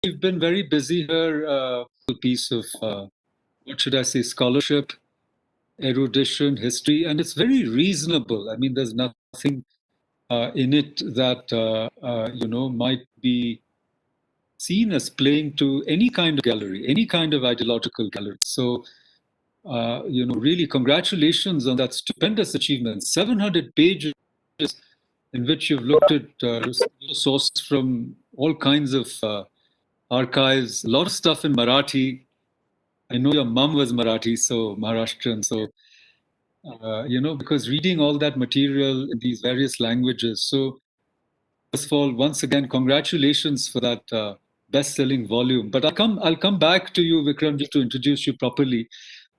we've been very busy here. A piece of, what should I say, scholarship, erudition, history, and it's very reasonable. I mean, there's nothing in it that, might be seen as playing to any kind of gallery, any kind of ideological gallery. So, really, congratulations on that stupendous achievement. 700 pages in which you've looked at sources from all kinds of archives, a lot of stuff in Marathi. I know your mum was Marathi, so Maharashtrian. So, because reading all that material in these various languages. So, first of all, once again, congratulations for that best-selling volume. But I'll come back to you, Vikram, just to introduce you properly.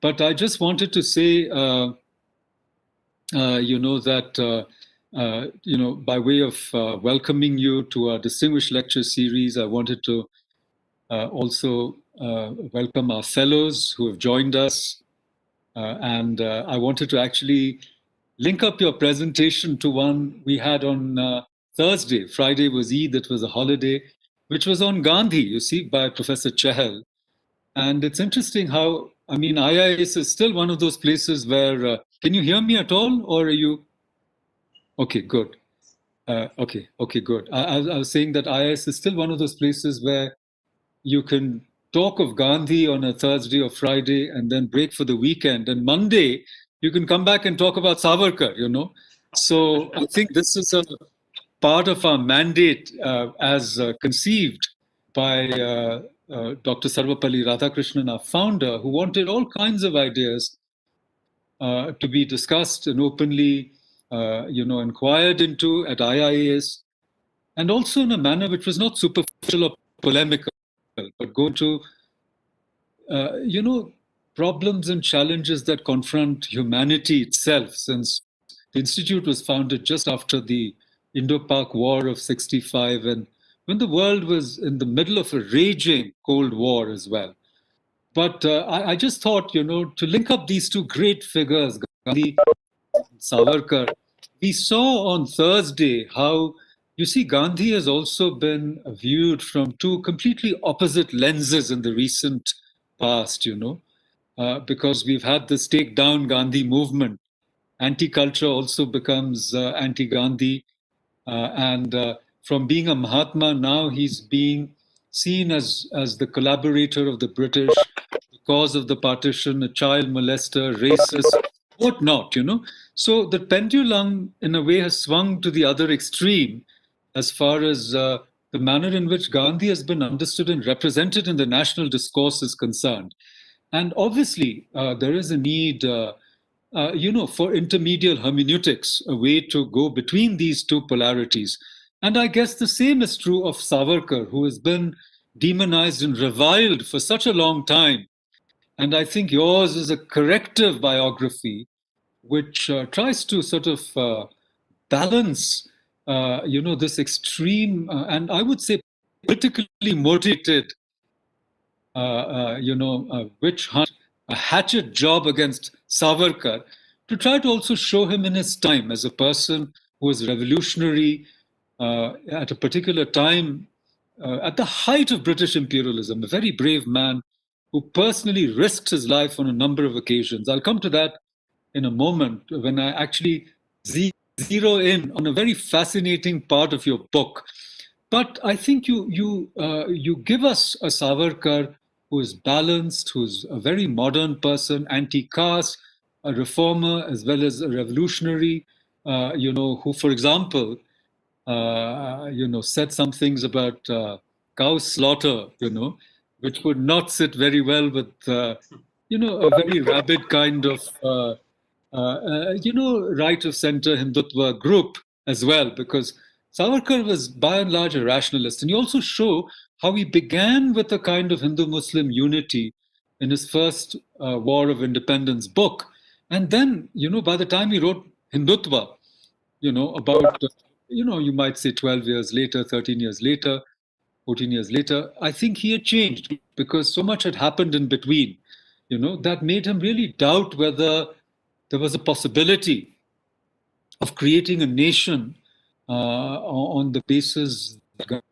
But I just wanted to say, that, by way of welcoming you to our distinguished lecture series, I wanted to also welcome our fellows who have joined us. And I wanted to actually link up your presentation to one we had on Thursday. Friday was Eid, it was a holiday, which was on Gandhi, you see, by Professor Chahal. And it's interesting how, I mean, IIS is still one of those places where, can you hear me at all, or are you? Okay, good. Okay, good. I was saying that IIS is still one of those places where you can talk of Gandhi on a Thursday or Friday and then break for the weekend. And Monday, you can come back and talk about Savarkar, So I think this is a part of our mandate as conceived by Dr. Sarvapalli Radhakrishnan, our founder, who wanted all kinds of ideas to be discussed and openly, inquired into at IIAS, and also in a manner which was not superficial or polemical, but go to, problems and challenges that confront humanity itself, since the Institute was founded just after the Indo-Pak War of 65, and when the world was in the middle of a raging Cold War as well. But I just thought, to link up these two great figures, Gandhi and Savarkar, we saw on Thursday how, you see, Gandhi has also been viewed from two completely opposite lenses in the recent past, because we've had this take down Gandhi movement. Anti-culture also becomes anti-Gandhi. And from being a Mahatma, now he's being seen as the collaborator of the British, the cause of the partition, a child molester, racist, whatnot, So the pendulum, in a way, has swung to the other extreme as far as the manner in which Gandhi has been understood and represented in the national discourse is concerned. And obviously, there is a need, for intermediate hermeneutics, a way to go between these two polarities. And I guess the same is true of Savarkar, who has been demonized and reviled for such a long time. And I think yours is a corrective biography, which tries to sort of balance, this extreme and I would say politically motivated, witch hunt, a hatchet job against Savarkar, to try to also show him in his time as a person who was revolutionary at a particular time, at the height of British imperialism, a very brave man who personally risked his life on a number of occasions. I'll come to that in a moment when I actually zero in on a very fascinating part of your book. But I think you give us a Savarkar who is balanced, who's a very modern person, anti-caste, a reformer as well as a revolutionary, who, for example, said some things about cow slaughter, which would not sit very well with, a very rabid kind of, right of center Hindutva group as well, because Savarkar was by and large a rationalist. And you also show how he began with a kind of Hindu-Muslim unity in his first War of Independence book. And then, by the time he wrote Hindutva, about, you might say 12 years later, 13 years later, 14 years later, I think he had changed because so much had happened in between, that made him really doubt whether there was a possibility of creating a nation on the basis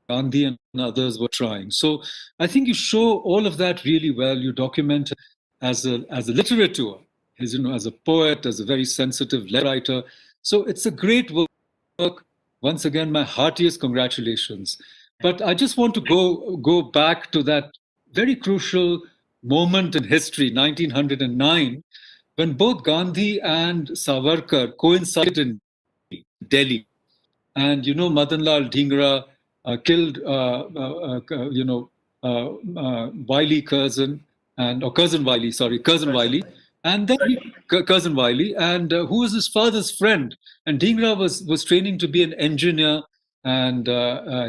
Gandhi and others were trying. So I think you show all of that really well. You document as a literature, as a poet, as a very sensitive letter writer. So it's a great work. Once again, my heartiest congratulations. But I just want to go back to that very crucial moment in history, 1909, when both Gandhi and Savarkar coincided in Delhi. And Madanlal Dhingra killed Wiley Curzon cousin Wiley, sorry, cousin Wiley, and then cousin Wiley, and who was his father's friend. And Dhingra was training to be an engineer, and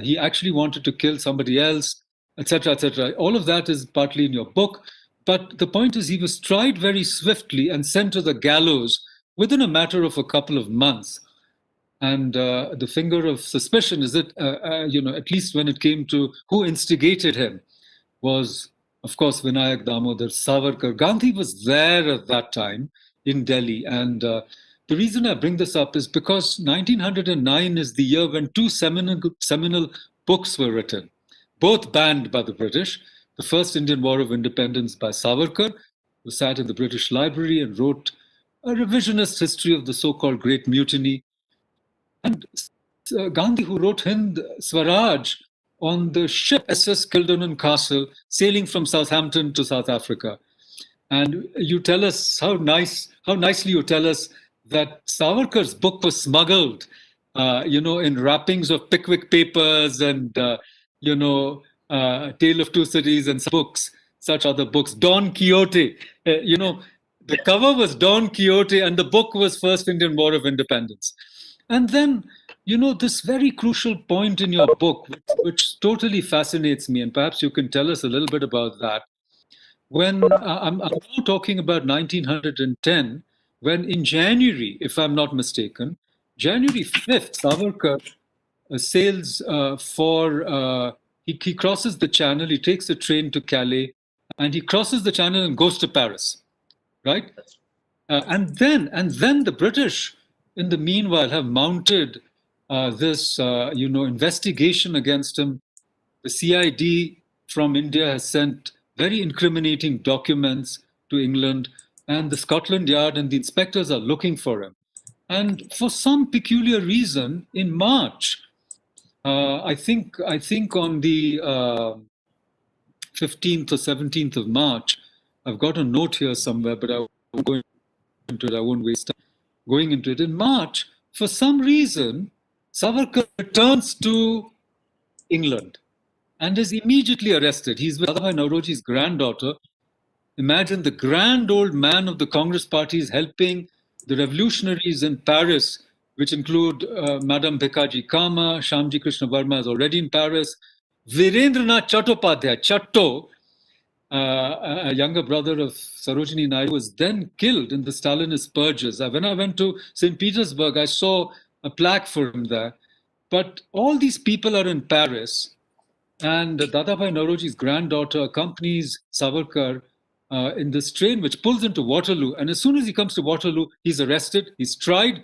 he actually wanted to kill somebody else, etc., etc. All of that is partly in your book. But the point is, he was tried very swiftly and sent to the gallows within a matter of a couple of months. And the finger of suspicion is that, at least when it came to who instigated him, was, of course, Vinayak Damodar Savarkar. Gandhi was there at that time in Delhi. And the reason I bring this up is because 1909 is the year when two seminal books were written, both banned by the British. The first Indian War of Independence by Savarkar, who sat in the British Library and wrote a revisionist history of the so-called Great Mutiny, and Gandhi, who wrote Hind Swaraj on the ship SS Kildonan Castle, sailing from Southampton to South Africa. And you tell us how nicely you tell us that Savarkar's book was smuggled, in wrappings of Pickwick Papers and, Tale of Two Cities and books, such other books. Don Quixote, the cover was Don Quixote and the book was First Indian War of Independence. And then, this very crucial point in your book, which totally fascinates me, and perhaps you can tell us a little bit about that. When I'm now talking about 1910, when in January, if I'm not mistaken, January 5th, Savarkar sails he crosses the channel, he takes a train to Calais, and he crosses the channel and goes to Paris, right? And then the British, in the meanwhile, have mounted this, investigation against him. The CID from India has sent very incriminating documents to England, and the Scotland Yard and the inspectors are looking for him. And for some peculiar reason, in March, I think on the 15th or 17th of March, I've got a note here somewhere, but I won't go into it. I won't waste time going into it. In March, for some reason, Savarkar returns to England and is immediately arrested. He's with Dadabhai Nauroji's granddaughter. Imagine the grand old man of the Congress Party is helping the revolutionaries in Paris, which include Madame Bhikaji Kama, Shamji Krishna Verma is already in Paris, Virendranath Chattopadhyay, Chatto, a younger brother of Sarojini Naidu, was then killed in the Stalinist purges. When I went to St. Petersburg, I saw a plaque for him there. But all these people are in Paris, and Dadabhai Nauroji's granddaughter accompanies Savarkar in this train which pulls into Waterloo. And as soon as he comes to Waterloo, he's arrested, he's tried,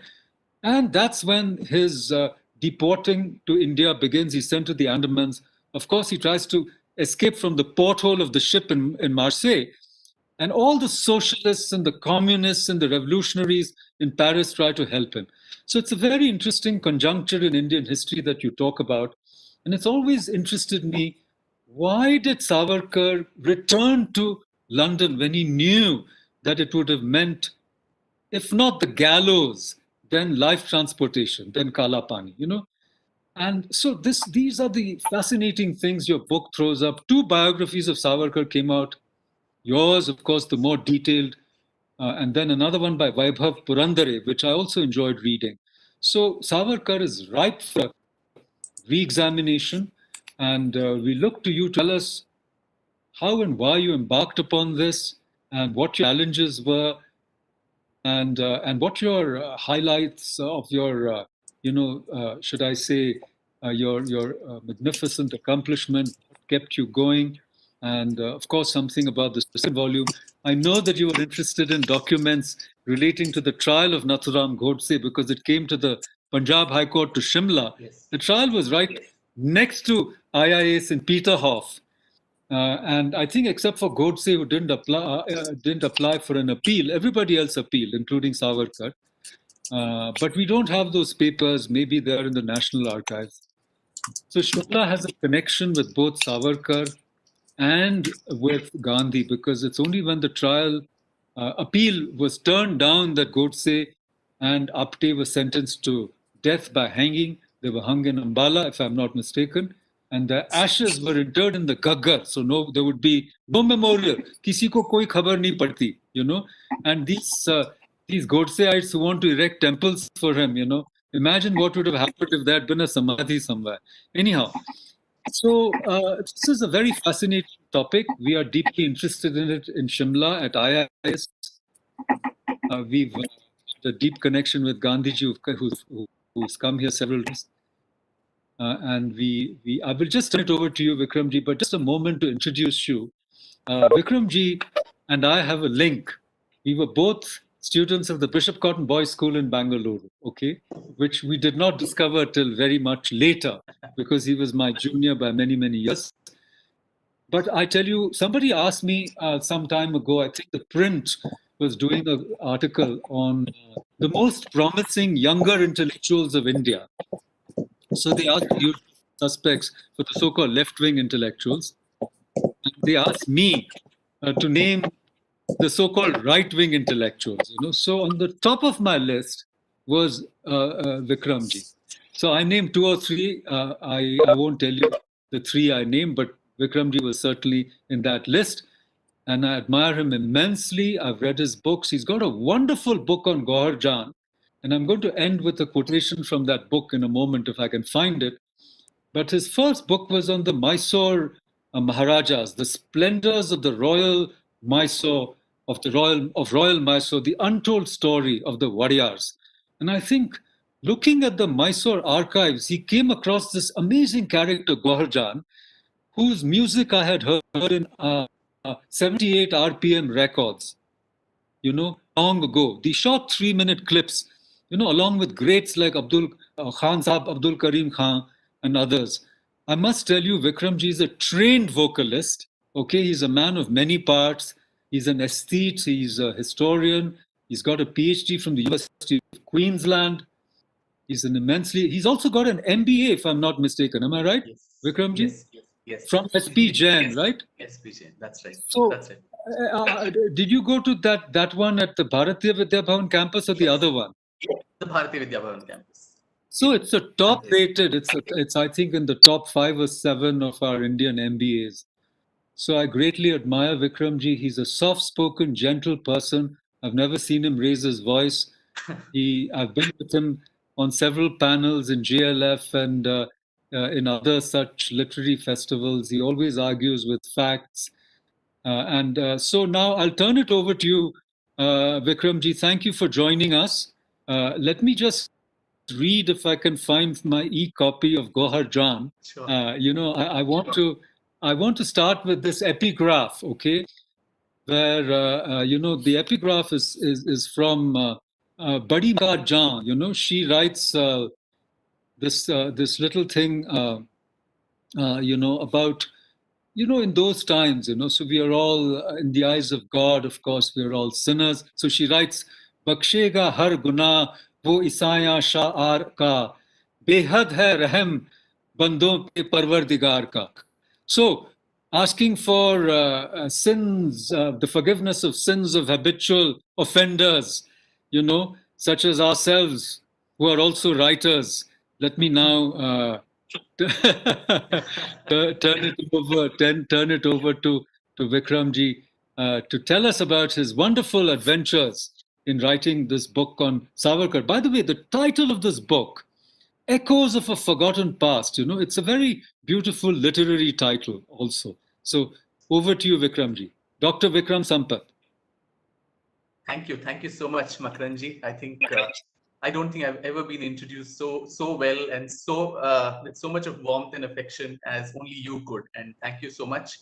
and that's when his deporting to India begins. He's sent to the Andamans. Of course, he tries to escape from the porthole of the ship in Marseille. And all the socialists and the communists and the revolutionaries in Paris try to help him. So it's a very interesting conjuncture in Indian history that you talk about. And it's always interested me, why did Savarkar return to London when he knew that it would have meant, if not the gallows, then life transportation, then Kalapani, And so these are the fascinating things your book throws up. Two biographies of Savarkar came out. Yours, of course, the more detailed, and then another one by Vaibhav Purandare, which I also enjoyed reading. So Savarkar is ripe for re-examination, and we look to you to tell us how and why you embarked upon this, and what your challenges were, and what your highlights of your, should I say, your magnificent accomplishment kept you going, and of course something about the second volume. I know that you were interested in documents relating to the trial of Nathuram Godse because it came to the Punjab High Court to Shimla. Yes. The trial was right next to IIS in Peterhof. And I think except for Godse, who didn't apply for an appeal, everybody else appealed, including Savarkar. But we don't have those papers. Maybe they're in the National Archives. So Shimla has a connection with both Savarkar and with Gandhi, because it's only when the trial appeal was turned down that Godse and Apte were sentenced to death by hanging. They were hung in Ambala, if I'm not mistaken, and their ashes were interred in the Gaggar. So no, there would be no memorial. Kisi ko koi khabar nahi padti, And these Godseites who want to erect temples for him, imagine what would have happened if there had been a samadhi somewhere. Anyhow, so this is a very fascinating topic. We are deeply interested in it in Shimla at IIS. We've had a deep connection with Gandhiji, who's come here several times. And I will just turn it over to you, Vikramji, but just a moment to introduce you. Vikramji and I have a link. We were both students of the Bishop Cotton Boys School in Bangalore, okay, which we did not discover till very much later, because he was my junior by many, many years. But I tell you, somebody asked me some time ago, I think the Print was doing an article on the most promising younger intellectuals of India. So they asked the usual suspects for the so-called left-wing intellectuals. And they asked me to name the so-called right-wing intellectuals. So on the top of my list was Vikramji. So I named two or three. I won't tell you the three I named, but Vikramji was certainly in that list. And I admire him immensely. I've read his books. He's got a wonderful book on Gohar Jan. And I'm going to end with a quotation from that book in a moment if I can find it. But his first book was on the Mysore Maharajas, the splendors of the royal Mysore, of royal Mysore, the untold story of the Wadiyars. And I think looking at the Mysore archives, he came across this amazing character, Gohar Jan, whose music I had heard in 78 RPM records, long ago. The short 3-minute clips, along with greats like Abdul Khan Saab, Abdul Karim Khan, and others. I must tell you, Vikramji is a trained vocalist. Okay, he's a man of many parts. He's an aesthete. He's a historian. He's got a PhD from the University of Queensland. He's also got an MBA, if I'm not mistaken. Am I right, yes. Vikramji? Yes. From SP Jain, right? SP Jain, that's right. So, that's it. Did you go to that one at the Bharatiya Vidya Bhavan campus or the other one? The Bharatiya Vidya Bhavan campus. So it's a top rated. It's I think in the top 5 or 7 of our Indian MBAs. So I greatly admire Vikramji. He's a soft-spoken, gentle person. I've never seen him raise his voice. I've been with him on several panels in JLF and in other such literary festivals. He always argues with facts. So now I'll turn it over to you, Vikramji. Thank you for joining us. Let me just read if I can find my e-copy of Gohar Jan. Sure. I want to start with this epigraph, okay? Where the epigraph is from Badi Maka Jan. She writes this little thing, about in those times, so we are all, in the eyes of God, of course, we are all sinners. So she writes, Bakshega har guna wo isaya sha'ar ka, behad hai rahm bandon pe parwardigar ka. So, asking for sins, the forgiveness of sins of habitual offenders, such as ourselves, who are also writers. Let me now turn it over to Vikramji to tell us about his wonderful adventures in writing this book on Savarkar. By the way, the title of this book, Echoes of a Forgotten Past, it's a very beautiful literary title also. So over to you, Vikramji. Dr. Vikram Sampath. Thank you so much, Makranji. I think I don't think I've ever been introduced so well and so with so much of warmth and affection as only you could. And thank you so much.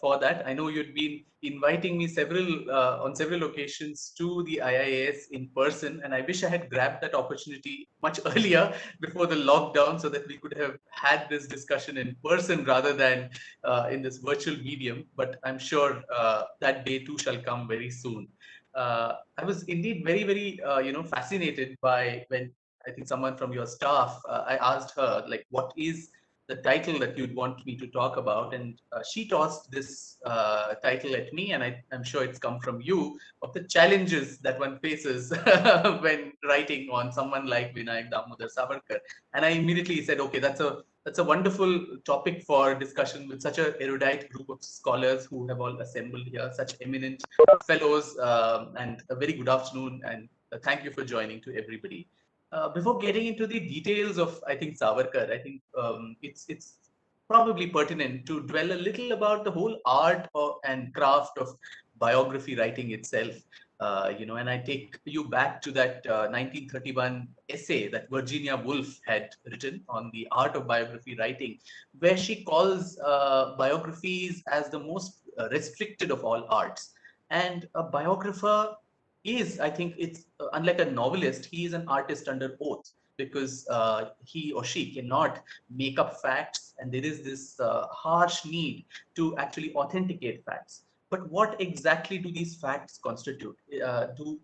for that. I know you'd been inviting me on several occasions to the IIAS in person, and I wish I had grabbed that opportunity much earlier before the lockdown, so that we could have had this discussion in person rather than in this virtual medium. But I'm sure that day too shall come very soon. I was indeed very, very, fascinated by when I think someone from your staff, I asked her, like, what is the title that you'd want me to talk about? And she tossed this title at me, and I'm sure it's come from you, of the challenges that one faces when writing on someone like Vinayak Damodar Savarkar. And I immediately said, okay, that's a wonderful topic for discussion with such a erudite group of scholars who have all assembled here, such eminent fellows, and a very good afternoon, and thank you for joining to everybody. Before getting into the details of, I think, Savarkar, I think it's probably pertinent to dwell a little about the whole art and craft of biography writing itself. And I take you back to that 1931 essay that Virginia Woolf had written on the art of biography writing, where she calls biographies as the most restricted of all arts. And a biographer is, I think, it's unlike a novelist, he is an artist under oath, because he or she cannot make up facts, and there is this harsh need to actually authenticate facts. But what exactly do these facts constitute?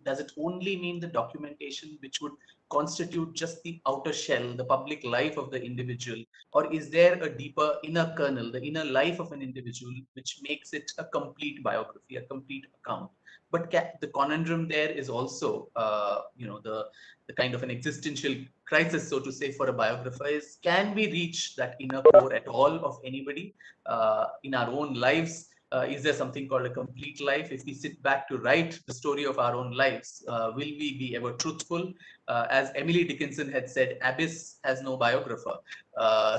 Does it only mean the documentation which would constitute just the outer shell, the public life of the individual? Or is there a deeper inner kernel, the inner life of an individual, which makes it a complete biography, a complete account? But the conundrum there is also, the kind of an existential crisis, so to say, for a biographer is, can we reach that inner core at all of anybody in our own lives? Is there something called a complete life? If we sit back to write the story of our own lives, will we be ever truthful? As Emily Dickinson had said, abyss has no biographer.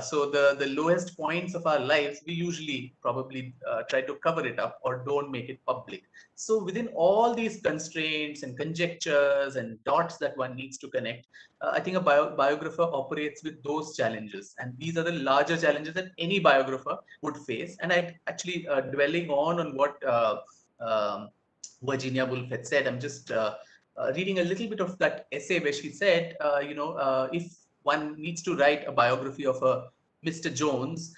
So the lowest points of our lives, we usually probably try to cover it up or don't make it public. So within all these constraints and conjectures and dots that one needs to connect, I think a biographer operates with those challenges. And these are the larger challenges that any biographer would face. And I actually, dwelling on what Virginia Woolf had said, I'm just reading a little bit of that essay where she said, if one needs to write a biography of a Mr. Jones,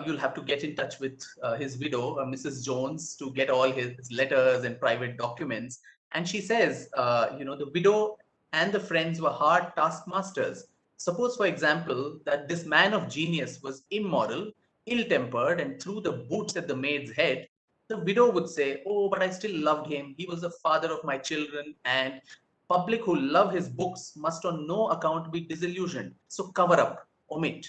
you'll have to get in touch with his widow, Mrs. Jones, to get all his letters and private documents. And she says, the widow and the friends were hard taskmasters. Suppose, for example, that this man of genius was immoral, ill-tempered, and threw the boots at the maid's head. The widow would say, oh, but I still loved him. He was the father of my children, and public who love his books must on no account be disillusioned. So cover up, omit.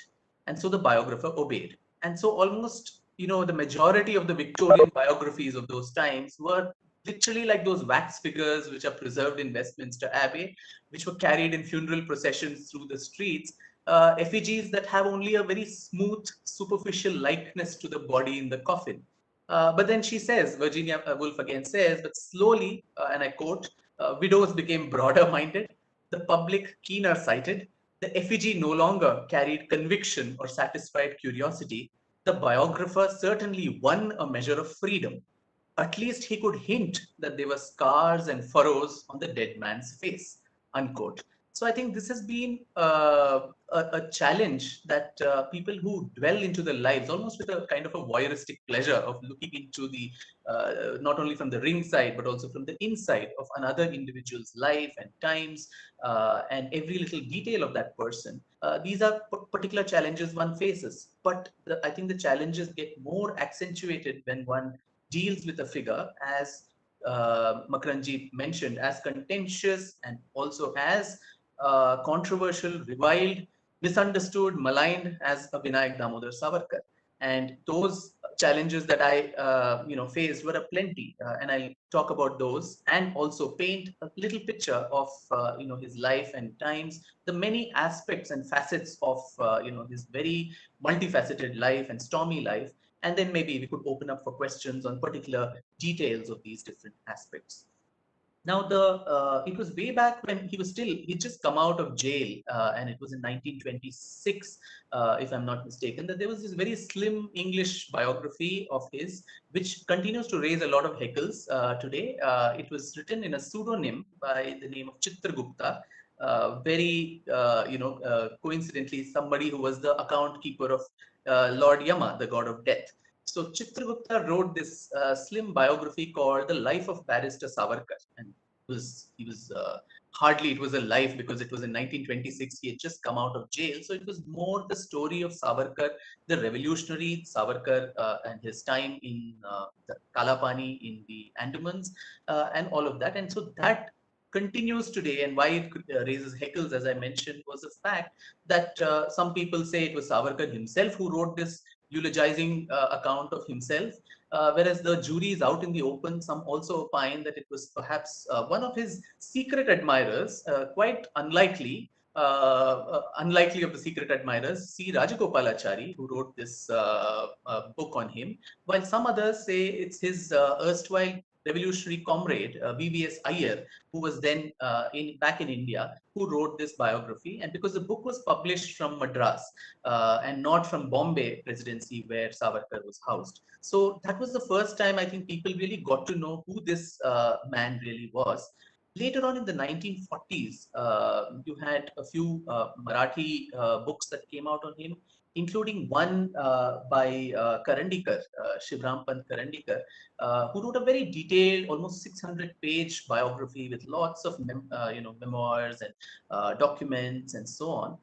And so the biographer obeyed. And so almost, the majority of the Victorian biographies of those times were literally like those wax figures which are preserved in Westminster Abbey, which were carried in funeral processions through the streets, effigies that have only a very smooth, superficial likeness to the body in the coffin. But then she says, Virginia Woolf again says, but slowly, and I quote, widows became broader minded, the public keener sighted, the effigy no longer carried conviction or satisfied curiosity. The biographer certainly won a measure of freedom. At least he could hint that there were scars and furrows on the dead man's face, unquote. So I think this has been a challenge that people who dwell into the lives, almost with a kind of a voyeuristic pleasure of looking into the, not only from the ring side, but also from the inside of another individual's life and times, and every little detail of that person. These are particular challenges one faces. But I think the challenges get more accentuated when one deals with a figure, as Makranji mentioned, as contentious and also as controversial, reviled, misunderstood, maligned as a Vinayak Damodar Savarkar. And those challenges that I faced were aplenty, and I'll talk about those and also paint a little picture of his life and times, the many aspects and facets of his very multifaceted life and stormy life. And then maybe we could open up for questions on particular details of these different aspects. Now, it was way back when he'd just come out of jail, and it was in 1926, if I'm not mistaken, that there was this very slim English biography of his, which continues to raise a lot of heckles today. It was written in a pseudonym by the name of Chitragupta. Coincidentally, somebody who was the account keeper of Lord Yama, the god of death. So Chitragupta wrote this slim biography called The Life of Barrister Savarkar, and he was hardly it was a life, because it was in 1926. He had just come out of jail, so it was more the story of Savarkar, the revolutionary Savarkar, and his time in the Kalapani in the Andamans, and all of that. And so that continues today, and why it raises heckles, as I mentioned, was the fact that some people say it was Savarkar himself who wrote this eulogizing account of himself, whereas the jury is out in the open. Some also opine that it was perhaps one of his secret admirers, quite unlikely of the secret admirers, C. Rajagopalachari, who wrote this book on him, while some others say it's his erstwhile revolutionary comrade, VVS Iyer, who was then back in India, who wrote this biography. And because the book was published from Madras and not from Bombay Presidency, where Savarkar was housed, so that was the first time I think people really got to know who this man really was. Later on in the 1940s, you had a few Marathi books that came out on him, including one by Karandikar, Shivram Pant Karandikar, who wrote a very detailed, almost 600-page biography with lots of memoirs and documents and so on.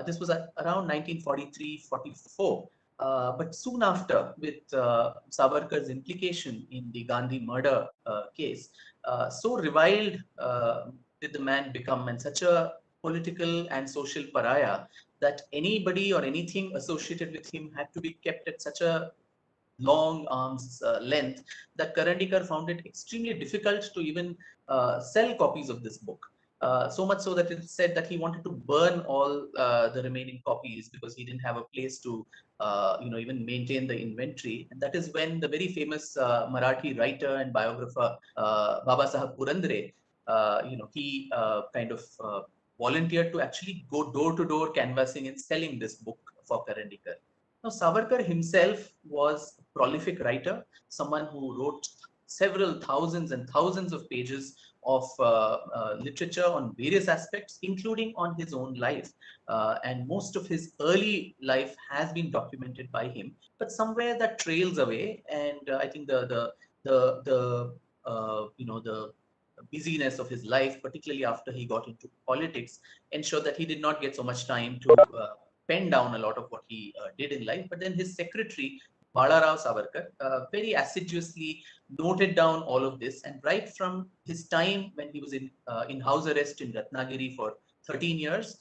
This was around 1943-44. But soon after, with Savarkar's implication in the Gandhi murder case, so reviled did the man become, and such a political and social pariah, that anybody or anything associated with him had to be kept at such a long arm's length, that Karandikar found it extremely difficult to even sell copies of this book. So much so that it said that he wanted to burn all the remaining copies, because he didn't have a place to, even maintain the inventory. And that is when the very famous Marathi writer and biographer Baba Sahib Purandare, he kind of volunteered to actually go door to door canvassing and selling this book for Karandikar. Now, Savarkar himself was a prolific writer, someone who wrote several thousands and thousands of pages of literature on various aspects, including on his own life. And most of his early life has been documented by him, but somewhere that trails away. And I think the busyness of his life, particularly after he got into politics, ensured that he did not get so much time to pen down a lot of what he did in life. But then his secretary, Balarao Savarkar, very assiduously noted down all of this. And right from his time when he was in house arrest in Ratnagiri for 13 years,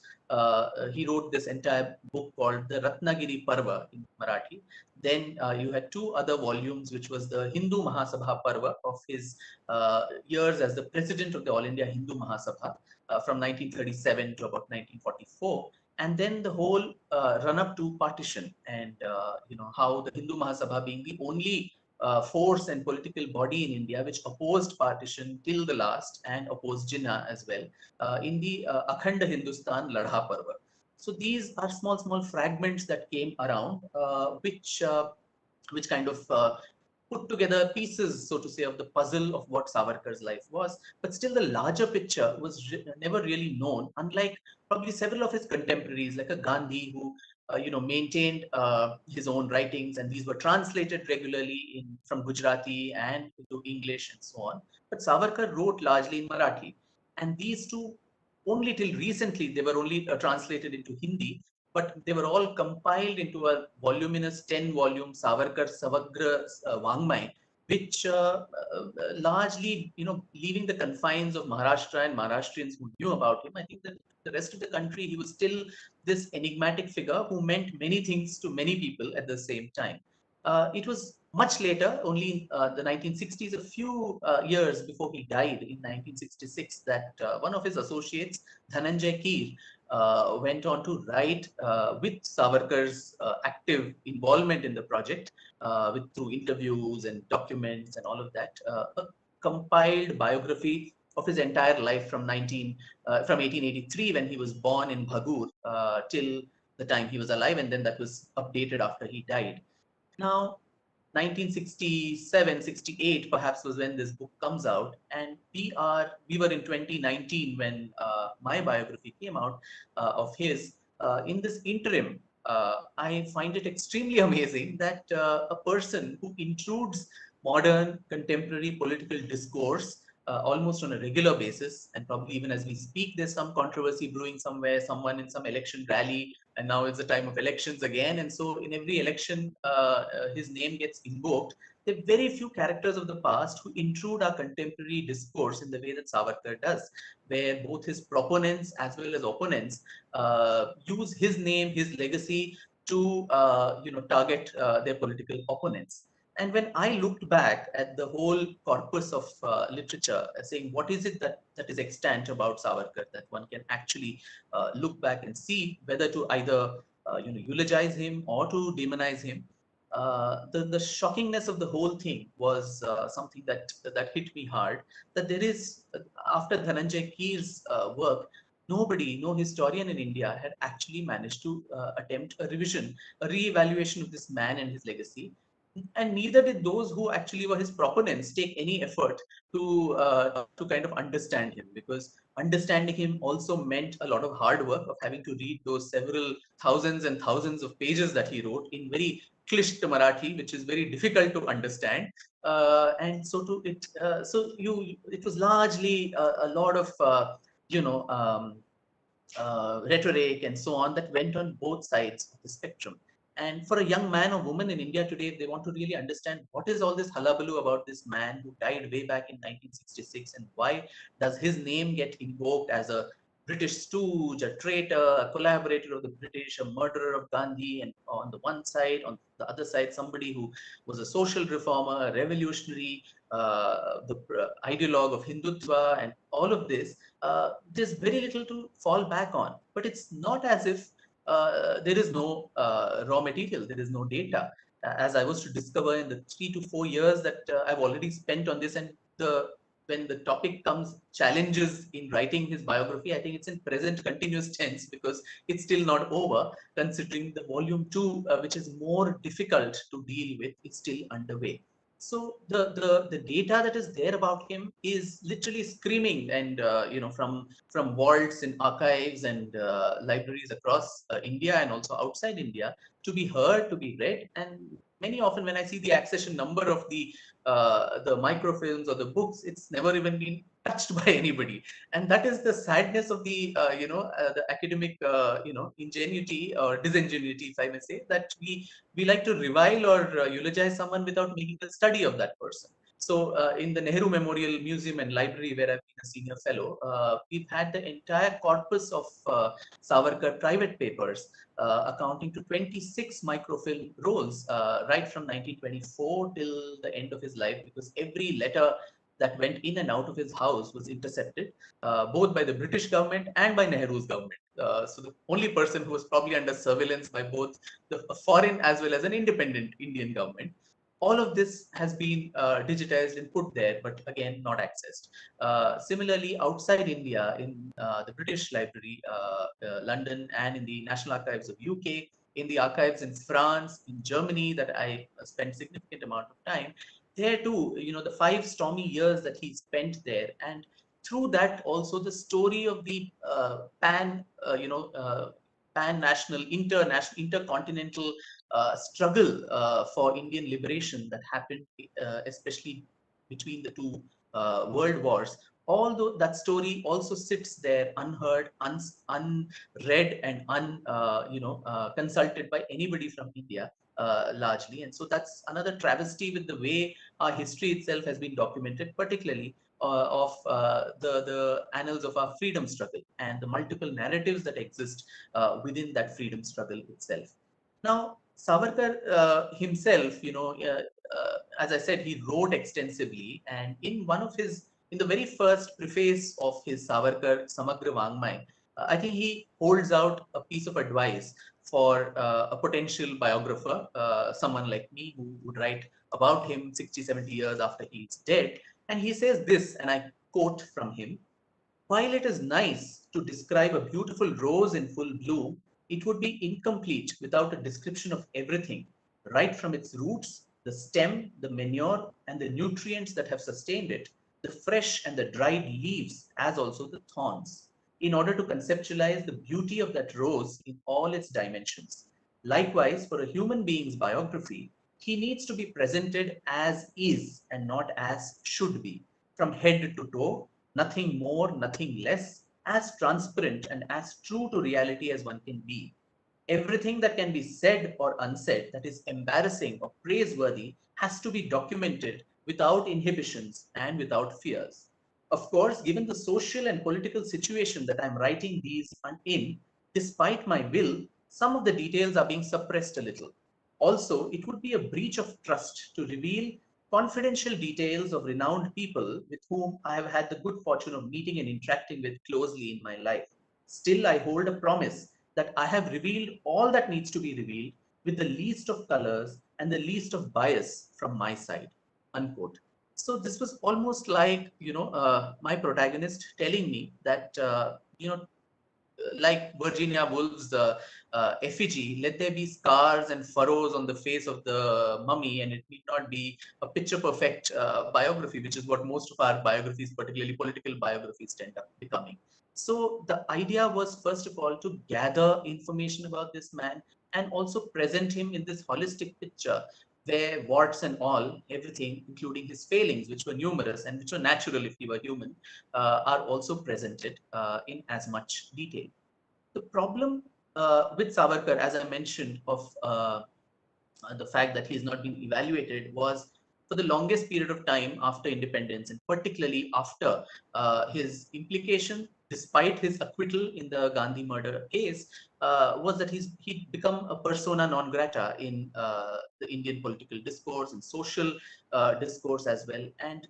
he wrote this entire book called the Ratnagiri Parva in Marathi. Then you had two other volumes, which was the Hindu Mahasabha Parva of his years as the president of the All India Hindu Mahasabha from 1937 to about 1944. And then the whole run up to partition, and how the Hindu Mahasabha, being the only force and political body in India which opposed partition till the last, and opposed Jinnah as well, in the Akhanda Hindustan Ladha Parva. So these are small fragments that came around, which kind of put together pieces, so to say, of the puzzle of what Savarkar's life was. But still, the larger picture was never really known, unlike probably several of his contemporaries, like a Gandhi, who maintained his own writings, and these were translated regularly from Gujarati and into English and so on. But Savarkar wrote largely in Marathi, and these two, only till recently, they were only translated into Hindi, but they were all compiled into a voluminous 10-volume Savarkar Savagra Vangmai, which largely, leaving the confines of Maharashtra and Maharashtrians who knew about him, I think that the rest of the country, he was still this enigmatic figure who meant many things to many people at the same time. It was much later, only in the 1960s, a few years before he died in 1966, that one of his associates, Dhananjay Keer, went on to write, with Savarkar's active involvement in the project, through interviews and documents and all of that, a compiled biography of his entire life from 1883 when he was born in Bhagur till the time he was alive, and then that was updated after he died. Now, 1967, 68 perhaps was when this book comes out, and we were in 2019 when my biography came out of his. In this interim, I find it extremely amazing that a person who intrudes modern contemporary political discourse almost on a regular basis, and probably even as we speak, there's some controversy brewing somewhere, someone in some election rally, and now it's the time of elections again. And so in every election, his name gets invoked. There are very few characters of the past who intrude our contemporary discourse in the way that Savarkar does, where both his proponents as well as opponents use his name, his legacy to target their political opponents. And when I looked back at the whole corpus of literature, saying what is it that is extant about Savarkar that one can actually look back and see whether to either eulogize him or to demonize him, the shockingness of the whole thing was something that hit me hard. That there is after Dhananjay Keer's work, nobody, no historian in India had actually managed to attempt a revision, a re-evaluation of this man and his legacy, and neither did those who actually were his proponents take any effort to kind of understand him, because understanding him also meant a lot of hard work of having to read those several thousands and thousands of pages that he wrote in very clished Marathi, which is very difficult to understand. And so to it, it was largely a lot of you know um, rhetoric and so on that went on both sides of the spectrum. And for a young man or woman in India today, if they want to really understand what is all this hullabaloo about this man who died way back in 1966, and why does his name get invoked as a British stooge, a traitor, a collaborator of the British, a murderer of Gandhi, and on the one side, on the other side, somebody who was a social reformer, a revolutionary, the ideologue of Hindutva, and all of this, there's very little to fall back on. But it's not as if there is no raw material, there is no data. As I was to discover in the 3 to 4 years that I've already spent on this, and when the topic comes challenges in writing his biography, I think it's in present continuous tense because it's still not over, considering the volume 2, which is more difficult to deal with, is still underway. So the data that is there about him is literally screaming, and from vaults and archives and libraries across India and also outside India, to be heard, to be read. And many often when I see the accession number of the microfilms or the books, it's never even been touched by anybody. And that is the sadness of the academic ingenuity or disingenuity, if I may say, that we like to revile or eulogize someone without making a study of that person. So in the Nehru Memorial Museum and Library, where I've been a senior fellow, we've had the entire corpus of Savarkar private papers, accounting to 26 microfilm rolls, right from 1924 till the end of his life, because every letter that went in and out of his house was intercepted, both by the British government and by Nehru's government. So the only person who was probably under surveillance by both the foreign as well as an independent Indian government. All of this has been digitized and put there, but again, not accessed. Similarly, outside India, in the British Library, London, and in the National Archives of UK, in the archives in France, in Germany, that I spent significant amount of time, there too, the 5 stormy years that he spent there, and through that also the story of the pan-national, international, intercontinental struggle for Indian liberation that happened, especially between the two world wars. Although that story also sits there unheard, unread, and consulted by anybody from India, largely. And so that's another travesty with the way our history itself has been documented, particularly of the annals of our freedom struggle and the multiple narratives that exist within that freedom struggle itself. Now, Savarkar himself, as I said, he wrote extensively, and in the very first preface of his Savarkar Samagra Vangmay, I think he holds out a piece of advice for a potential biographer, someone like me who would write about him 60, 70 years after he's dead. And he says this, and I quote from him. While it is nice to describe a beautiful rose in full bloom, it would be incomplete without a description of everything, right from its roots, the stem, the manure, and the nutrients that have sustained it, the fresh and the dried leaves, as also the thorns, in order to conceptualize the beauty of that rose in all its dimensions. Likewise, for a human being's biography, he needs to be presented as is and not as should be, from head to toe, nothing more, nothing less, as transparent and as true to reality as one can be. Everything that can be said or unsaid that is embarrassing or praiseworthy has to be documented without inhibitions and without fears. Of course, given the social and political situation that I'm writing these in, despite my will, some of the details are being suppressed a little. Also, it would be a breach of trust to reveal confidential details of renowned people with whom I have had the good fortune of meeting and interacting with closely in my life. Still, I hold a promise that I have revealed all that needs to be revealed with the least of colors and the least of bias from my side. Unquote. So this was almost like, my protagonist telling me that, like Virginia Woolf's effigy, let there be scars and furrows on the face of the mummy, and it need not be a picture perfect biography, which is what most of our biographies, particularly political biographies, end up becoming. So the idea was, first of all, to gather information about this man and also present him in this holistic picture where warts and all, everything, including his failings, which were numerous and which were natural if he were human, are also presented in as much detail. The problem with Savarkar, as I mentioned, of the fact that he's not been evaluated was for the longest period of time after independence, and particularly after his implication, despite his acquittal in the Gandhi murder case, was that he'd become a persona non grata in the Indian political discourse and social discourse as well. And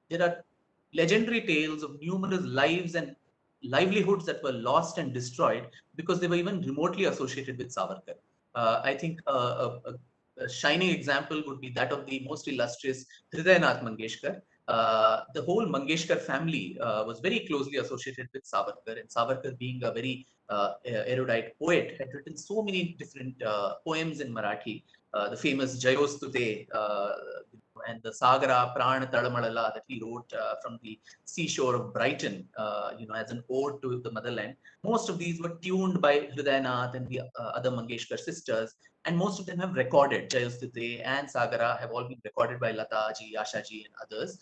there are legendary tales of numerous lives and livelihoods that were lost and destroyed because they were even remotely associated with Savarkar. I think a shining example would be that of the most illustrious Hridayanath Mangeshkar. The whole Mangeshkar family was very closely associated with Savarkar, and Savarkar, being a very erudite poet, had written so many different poems in Marathi. The famous Jayostute and the Sagara Prana Tadamalala that he wrote from the seashore of Brighton, as an ode to the motherland. Most of these were tuned by Hridayanath and the other Mangeshkar sisters, and most of them have recorded. Jayostute and Sagara have all been recorded by Lata ji, Asha ji, and others.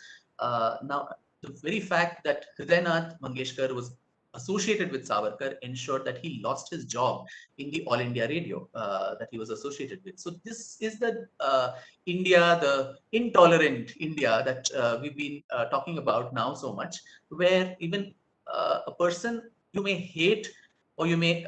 Now, the very fact that Hridayanath Mangeshkar was associated with Savarkar ensured that he lost his job in the All India Radio that he was associated with. So this is the India, the intolerant India that we've been talking about now so much, where even a person you may hate or you may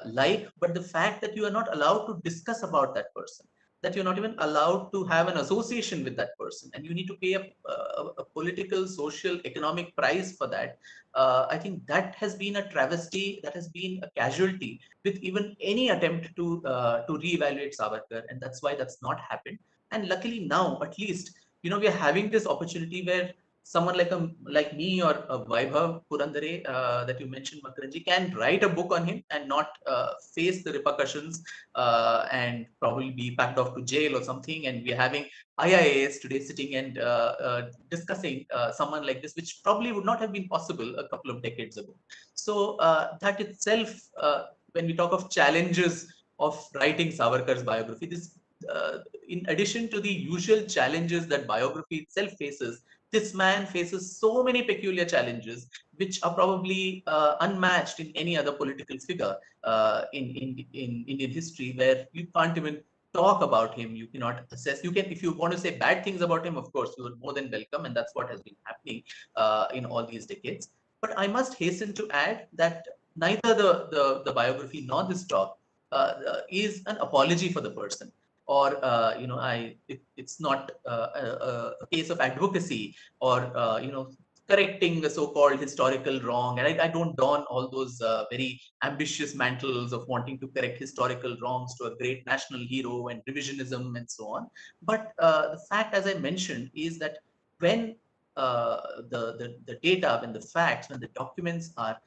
like, but the fact that you are not allowed to discuss about that person, that you're not even allowed to have an association with that person, and you need to pay a political, social, economic price for that. I think that has been a travesty, that has been a casualty with even any attempt to reevaluate Savarkar, and that's why that's not happened. And luckily now, at least, we are having this opportunity where someone like me or Vaibhav Purandare that you mentioned, Makaranji, can write a book on him and not face the repercussions and probably be packed off to jail or something. And we are having IIAS today sitting and discussing someone like this, which probably would not have been possible a couple of decades ago. So that itself, when we talk of challenges of writing Savarkar's biography, this in addition to the usual challenges that biography itself faces, this man faces so many peculiar challenges which are probably unmatched in any other political figure in Indian history, where you can't even talk about him, you cannot assess. You can, if you want to say bad things about him, of course, you are more than welcome, and that's what has been happening in all these decades. But I must hasten to add that neither the biography nor this talk is an apology for the person, or it's not a case of advocacy or correcting the so-called historical wrong. And I don't don all those very ambitious mantles of wanting to correct historical wrongs to a great national hero and revisionism and so on. But the fact, as I mentioned, is that when the data, when the facts, when the documents are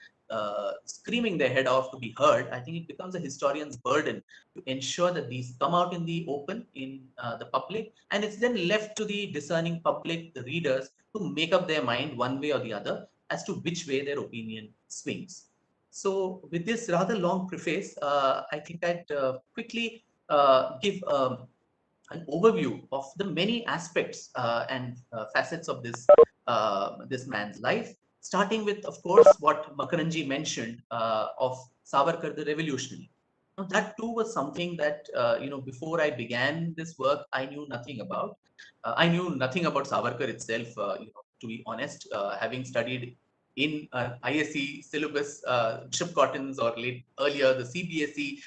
screaming their head off to be heard, I think it becomes a historian's burden to ensure that these come out in the open, in the public, and it's then left to the discerning public, the readers, to make up their mind one way or the other as to which way their opinion swings. So, with this rather long preface, I think I'd quickly give an overview of the many aspects and facets of this man's life, starting with, of course, what Makaranji mentioned of Savarkar the revolutionary. Now, that too was something that before I began this work, I knew nothing about. I knew nothing about Savarkar itself. To be honest, having studied in ISC syllabus, Bishop Cotton's, or earlier the CBSE,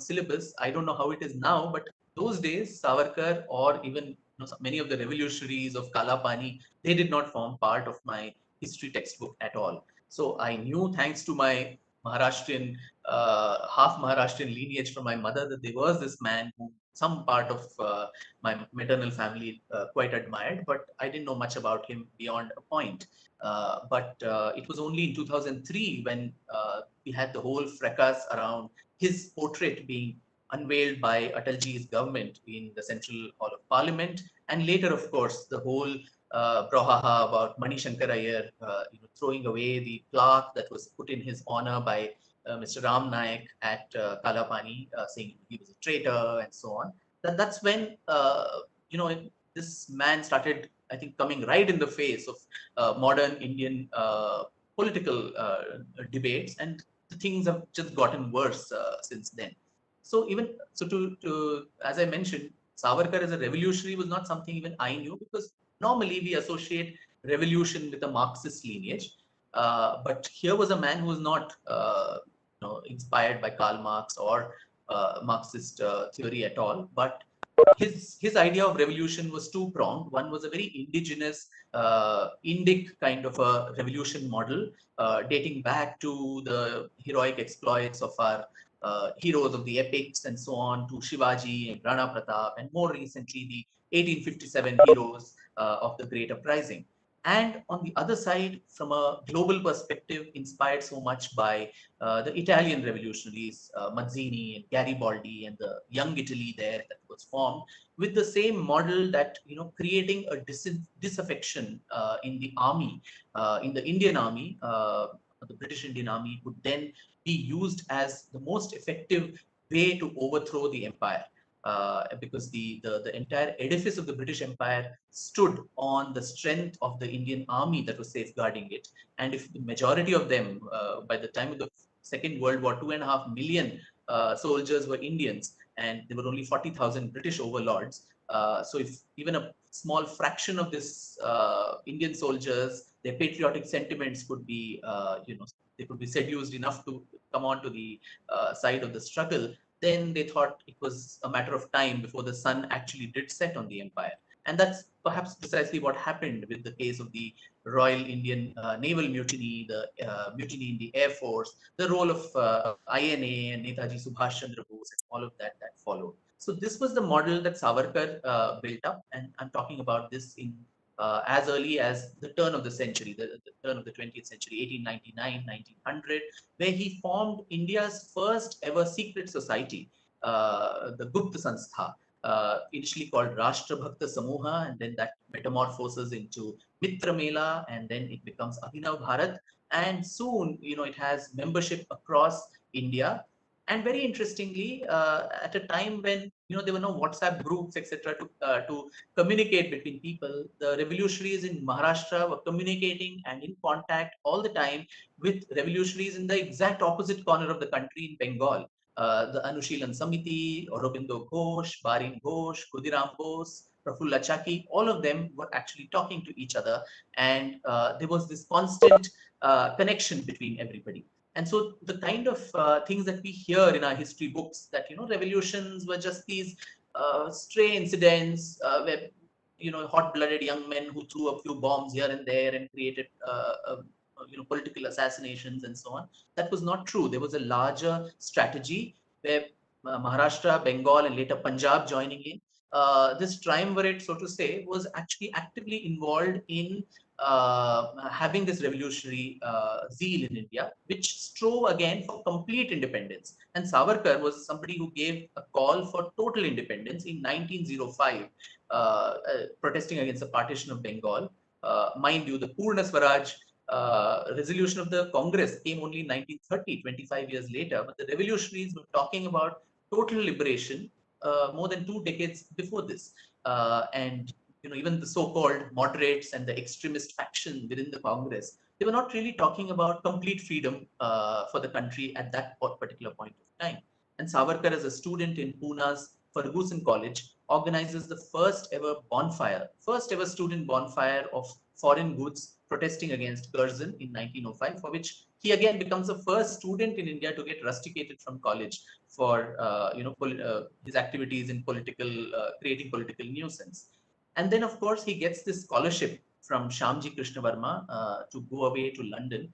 syllabus. I don't know how it is now, but those days, Savarkar, or even many of the revolutionaries of Kalapani, they did not form part of my history textbook at all. So I knew, thanks to my Maharashtrian, half Maharashtrian lineage from my mother, that there was this man who some part of my maternal family quite admired, but I didn't know much about him beyond a point. But it was only in 2003 when we had the whole fracas around his portrait being unveiled by Atalji's government in the Central Hall of Parliament, and later, of course, the whole brouhaha about Mani Shankar Iyer, throwing away the plaque that was put in his honor by Mr. Ram Naik at Kalapani, saying he was a traitor and so on. That's when this man started, I think, coming right in the face of modern Indian political debates, and the things have just gotten worse since then. So to as I mentioned, Savarkar as a revolutionary was not something even I knew, because normally we associate revolution with a Marxist lineage. But here was a man who was not inspired by Karl Marx or Marxist theory at all, but his idea of revolution was two-pronged. One was a very indigenous, Indic kind of a revolution model, dating back to the heroic exploits of our heroes of the epics and so on, to Shivaji and Rana Pratap, and more recently the 1857 heroes of the Great Uprising. And on the other side, from a global perspective, inspired so much by the Italian revolutionaries, Mazzini and Garibaldi, and the young Italy there that was formed, with the same model that, creating a disaffection in the army, in the Indian army, the British Indian army, would then be used as the most effective way to overthrow the empire. Because the entire edifice of the British Empire stood on the strength of the Indian army that was safeguarding it. And if the majority of them, by the time of the Second World War, 2.5 million soldiers were Indians, and there were only 40,000 British overlords. So if even a small fraction of this Indian soldiers, their patriotic sentiments could be, they could be seduced enough to come onto the side of the struggle, then they thought it was a matter of time before the sun actually did set on the empire. And that's perhaps precisely what happened with the case of the Royal Indian Naval Mutiny, the mutiny in the Air Force, the role of INA and Netaji Subhash Chandra Bose, and all of that followed. So this was the model that Savarkar built up, and I'm talking about this in as early as the turn of the century, the turn of the 20th century, 1899, 1900, where he formed India's first ever secret society, the Gupta Sanstha, initially called Rashtra Bhakta Samuha, and then that metamorphoses into Mitra Mela, and then it becomes Abhinav Bharat, and soon, it has membership across India. And very interestingly, at a time when there were no WhatsApp groups, etc., to communicate between people, the revolutionaries in Maharashtra were communicating and in contact all the time with revolutionaries in the exact opposite corner of the country, in Bengal. The Anushilan Samiti, Aurobindo Ghosh, Barin Ghosh, Khudiram Bose, Prafulla Chaki, all of them were actually talking to each other, and there was this constant connection between everybody. And so the kind of things that we hear in our history books, that revolutions were just these stray incidents where hot-blooded young men who threw a few bombs here and there and created political assassinations and so on. That was not true. There was a larger strategy where Maharashtra, Bengal, and later Punjab joining in, this triumvirate, so to say, was actually actively involved in having this revolutionary zeal in India, which strove again for complete independence. And Savarkar was somebody who gave a call for total independence in 1905, protesting against the partition of Bengal. Mind you, the Purna Swaraj resolution of the Congress came only in 1930, 25 years later, but the revolutionaries were talking about total liberation more than 2 decades before this. And even the so-called moderates and the extremist faction within the Congress, they were not really talking about complete freedom for the country at that particular point of time. And Savarkar, as a student in Pune's Ferguson College, organizes the first ever bonfire, first ever student bonfire of foreign goods protesting against Curzon in 1905, for which he again becomes the first student in India to get rusticated from college for his activities in creating political nuisance. And then, of course, he gets this scholarship from Shyamji Krishna Varma to go away to London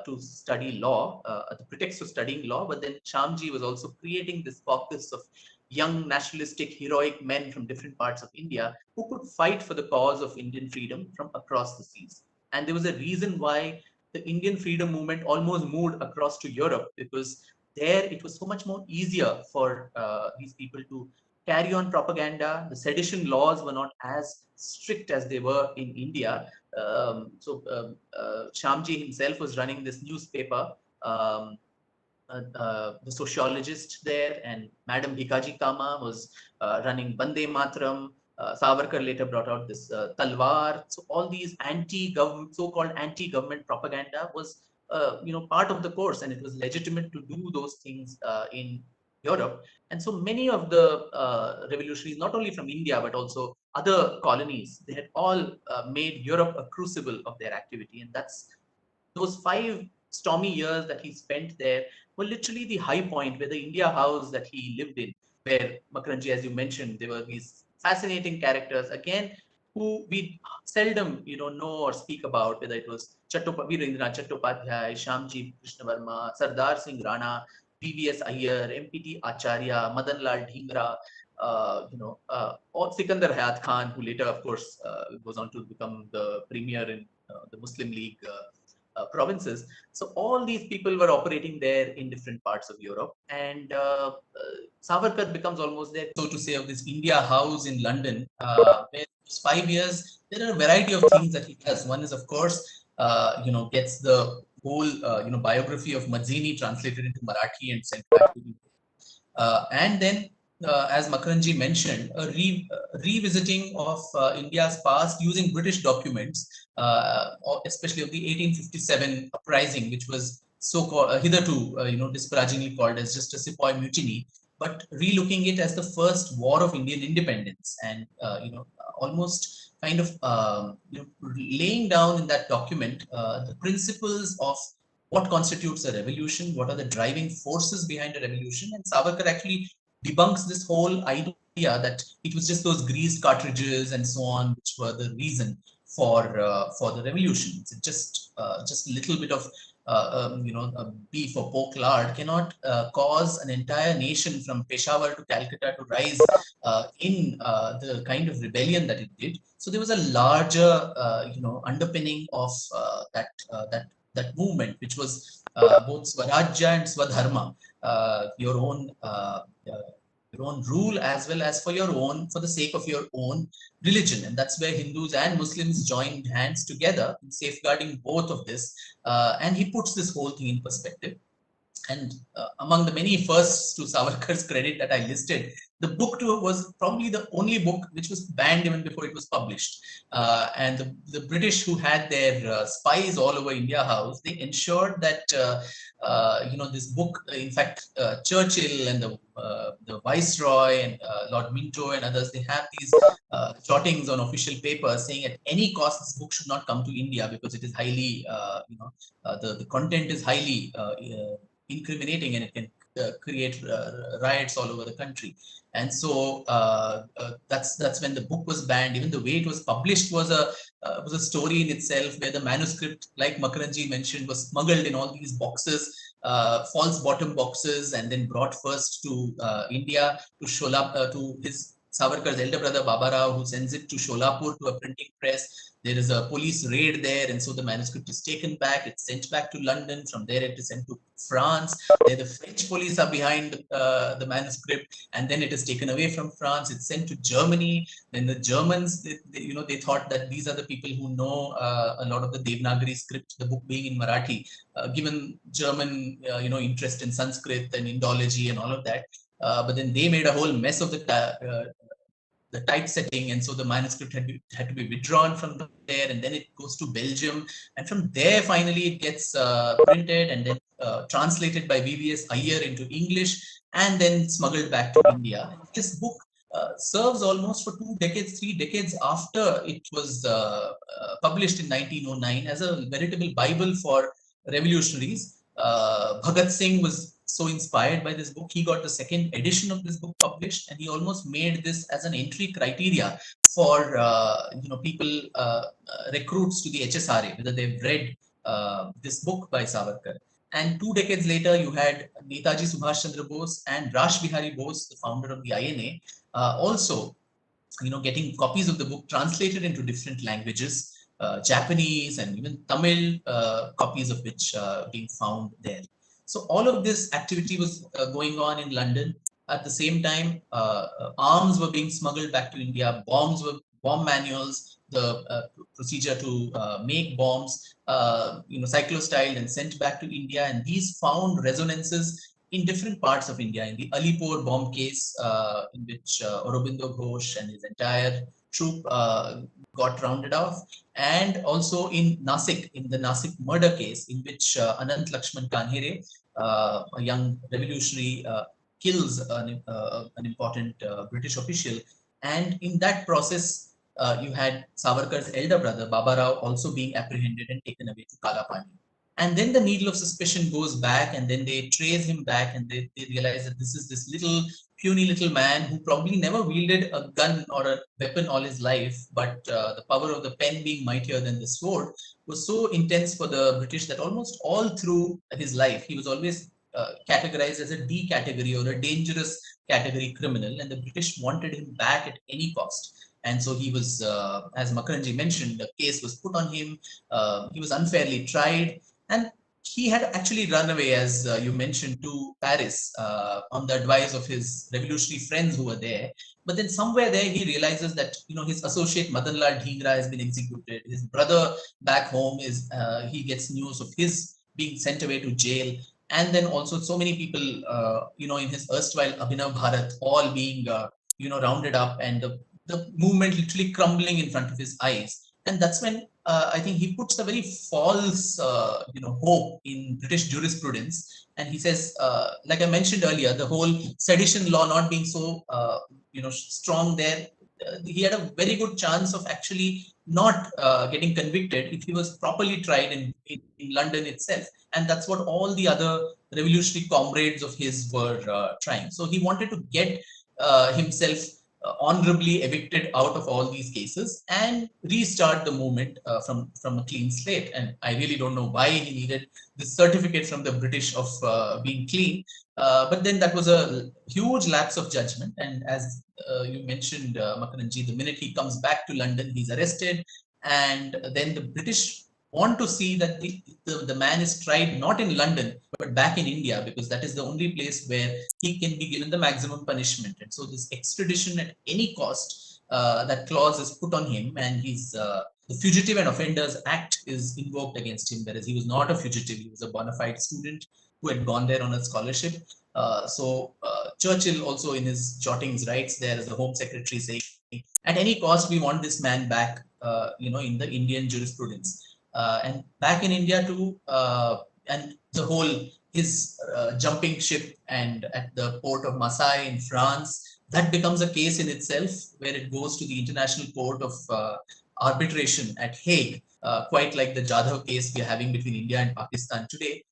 to study law, at the pretext of studying law. But then Shyamji was also creating this caucus of young nationalistic heroic men from different parts of India who could fight for the cause of Indian freedom from across the seas. And there was a reason why the Indian freedom movement almost moved across to Europe, because there it was so much more easier for these people to carry on propaganda. The sedition laws were not as strict as they were in India. Shyamji himself was running this newspaper. The sociologist there, and Madam Bhikaji Kama was running Bande Matram. Savarkar later brought out this Talwar. So all these anti-government, so-called anti-government propaganda was, part of the course, and it was legitimate to do those things in Europe. And so many of the revolutionaries, not only from India but also other colonies, they had all made Europe a crucible of their activity, and that's those 5 stormy years that he spent there were literally the high point, where the India House that he lived in, where Makaranji, as you mentioned, there were these fascinating characters again who we seldom, know or speak about, whether it was Veerindranath Chattopadhyay, Shyamji Krishna Varma, Sardar Singh Rana, PVS Iyer, MPT Acharya, Madan Lal Dhingra, or Sikandar Hayat Khan, who later, of course, goes on to become the premier in the Muslim League provinces. So all these people were operating there in different parts of Europe, and Savarkar becomes almost there, so to say, of this India House in London, where 5 years there are a variety of things that he does. One is, of course, gets the whole biography of Mazzini translated into Marathi and sent back to India. And then, as Makaranji mentioned, a revisiting of India's past using British documents, especially of the 1857 uprising, which was so-called hitherto, disparagingly called as just a Sepoy mutiny, but relooking it as the first war of Indian independence, and almost kind of laying down in that document the principles of what constitutes a revolution, what are the driving forces behind a revolution. And Savarkar actually debunks this whole idea that it was just those greased cartridges and so on which were the reason for the revolution. It's just a little bit of beef or pork lard cannot cause an entire nation from Peshawar to Calcutta to rise in the kind of rebellion that it did. So there was a larger underpinning of that movement, which was both Swarajya and Swadharma, your own rule, as well as for the sake of your own religion. And that's where Hindus and Muslims joined hands together in safeguarding both of this. And he puts this whole thing in perspective. And among the many firsts to Savarkar's credit that I listed, the book too was probably the only book which was banned even before it was published. And the British, who had their spies all over India House, they ensured that this book, in fact, Churchill and the Viceroy and Lord Minto and others, they have these jottings on official paper saying at any cost this book should not come to India because it is highly, the content is highly incriminating, and it can create riots all over the country. And so that's when the book was banned. Even the way it was published was a story in itself, where the manuscript, like Makaranji mentioned, was smuggled in all these boxes, false bottom boxes, and then brought first to India to Sholap, to his Savarkar's elder brother Babarao, who sends it to Sholapur to a printing press. There is a police raid there, and so the manuscript is taken back. It's sent back to London. From there, it is sent to France. There, the French police are behind the manuscript, and then it is taken away from France. It's sent to Germany. Then the Germans, they thought that these are the people who know a lot of the Devanagari script, the book being in Marathi, given German, interest in Sanskrit and Indology and all of that. But then they made a whole mess of the typesetting, and so the manuscript had to be withdrawn from there, and then it goes to Belgium, and from there finally it gets printed and then translated by VVS Iyer into English, and then smuggled back to India. This book serves almost for 2 decades, 3 decades after it was published in 1909 as a veritable Bible for revolutionaries. Bhagat Singh was so inspired by this book. He got the second edition of this book published, and he almost made this as an entry criteria for people, recruits to the HSRA, whether they've read this book by Savarkar. And 2 decades later, you had Netaji Subhash Chandra Bose and Rash Bihari Bose, the founder of the INA, also getting copies of the book translated into different languages, Japanese and even Tamil, copies of which being found there. So all of this activity was going on in London. At the same time, arms were being smuggled back to India. Bomb manuals, the procedure to make bombs, cyclostyled and sent back to India. And these found resonances in different parts of India. In the Alipur bomb case, in which Aurobindo Ghosh and his entire troop got rounded off, and also in Nasik, in the Nasik murder case, in which Anant Lakshman Kanhere, a young revolutionary, kills an important British official. And in that process, you had Savarkar's elder brother, Babarao, also being apprehended and taken away to Kalapani. And then the needle of suspicion goes back, and then they trace him back, and they realize that this is this puny little man who probably never wielded a gun or a weapon all his life, but the power of the pen being mightier than the sword was so intense for the British that almost all through his life, he was always categorized as a D category or a dangerous category criminal, and the British wanted him back at any cost. And so he was, as Makaranji mentioned, the case was put on him. He was unfairly tried, and he had actually run away, as you mentioned, to Paris on the advice of his revolutionary friends who were there. But then somewhere there, he realizes that his associate Madanlal Dhingra has been executed. His brother back home he gets news of his being sent away to jail, and then also so many people, in his erstwhile Abhinav Bharat, all being rounded up, and the movement literally crumbling in front of his eyes. And that's when I think he puts a very false, hope in British jurisprudence. And he says, like I mentioned earlier, the whole sedition law not being so, strong there, he had a very good chance of actually not getting convicted if he was properly tried in London itself. And that's what all the other revolutionary comrades of his were trying. So he wanted to get himself honorably evicted out of all these cases and restart the movement from a clean slate. And I really don't know why he needed this certificate from the British of being clean. But then that was a huge lapse of judgment. And as you mentioned, Makaranji, the minute he comes back to London, he's arrested. And then the British want to see that the man is tried not in London, but back in India, because that is the only place where he can be given the maximum punishment. And so this extradition at any cost, that clause is put on him, and the Fugitive and Offenders Act is invoked against him, whereas he was not a fugitive. He was a bona fide student who had gone there on a scholarship. So Churchill also in his jottings writes there as the Home Secretary saying, at any cost, we want this man back, in the Indian jurisprudence. And back in India too, and the whole his jumping ship and at the port of Marseille in France, that becomes a case in itself, where it goes to the International Court of Arbitration at Hague, quite like the Jadhav case we are having between India and Pakistan today.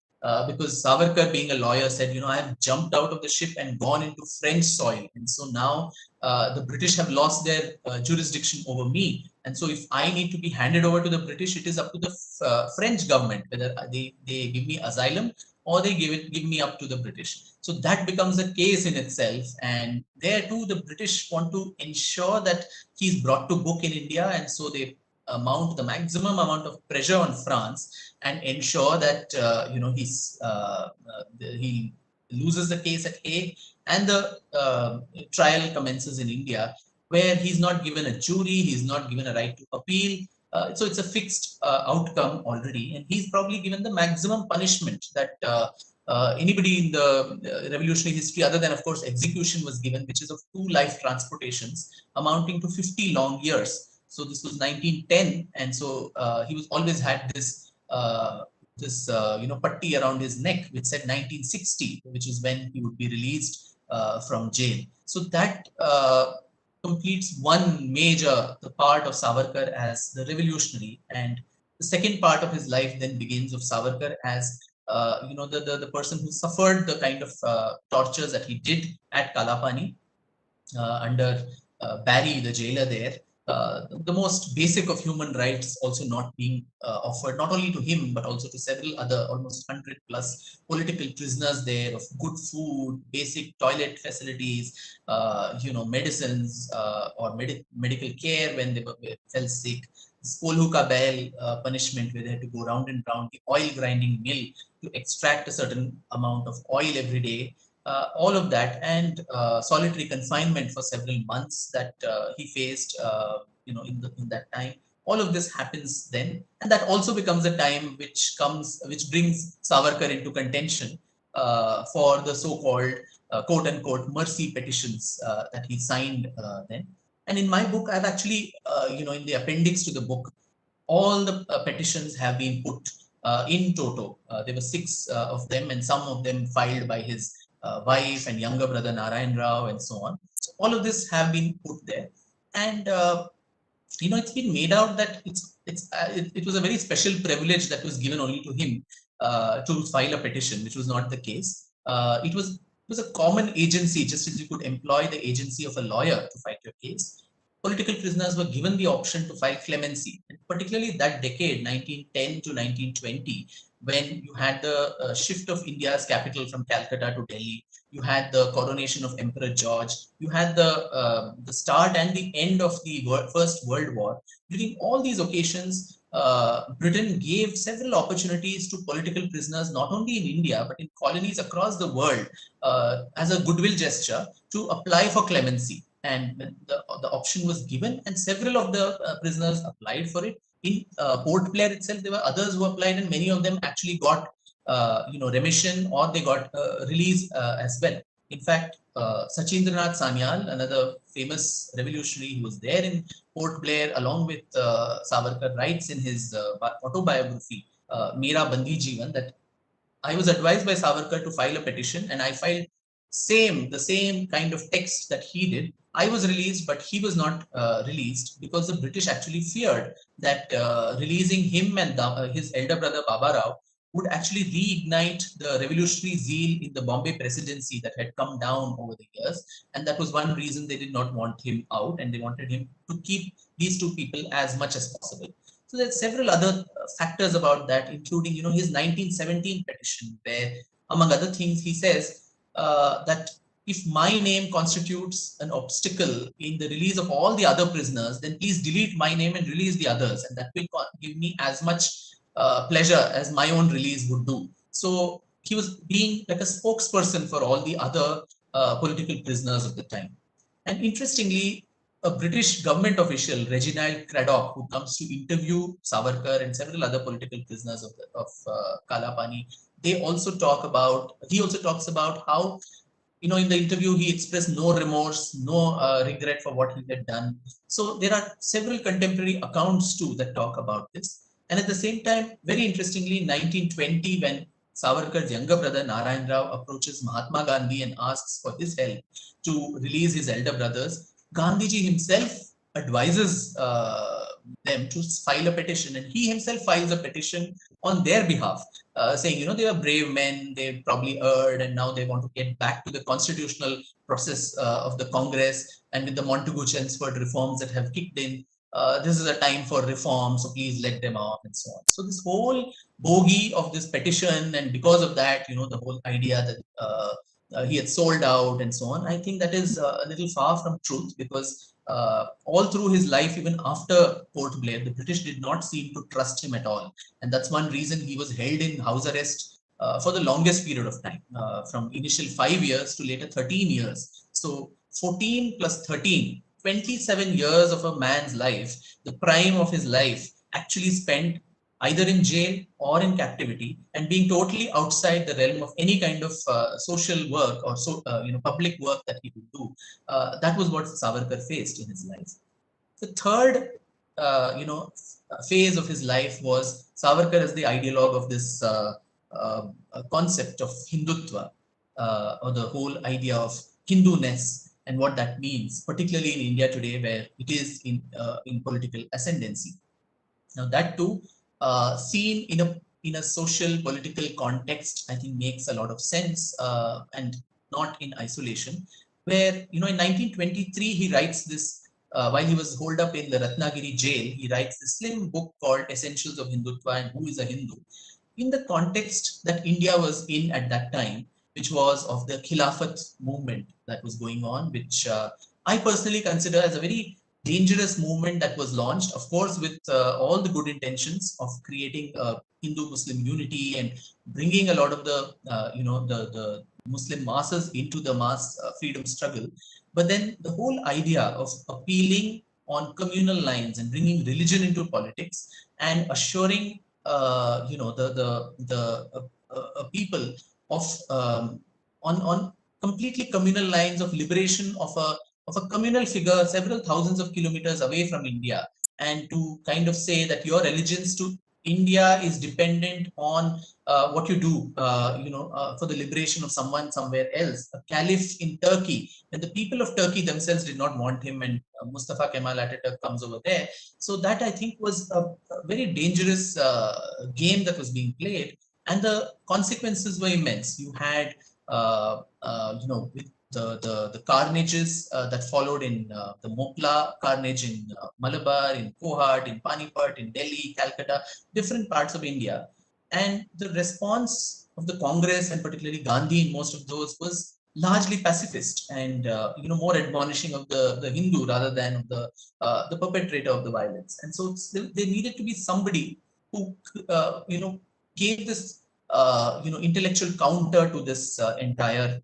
Because Savarkar, being a lawyer, said, I have jumped out of the ship and gone into French soil. And so now the British have lost their jurisdiction over me. And so if I need to be handed over to the British, it is up to the French government, whether they give me asylum or they give me up to the British. So that becomes a case in itself. And there too, the British want to ensure that he's brought to book in India. And so they mount the maximum amount of pressure on France and ensure that, he loses the case at Hague, and the trial commences in India, where he's not given a jury, he's not given a right to appeal. So it's a fixed outcome already, and he's probably given the maximum punishment that anybody in the revolutionary history, other than of course execution, was given, which is of 2 life transportations amounting to 50 long years. So this was 1910, and so he was always had this patti around his neck, which said 1960, which is when he would be released from jail. So that completes one major part of Savarkar as the revolutionary, and the second part of his life then begins of Savarkar as the person who suffered the kind of tortures that he did at Kalapani under Barry, the jailer there. The most basic of human rights also not being offered, not only to him, but also to several other almost 100 plus political prisoners there, of good food, basic toilet facilities, medicines, or medical care when they fell sick. Spolhuka Bell punishment, where they had to go round and round the oil grinding mill to extract a certain amount of oil every day. All of that, and solitary confinement for several months that he faced, in that time. All of this happens then, and that also becomes a time which brings Savarkar into contention for the so-called quote unquote mercy petitions that he signed then. And in my book, I've actually, in the appendix to the book, all the petitions have been put in toto. There were 6 of them, and some of them filed by his wife and younger brother Narayan Rao, and so on. So all of this have been put there, and it's been made out that it was a very special privilege that was given only to him to file a petition, which was not the case. It was a common agency, just as you could employ the agency of a lawyer to fight your case. Political prisoners were given the option to file clemency, and particularly that decade, 1910 to 1920, when you had the shift of India's capital from Calcutta to Delhi, you had the coronation of Emperor George, you had the start and the end of the First World War. During all these occasions, Britain gave several opportunities to political prisoners, not only in India, but in colonies across the world, as a goodwill gesture to apply for clemency. And the option was given, and several of the prisoners applied for it. In Port Blair itself, there were others who applied, and many of them actually got remission, or they got release as well. In fact, Sachindranath Sanyal, another famous revolutionary who was there in Port Blair along with Savarkar, writes in his autobiography, Mera Bandi Jeevan, that I was advised by Savarkar to file a petition, and I filed the same kind of text that he did. I was released, but he was not released, because the British actually feared that releasing him and his elder brother Baba Rao would actually reignite the revolutionary zeal in the Bombay presidency that had come down over the years. And that was one reason they did not want him out, and they wanted him to keep these 2 people as much as possible. So there's several other factors about that, including, his 1917 petition, where, among other things, he says that if my name constitutes an obstacle in the release of all the other prisoners, then please delete my name and release the others, and that will give me as much pleasure as my own release would do. So he was being like a spokesperson for all the other political prisoners of the time. And interestingly, a British government official, Reginald Craddock, who comes to interview Savarkar and several other political prisoners of Kalapani, he also talks about how, in the interview, he expressed no remorse, no regret for what he had done. So there are several contemporary accounts too that talk about this. And at the same time, very interestingly, in 1920, when Savarkar's younger brother Narayan Rao approaches Mahatma Gandhi and asks for his help to release his elder brothers, Gandhiji himself advises them to file a petition, and he himself files a petition on their behalf, saying, they are brave men, they probably erred, and now they want to get back to the constitutional process of the Congress, and with the Montagu Chelmsford reforms that have kicked in, this is a time for reform, so please let them off and so on. So this whole bogey of this petition, and because of that, the whole idea that he had sold out and so on, I think that is a little far from truth, because all through his life, even after Port Blair, the British did not seem to trust him at all. And that's one reason he was held in house arrest for the longest period of time, from initial 5 years to later 13 years. So 14 plus 13, 27 years of a man's life, the prime of his life, actually spent either in jail or in captivity, and being totally outside the realm of any kind of social work or public work that he would do. That was what Savarkar faced in his life. The third, phase of his life was Savarkar as the ideologue of this concept of Hindutva, or the whole idea of Hindu-ness and what that means, particularly in India today, where it is in political ascendancy. Now that too, seen in a social political context, I think makes a lot of sense, and not in isolation. Where in 1923 he writes this, while he was holed up in the Ratnagiri jail, he writes this slim book called Essentials of Hindutva and Who is a Hindu, in the context that India was in at that time, which was of the Khilafat movement that was going on, which I personally consider as a very dangerous movement that was launched, of course, with all the good intentions of creating Hindu-Muslim unity and bringing a lot of the Muslim masses into the mass freedom struggle. But then the whole idea of appealing on communal lines and bringing religion into politics and assuring the people of on completely communal lines of liberation of a communal figure several thousands of kilometers away from India, and to kind of say that your allegiance to India is dependent on what you do, for the liberation of someone somewhere else. A caliph in Turkey, and the people of Turkey themselves did not want him, and Mustafa Kemal Ataturk comes over there. So that, I think, was a very dangerous game that was being played, and the consequences were immense. You had, with the carnages that followed in the Mokla carnage in Malabar, in Kohat, in Panipat, in Delhi, Calcutta, different parts of India. And the response of the Congress, and particularly Gandhi in most of those, was largely pacifist and more admonishing of the Hindu rather than of the perpetrator of the violence. And so there needed to be somebody who gave this intellectual counter to this entire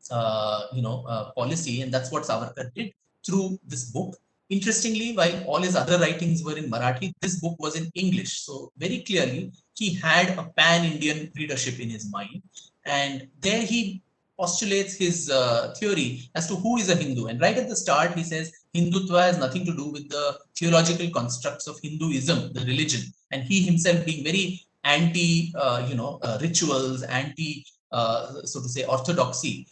policy, and that's what Savarkar did through this book. Interestingly, while all his other writings were in Marathi, this book was in English. So very clearly, he had a pan-Indian readership in his mind, and there he postulates his theory as to who is a Hindu. And right at the start, he says Hindutva has nothing to do with the theological constructs of Hinduism, the religion, and he himself being very anti, rituals, anti, so to say, orthodoxy.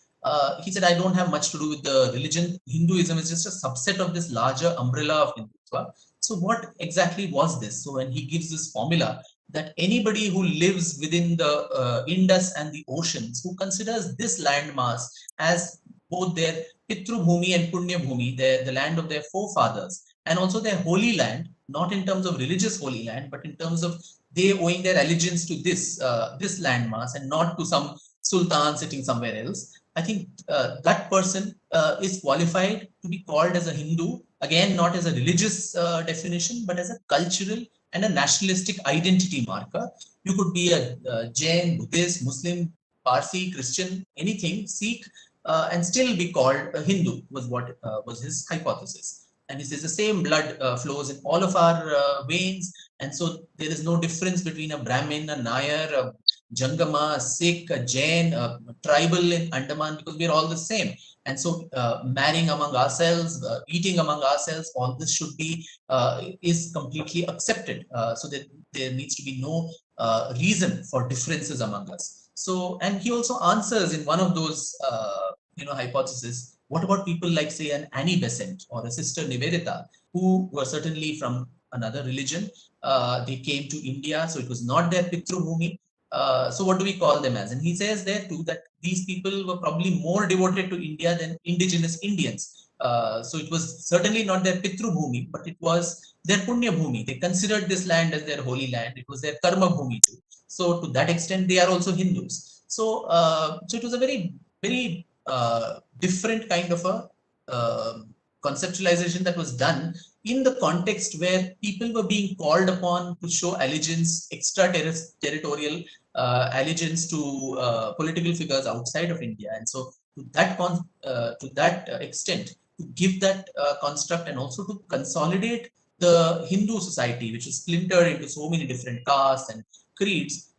He said, I don't have much to do with the religion. Hinduism is just a subset of this larger umbrella of Hindutva. So what exactly was this? So when he gives this formula that anybody who lives within the Indus and the oceans, who considers this landmass as both their Pitru Bhumi and Punya Bhumi, the land of their forefathers, and also their holy land, not in terms of religious holy land, but in terms of they owing their allegiance to this landmass and not to some sultan sitting somewhere else. I think that person is qualified to be called as a Hindu, again, not as a religious definition, but as a cultural and a nationalistic identity marker. You could be a Jain, Buddhist, Muslim, Parsi, Christian, anything, Sikh, and still be called a Hindu, was what was his hypothesis. And he says the same blood flows in all of our veins, and so there is no difference between a Brahmin, a Nair, a Jangama, a Sikh, a Jain, a tribal in Andaman, because we're all the same. And so marrying among ourselves, eating among ourselves, all this should be, is completely accepted. So that there needs to be no reason for differences among us. So, and he also answers in one of those, hypotheses, what about people like, say, an Annie Besant or a Sister Nivedita, who were certainly from another religion? They came to India, so it was not their Pitru Bhumi. So what do we call them as? And he says there too that these people were probably more devoted to India than indigenous Indians. So it was certainly not their Pitru Bhumi, but it was their Punya Bhumi. They considered this land as their holy land. It was their Karma Bhumi too. So to that extent, they are also Hindus. So it was a very different kind of a conceptualization that was done in the context where people were being called upon to show allegiance, extraterritorial allegiance to political figures outside of India. And so to that extent, to give that construct and also to consolidate the Hindu society, which is splintered into so many different castes and creeds,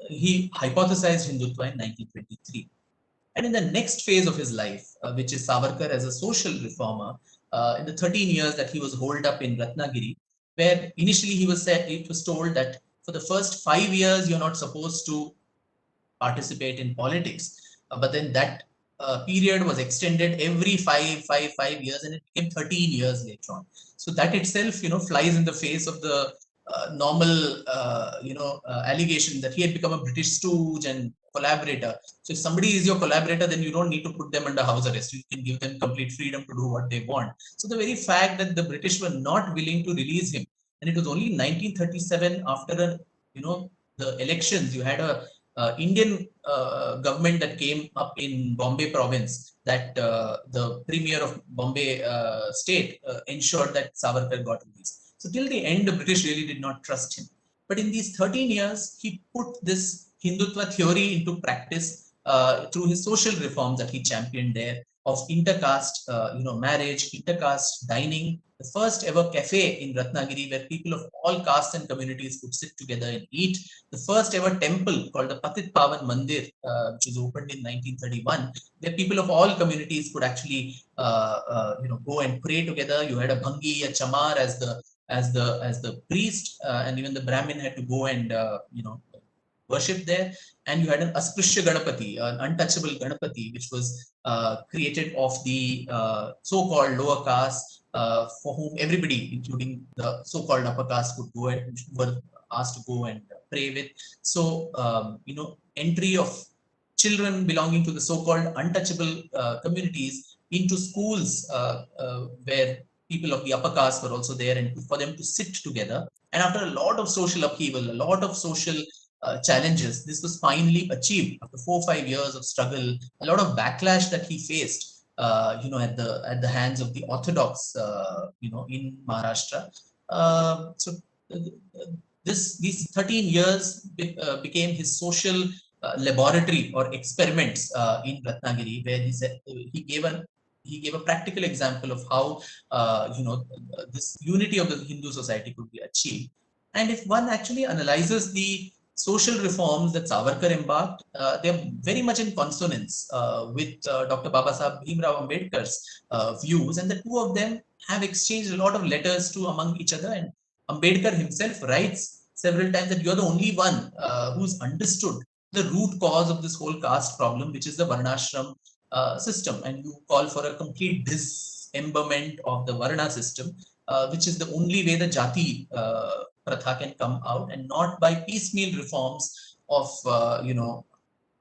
he hypothesized Hindutva in 1923. And in the next phase of his life, which is Savarkar as a social reformer, in the 13 years that he was holed up in Ratnagiri, where initially it was told that for the first 5 years you're not supposed to participate in politics, but then that period was extended every five years, and it became 13 years later on. So that itself, flies in the face of the normal, allegation that he had become a British stooge and collaborator. So if somebody is your collaborator, then you don't need to put them under house arrest. You can give them complete freedom to do what they want. So the very fact that the British were not willing to release him, and it was only in 1937 after the elections, you had a Indian government that came up in Bombay province, that the premier of Bombay state ensured that Savarkar got released. So till the end, the British really did not trust him. But in these 13 years, he put this Hindutva theory into practice through his social reforms that he championed there, of intercaste, marriage, intercaste dining, the first ever cafe in Ratnagiri where people of all castes and communities could sit together and eat, the first ever temple called the Patit Pavan Mandir, which was opened in 1931, where people of all communities could actually, go and pray together. You had a bhangi, a chamar as the priest, and even the Brahmin had to go and worship there. And you had an Asprishya Ganapati, an untouchable Ganapati, which was created of the so-called lower caste, for whom everybody, including the so-called upper caste, would go and were asked to go and pray with. So, entry of children belonging to the so-called untouchable communities into schools where people of the upper caste were also there, and for them to sit together. And after a lot of social upheaval, a lot of social challenges, this was finally achieved after 4 or 5 years of struggle, a lot of backlash that he faced, at the hands of the Orthodox, in Maharashtra. So these 13 years became his social laboratory or experiments in Ratnagiri, where he gave a practical example of how this unity of the Hindu society could be achieved. And if one actually analyzes the social reforms that Savarkar embarked, they're very much in consonance with Dr. Babasaheb Bhimrao Ambedkar's views, and the two of them have exchanged a lot of letters to among each other. And Ambedkar himself writes several times that you're the only one who's understood the root cause of this whole caste problem, which is the Varnashram system, and you call for a complete dismemberment of the Varna system, which is the only way the Jati Pratha can come out, and not by piecemeal reforms of Harijan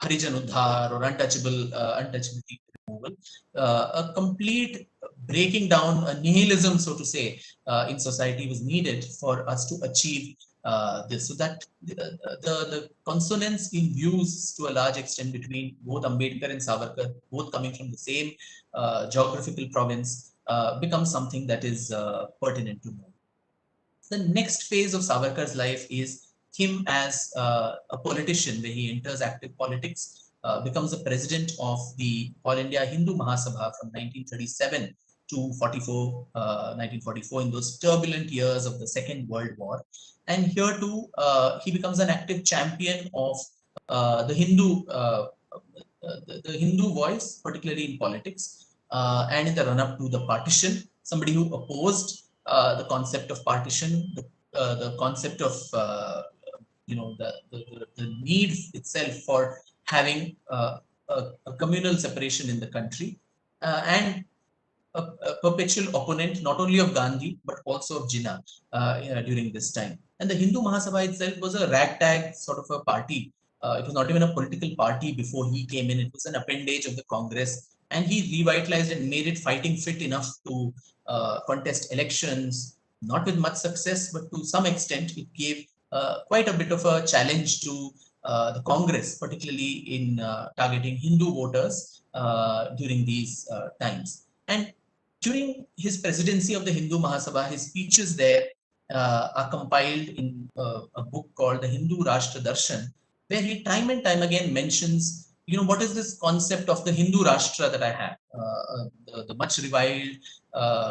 Udhar or untouchability removal. A complete breaking down, a nihilism, so to say, in society was needed for us to achieve this. So that the consonance in views to a large extent between both Ambedkar and Savarkar, both coming from the same geographical province, becomes something that is pertinent to know. The next phase of Savarkar's life is him as a politician, where he enters active politics, becomes the president of the All India Hindu Mahasabha from 1937 to 1944, in those turbulent years of the Second World War. And here too, he becomes an active champion of the Hindu voice, particularly in politics, and in the run-up to the partition, somebody who opposed the concept of partition, the concept of the need itself for having a communal separation in the country, and a perpetual opponent not only of Gandhi but also of Jinnah during this time. And the Hindu Mahasabha itself was a ragtag sort of a party. It was not even a political party before he came in. It was an appendage of the Congress, and he revitalized and made it fighting fit enough to contest elections, not with much success, but to some extent it gave quite a bit of a challenge to the Congress, particularly in targeting Hindu voters during these times. And during his presidency of the Hindu Mahasabha, his speeches there are compiled in a book called the Hindu Rashtra Darshan, where he time and time again mentions, what is this concept of the Hindu Rashtra that I have, the much reviled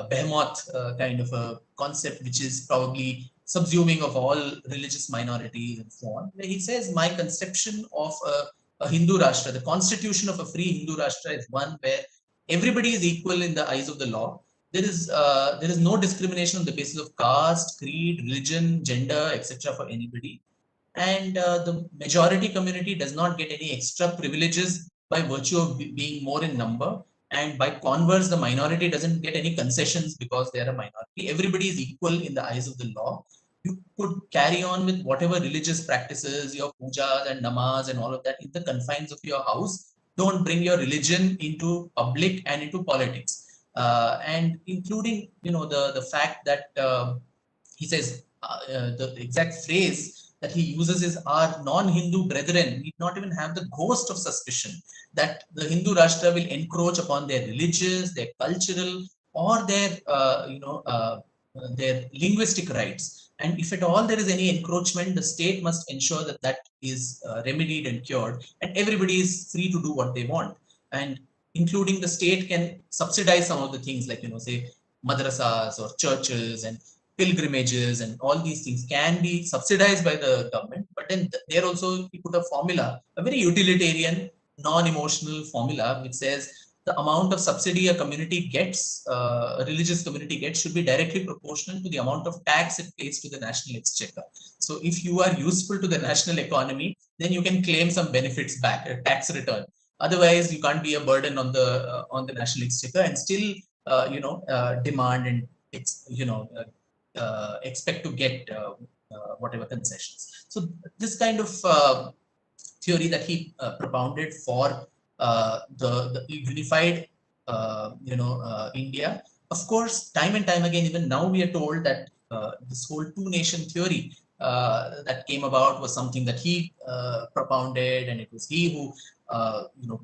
behemoth kind of a concept, which is probably subsuming of all religious minorities and so on. Where he says, my conception of a Hindu Rashtra, the constitution of a free Hindu Rashtra, is one where everybody is equal in the eyes of the law. There is no discrimination on the basis of caste, creed, religion, gender, etc. for anybody, and the majority community does not get any extra privileges by virtue of being more in number, and by converse the minority doesn't get any concessions because they are a minority. Everybody is equal in the eyes of the law. You could carry on with whatever religious practices, your pujas and namaz and all of that, in the confines of your house. Don't bring your religion into public and into politics, and including the fact that he says the exact phrase that he uses is, our non-Hindu brethren need not even have the ghost of suspicion that the Hindu Rashtra will encroach upon their religious, their cultural, or their linguistic rights. And if at all there is any encroachment, the state must ensure that that is remedied and cured, and everybody is free to do what they want. And including the state can subsidize some of the things, like say madrasas or churches and pilgrimages, and all these things can be subsidized by the government. But then there also he put a formula, a very utilitarian, non-emotional formula, which says the amount of subsidy a community gets, a religious community gets, should be directly proportional to the amount of tax it pays to the national exchequer. So if you are useful to the national economy, then you can claim some benefits back, a tax return. Otherwise, you can't be a burden on the national exchequer and still demand and expect to get whatever concessions. So this kind of theory that he propounded for the unified India. Of course, time and time again, even now we are told that this whole two-nation theory that came about was something that he propounded, and it was he who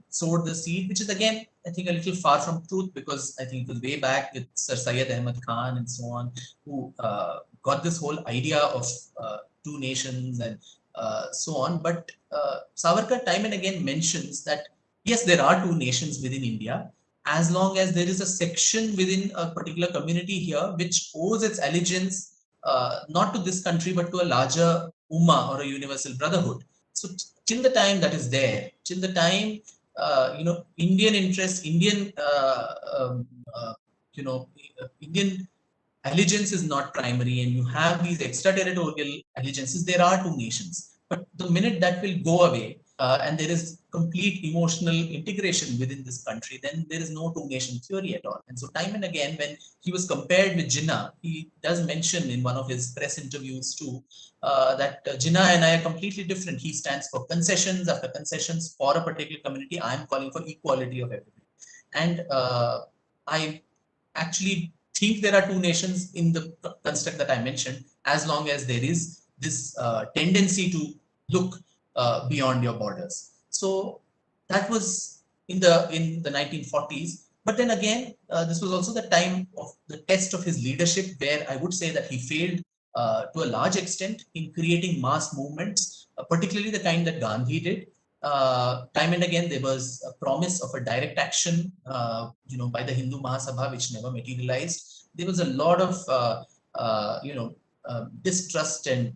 sowed the seed, which is again, I think, a little far from truth, because I think it was way back with Sir Syed Ahmad Khan and so on, who got this whole idea of two nations and so on. But Savarkar time and again mentions that yes, there are two nations within India, as long as there is a section within a particular community here which owes its allegiance not to this country but to a larger ummah or a universal brotherhood. So till the time that is there, till the time Indian interest, Indian allegiance is not primary, and you have these extraterritorial allegiances, there are two nations. But the minute that will go away, and there is complete emotional integration within this country, then there is no two-nation theory at all. And so time and again, when he was compared with Jinnah, he does mention in one of his press interviews too, that Jinnah and I are completely different. He stands for concessions after concessions for a particular community. I am calling for equality of everybody. And I actually think there are two nations in the construct that I mentioned, as long as there is this tendency to look beyond your borders. So that was in the 1940s. But then again, this was also the time of the test of his leadership, where I would say that he failed to a large extent in creating mass movements, particularly the kind that Gandhi did. Time and again, there was a promise of a direct action, by the Hindu Mahasabha, which never materialized. There was a lot of, distrust and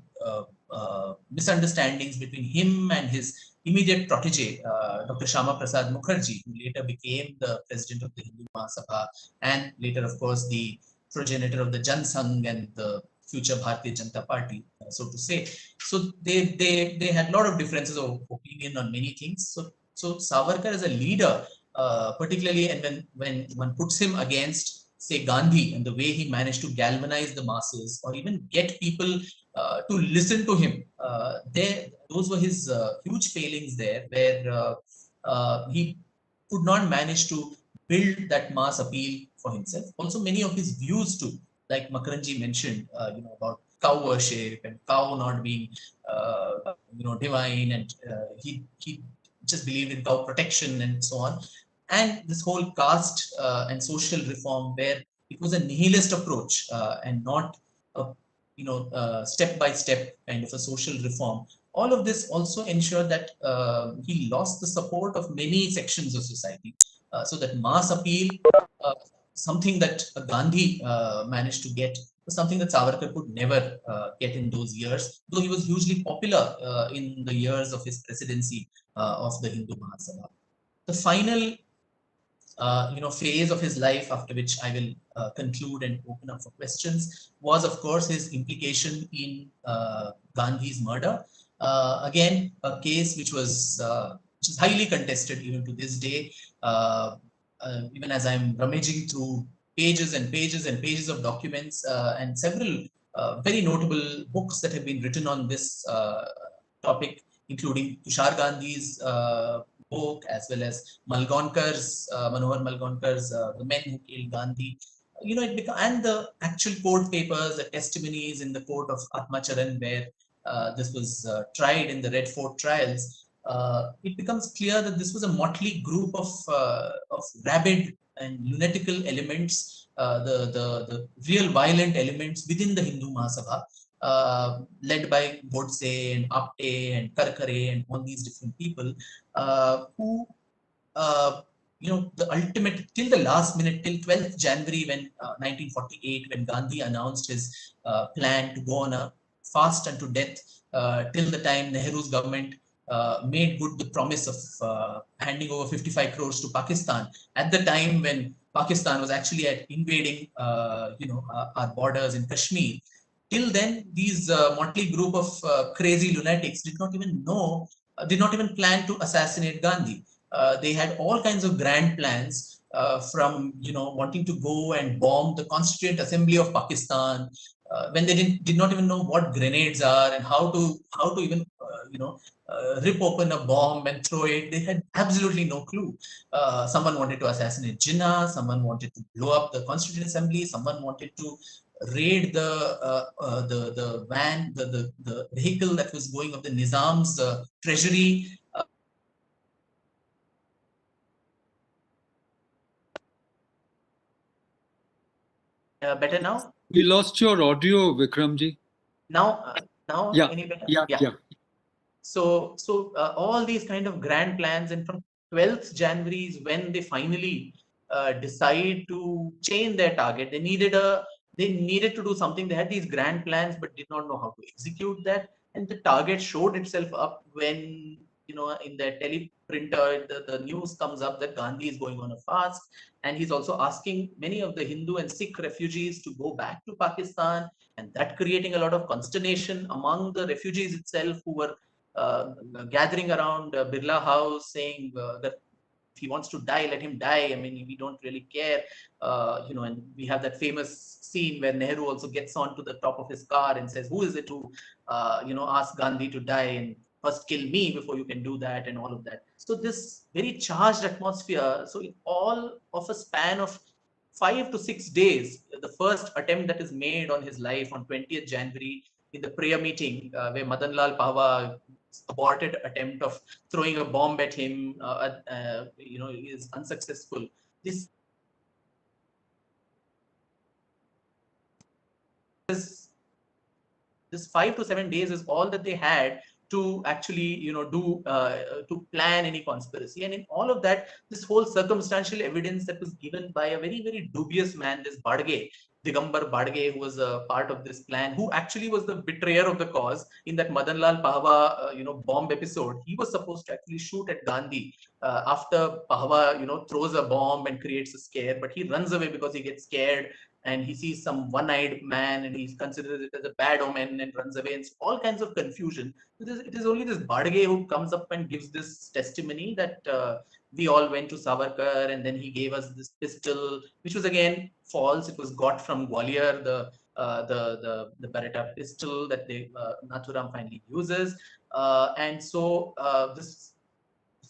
misunderstandings between him and his immediate protege, Dr. Shama Prasad Mukherjee, who later became the president of the Hindu Mahasabha, and later, of course, the progenitor of the Jan Sangh and the future Bharatiya Janata Party, so to say. So they had a lot of differences of opinion on many things. So Savarkar as a leader, particularly, and when one puts him against, say, Gandhi, and the way he managed to galvanize the masses or even get people to listen to him, those were his huge failings there, where he could not manage to build that mass appeal for himself. Also, many of his views too, like Makaranji mentioned, about cow worship and cow not being, divine, and he just believed in cow protection and so on. And this whole caste and social reform, where it was a nihilist approach and not a step by step kind of a social reform. All of this also ensured that he lost the support of many sections of society. So that mass appeal, uh, something that Gandhi managed to get, was something that Savarkar could never get in those years, though he was hugely popular in the years of his presidency of the Hindu Mahasabha. The final phase of his life, after which I will conclude and open up for questions, was of course his implication in Gandhi's murder. Again, a case which is highly contested even to this day. Even as I'm rummaging through pages and pages and pages of documents and several very notable books that have been written on this topic, including Tushar Gandhi's book, as well as Malgonkar's, Manohar Malgonkar's The Men Who Killed Gandhi. And the actual court papers, the testimonies in the court of Atmacharan, where this was tried in the Red Fort trials, it becomes clear that this was a motley group of rabid and lunatical elements, the real violent elements within the Hindu Mahasabha, led by Godse and Apte and Karkare and all these different people, who, the ultimate, till the last minute, till 12th January, when 1948, when Gandhi announced his plan to go on a fast unto death, till the time Nehru's government made good the promise of handing over 55 crores to Pakistan, at the time when Pakistan was actually invading, our borders in Kashmir. Till then, these motley group of crazy lunatics did not even plan to assassinate Gandhi. They had all kinds of grand plans, from wanting to go and bomb the Constituent Assembly of Pakistan, when they did not even know what grenades are and how to even rip open a bomb and throw it. They had absolutely no clue. Someone wanted to assassinate Jinnah. Someone wanted to blow up the Constituent Assembly. Someone wanted to raid the van, the vehicle that was going of the Nizam's treasury. Better now? We lost your audio, Vikramji. Now, Yeah, any better? yeah. So all these kind of grand plans, and from 12th January is when they finally decide to change their target. They needed to do something. They had these grand plans, but did not know how to execute that. And the target showed itself up when, in their teleprinter, the news comes up that Gandhi is going on a fast, and he's also asking many of the Hindu and Sikh refugees to go back to Pakistan, and that creating a lot of consternation among the refugees itself, who were gathering around Birla House, saying that if he wants to die, let him die. I mean, we don't really care. And we have that famous scene where Nehru also gets onto the top of his car and says, "Who is it who, asked Gandhi to die, and first kill me before you can do that," and all of that. So this very charged atmosphere. So in all of a span of 5 to 6 days, the first attempt that is made on his life on 20th January in the prayer meeting, where Madan Lal Pahwa aborted attempt of throwing a bomb at him, is unsuccessful. This 5 to 7 days is all that they had to actually, to plan any conspiracy. And in all of that, this whole circumstantial evidence that was given by a very, very dubious man, this Badge, Digambar Badge, who was a part of this plan, who actually was the betrayer of the cause in that Madan Lal Pahwa, bomb episode. He was supposed to actually shoot at Gandhi after Pahwa, throws a bomb and creates a scare, but he runs away because he gets scared, and he sees some one-eyed man and he considers it as a bad omen and runs away, and all kinds of confusion. It is only this Badge who comes up and gives this testimony that we all went to Savarkar, and then he gave us this pistol, which was again false. It was got from Gwalior, the Beretta pistol that Nathuram finally uses. And so this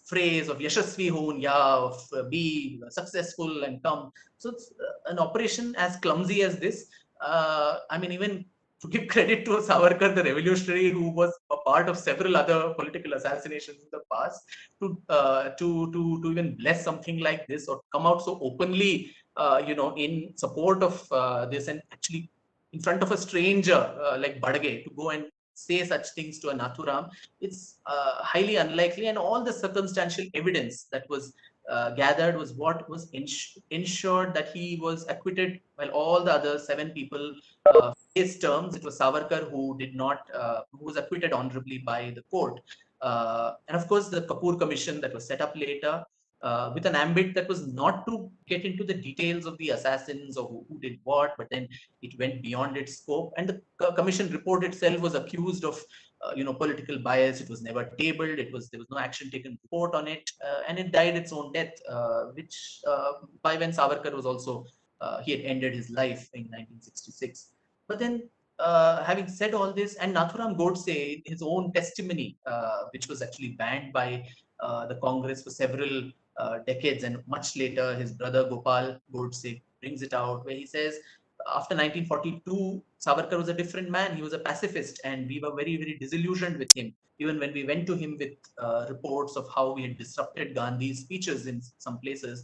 phrase of yashasvi hoon ya, of be successful and come. So it's an operation as clumsy as this. I mean, even to give credit to Savarkar, the revolutionary who was a part of several other political assassinations in the past, to even bless something like this or come out so openly, in support of this, and actually in front of a stranger like Badage to go and say such things to a Nathuram, it's highly unlikely. And all the circumstantial evidence that was gathered was what was ensured that he was acquitted, while all the other 7 people faced terms. It was Savarkar who did not, who was acquitted honorably by the court. And of course, the Kapoor Commission that was set up later, with an ambit that was not to get into the details of the assassins or who did what, but then it went beyond its scope. And the commission report itself was accused of, political bias. It was never tabled. There was no action taken report on it, and it died its own death, which by when Savarkar was also he had ended his life in 1966. But then, having said all this, and Nathuram Godse, his own testimony, which was actually banned by the Congress for several decades, and much later his brother Gopal Godse brings it out, where he says, after 1942, Savarkar was a different man. He was a pacifist, and we were very, very disillusioned with him. Even when we went to him with reports of how we had disrupted Gandhi's speeches in some places,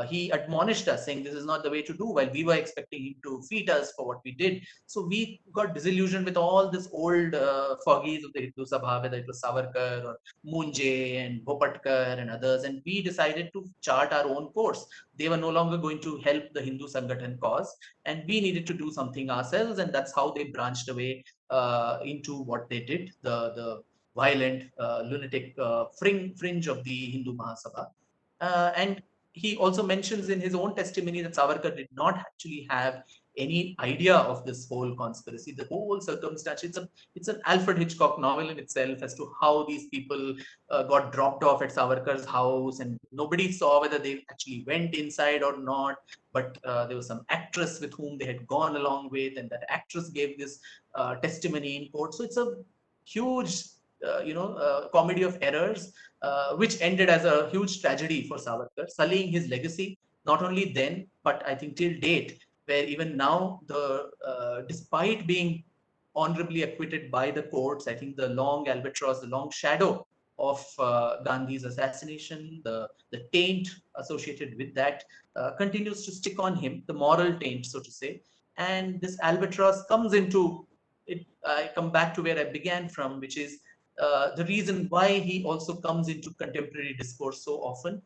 he admonished us, saying this is not the way to do, while we were expecting him to feed us for what we did. So we got disillusioned with all this old foggies of the Hindu Sabha, whether it was Savarkar or Munje and Bopatkar and others, and we decided to chart our own course. They were no longer going to help the Hindu Sangathan cause, and we needed to do something ourselves, and that's how they branched away into what they did, the violent, lunatic fringe of the Hindu Mahasabha. And he also mentions in his own testimony that Savarkar did not actually have any idea of this whole conspiracy, the whole circumstance. It's an Alfred Hitchcock novel in itself as to how these people got dropped off at Savarkar's house, and nobody saw whether they actually went inside or not. But there was some actress with whom they had gone along with, and that actress gave this testimony in court. So it's a huge, comedy of errors, which ended as a huge tragedy for Savarkar, sullying his legacy, not only then, but I think till date, where even now, despite being honorably acquitted by the courts, I think the long albatross, the long shadow of Gandhi's assassination, the taint associated with that, continues to stick on him, the moral taint, so to say. And this albatross comes into it. I come back to where I began from, which is the reason why he also comes into contemporary discourse so often.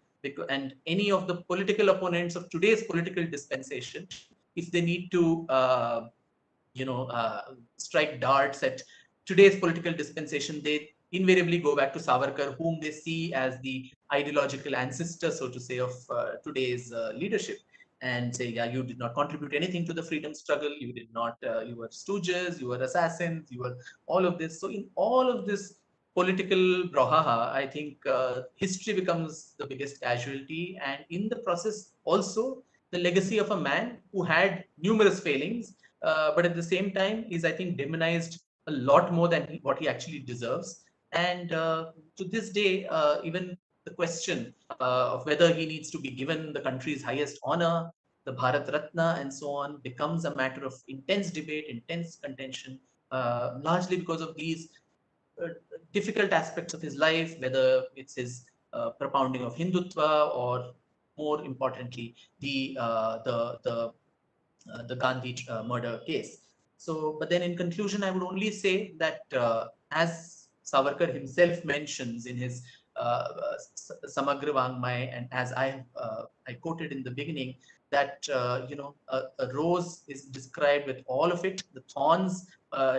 And any of the political opponents of today's political dispensation, if they need to, strike darts at today's political dispensation, they invariably go back to Savarkar, whom they see as the ideological ancestor, so to say, of today's leadership, and say, yeah, you did not contribute anything to the freedom struggle. You did not, you were stooges, you were assassins, you were all of this. So in all of this political brouhaha, I think history becomes the biggest casualty. And in the process, also, the legacy of a man who had numerous failings, but at the same time is, I think, demonized a lot more than what he actually deserves. And to this day, even the question of whether he needs to be given the country's highest honor, the Bharat Ratna, and so on, becomes a matter of intense debate, intense contention, largely because of these difficult aspects of his life, whether it's his propounding of Hindutva, or more importantly, the Gandhi murder case. So, but then in conclusion, I would only say that as Savarkar himself mentions in his Samagra Vangmay, and as I quoted in the beginning, that a rose is described with all of it, the thorns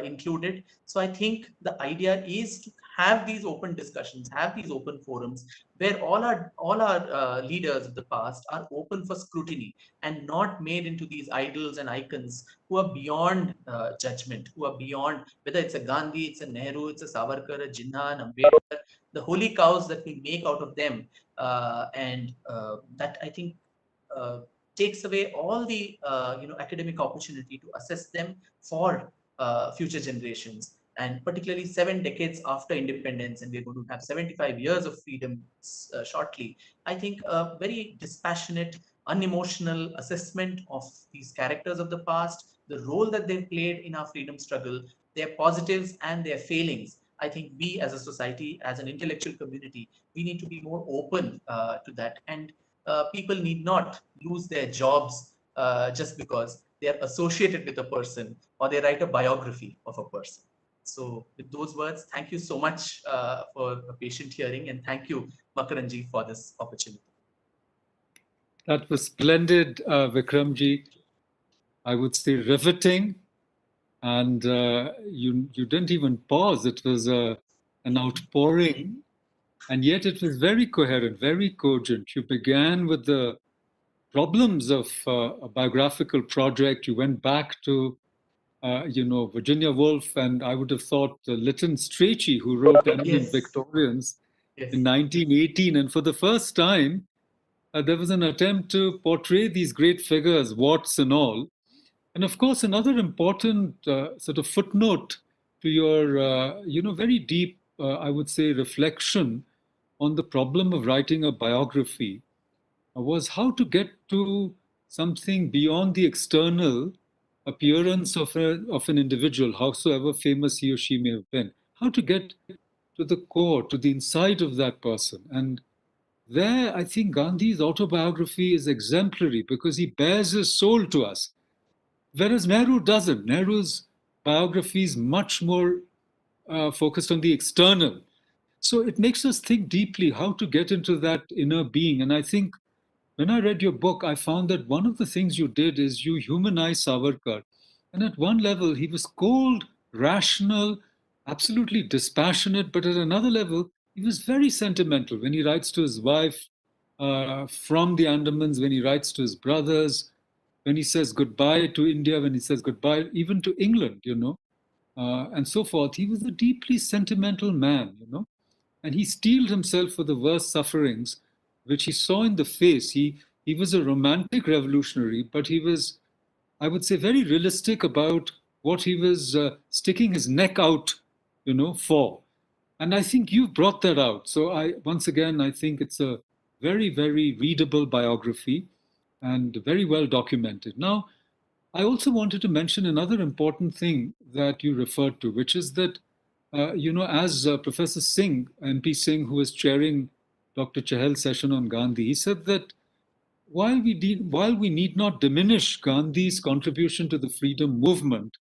included. So I think the idea is to have these open discussions, have these open forums where all our leaders of the past are open for scrutiny and not made into these idols and icons who are beyond judgment, who are beyond, whether it's a Gandhi, it's a Nehru, it's a Savarkar, a Jinnah, an Ambedkar, the holy cows that we make out of them, and that I think takes away all the academic opportunity to assess them for future generations. and particularly 7 decades after independence, and we're going to have 75 years of freedom shortly. I think a very dispassionate, unemotional assessment of these characters of the past, the role that they've played in our freedom struggle, their positives and their failings. I think we as a society, as an intellectual community, we need to be more open to that. And people need not lose their jobs just because they are associated with a person or they write a biography of a person. So with those words, thank you so much for a patient hearing, and thank you, Makaranji, for this opportunity. That was splendid, Vikramji. I would say riveting. And you didn't even pause. It was an outpouring. And yet it was very coherent, very cogent. You began with the problems of a biographical project. You went back to, Virginia Woolf, and I would have thought Lytton Strachey, who wrote Eminent Victorians in 1918. And for the first time, there was an attempt to portray these great figures, Watts and all. And of course, another important sort of footnote to your, very deep, I would say, reflection on the problem of writing a biography was how to get to something beyond the external appearance of an individual, howsoever famous he or she may have been. How to get to the core, to the inside of that person. And there, I think Gandhi's autobiography is exemplary because he bears his soul to us. Whereas Nehru doesn't. Nehru's biography is much more focused on the external. So it makes us think deeply how to get into that inner being. And I think when I read your book, I found that one of the things you did is you humanized Savarkar. And at one level, he was cold, rational, absolutely dispassionate. But at another level, he was very sentimental when he writes to his wife from the Andamans, when he writes to his brothers, when he says goodbye to India, when he says goodbye even to England, and so forth. He was a deeply sentimental man, and he steeled himself for the worst sufferings which he saw in the face. He was a romantic revolutionary, but he was, I would say, very realistic about what he was sticking his neck out, for. And I think you brought that out. So once again, I think it's a very, very readable biography and very well documented. Now, I also wanted to mention another important thing that you referred to, which is that, as Professor Singh, MP Singh, who was chairing Dr. Chahal's session on Gandhi, he said that while we need not diminish Gandhi's contribution to the freedom movement,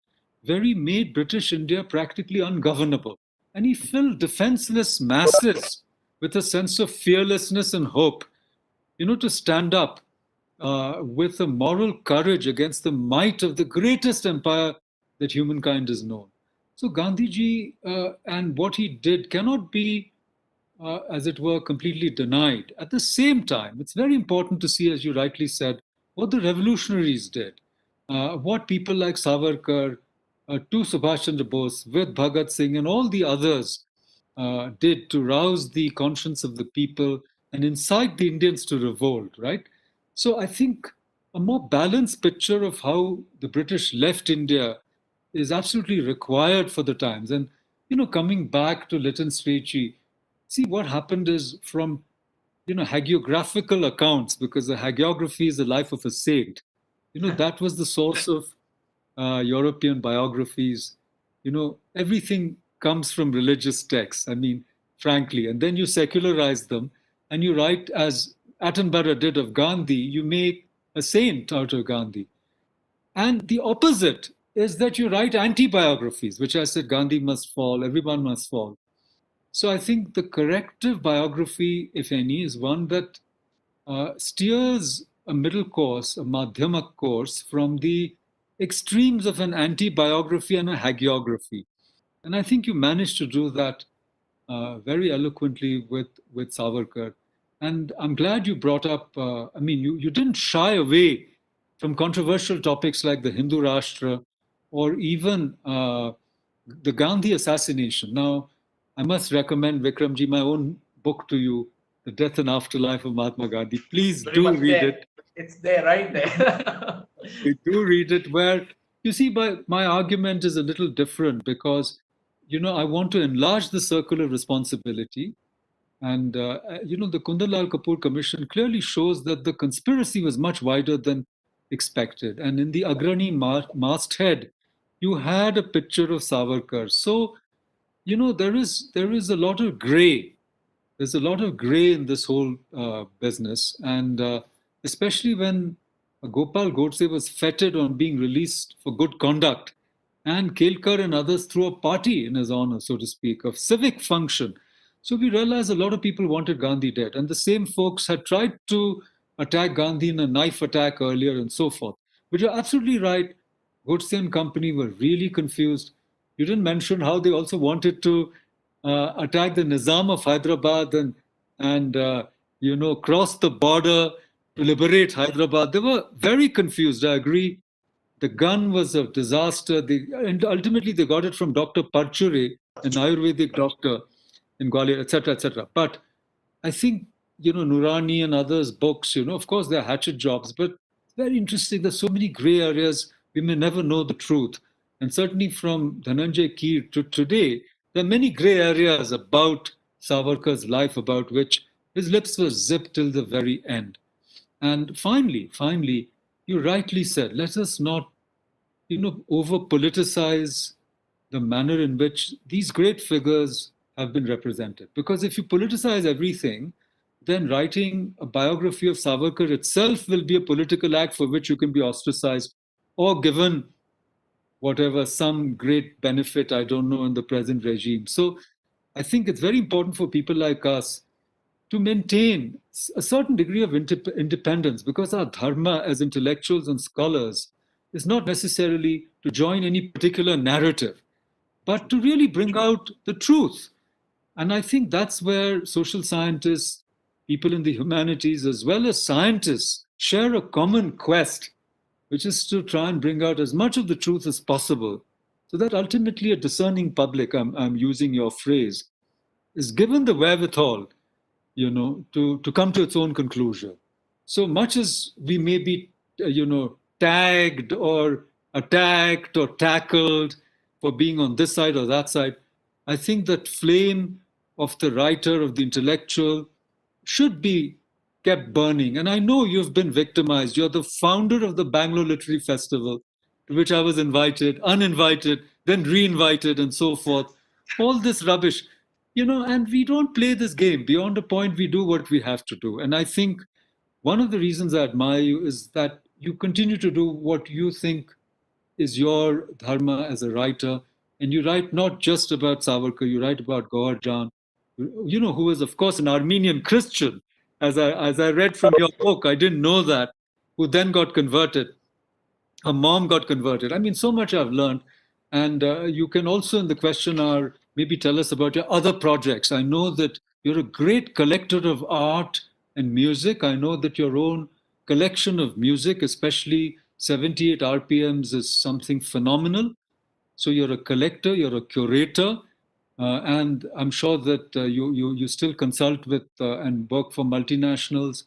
where he made British India practically ungovernable, and he filled defenseless masses with a sense of fearlessness and hope, to stand up with a moral courage against the might of the greatest empire that humankind has known. So Gandhiji and what he did cannot be, as it were, completely denied. At the same time, it's very important to see, as you rightly said, what the revolutionaries did, what people like Savarkar, to Subhash Chandra Bose, with Bhagat Singh and all the others did to rouse the conscience of the people and incite the Indians to revolt, right? So I think a more balanced picture of how the British left India is absolutely required for the times. And, coming back to Lytton Strachey, see what happened is from, hagiographical accounts, because the hagiography is the life of a saint. That was the source of European biographies. Everything comes from religious texts, I mean, frankly. And then you secularize them and you write, as Attenborough did of Gandhi, you make a saint out of Gandhi. And the opposite is that you write anti-biographies, which I said, Gandhi must fall, everyone must fall. So I think the corrective biography, if any, is one that steers a middle course, a madhyama course, from the extremes of an anti-biography and a hagiography. And I think you managed to do that very eloquently with Savarkar. And I'm glad you brought up, you didn't shy away from controversial topics like the Hindu Rashtra or even the Gandhi assassination. Now, I must recommend, Vikramji, my own book to you, The Death and Afterlife of Mahatma Gandhi. Please do read it. It's there, right there. We do read it, where, you see, my argument is a little different because I want to enlarge the circle of responsibility. And, the Kundanlal Kapoor Commission clearly shows that the conspiracy was much wider than expected. And in the Agrani masthead, you had a picture of Savarkar. So, there is a lot of gray. There's a lot of gray in this whole business. And especially when Gopal Godse was feted on being released for good conduct, and Kelkar and others threw a party in his honor, so to speak, of civic function. So we realized a lot of people wanted Gandhi dead. And the same folks had tried to attack Gandhi in a knife attack earlier and so forth. But you're absolutely right. Godse and company were really confused. You didn't mention how they also wanted to attack the Nizam of Hyderabad and cross the border to liberate Hyderabad. They were very confused. I agree. The gun was a disaster. And ultimately, they got it from Dr. Parchure, an Ayurvedic doctor in Gwalior, etc., etc. But I think, Nurani and others' books, of course, they're hatchet jobs, but very interesting. There's so many gray areas. We may never know the truth. And certainly from Dhananjay Keer to today, there are many gray areas about Savarkar's life, about which his lips were zipped till the very end. And finally, you rightly said, let us not, over politicize the manner in which these great figures have been represented. Because if you politicize everything, then writing a biography of Savarkar itself will be a political act for which you can be ostracized or given whatever, some great benefit, I don't know, in the present regime. So I think it's very important for people like us to maintain a certain degree of independence, because our dharma as intellectuals and scholars is not necessarily to join any particular narrative, but to really bring out the truth. And I think that's where social scientists, people in the humanities, as well as scientists, share a common quest, which is to try and bring out as much of the truth as possible, so that ultimately a discerning public, I'm using your phrase, is given the wherewithal, to come to its own conclusion. So much as we may be, tagged or attacked or tackled for being on this side or that side, I think that flame of the writer, of the intellectual, should be kept burning. And I know you've been victimized. You're the founder of the Bangalore Literary Festival, to which I was invited, uninvited, then re-invited, and so forth. All this rubbish, and we don't play this game. Beyond a point, we do what we have to do. And I think one of the reasons I admire you is that you continue to do what you think is your dharma as a writer. And you write not just about Savarkar, you write about Gauhar Jan, who is, of course, an Armenian Christian. As I read from your book, I didn't know that, who then got converted. Her mom got converted. I mean, so much I've learned. And you can also, in the question hour, maybe tell us about your other projects. I know that you're a great collector of art and music. I know that your own collection of music, especially 78 RPMs, is something phenomenal. So you're a collector, you're a curator, and I'm sure that you still consult with and work for multinationals.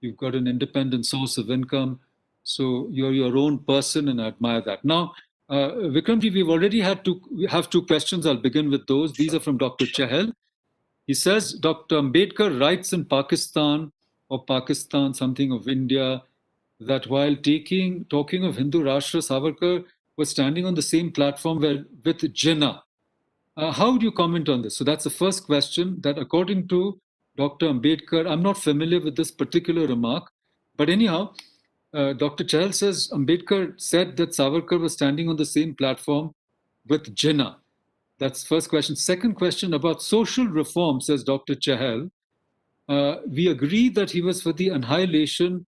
You've got an independent source of income. So you're your own person, and I admire that. Now, Vikramji, we have two questions. I'll begin with those. These are from Dr. Chahal. He says Dr. Ambedkar writes in Pakistan or Pakistan, something of India, that while talking of Hindu Rashtra, Savarkar was standing on the same platform with Jinnah. How would you comment on this? So that's the first question, that according to Dr. Ambedkar, I'm not familiar with this particular remark, but anyhow, Dr. Chahal says Ambedkar said that Savarkar was standing on the same platform with Jinnah. That's first question. Second question about social reform, says Dr. Chahal. We agree that he was for the annihilation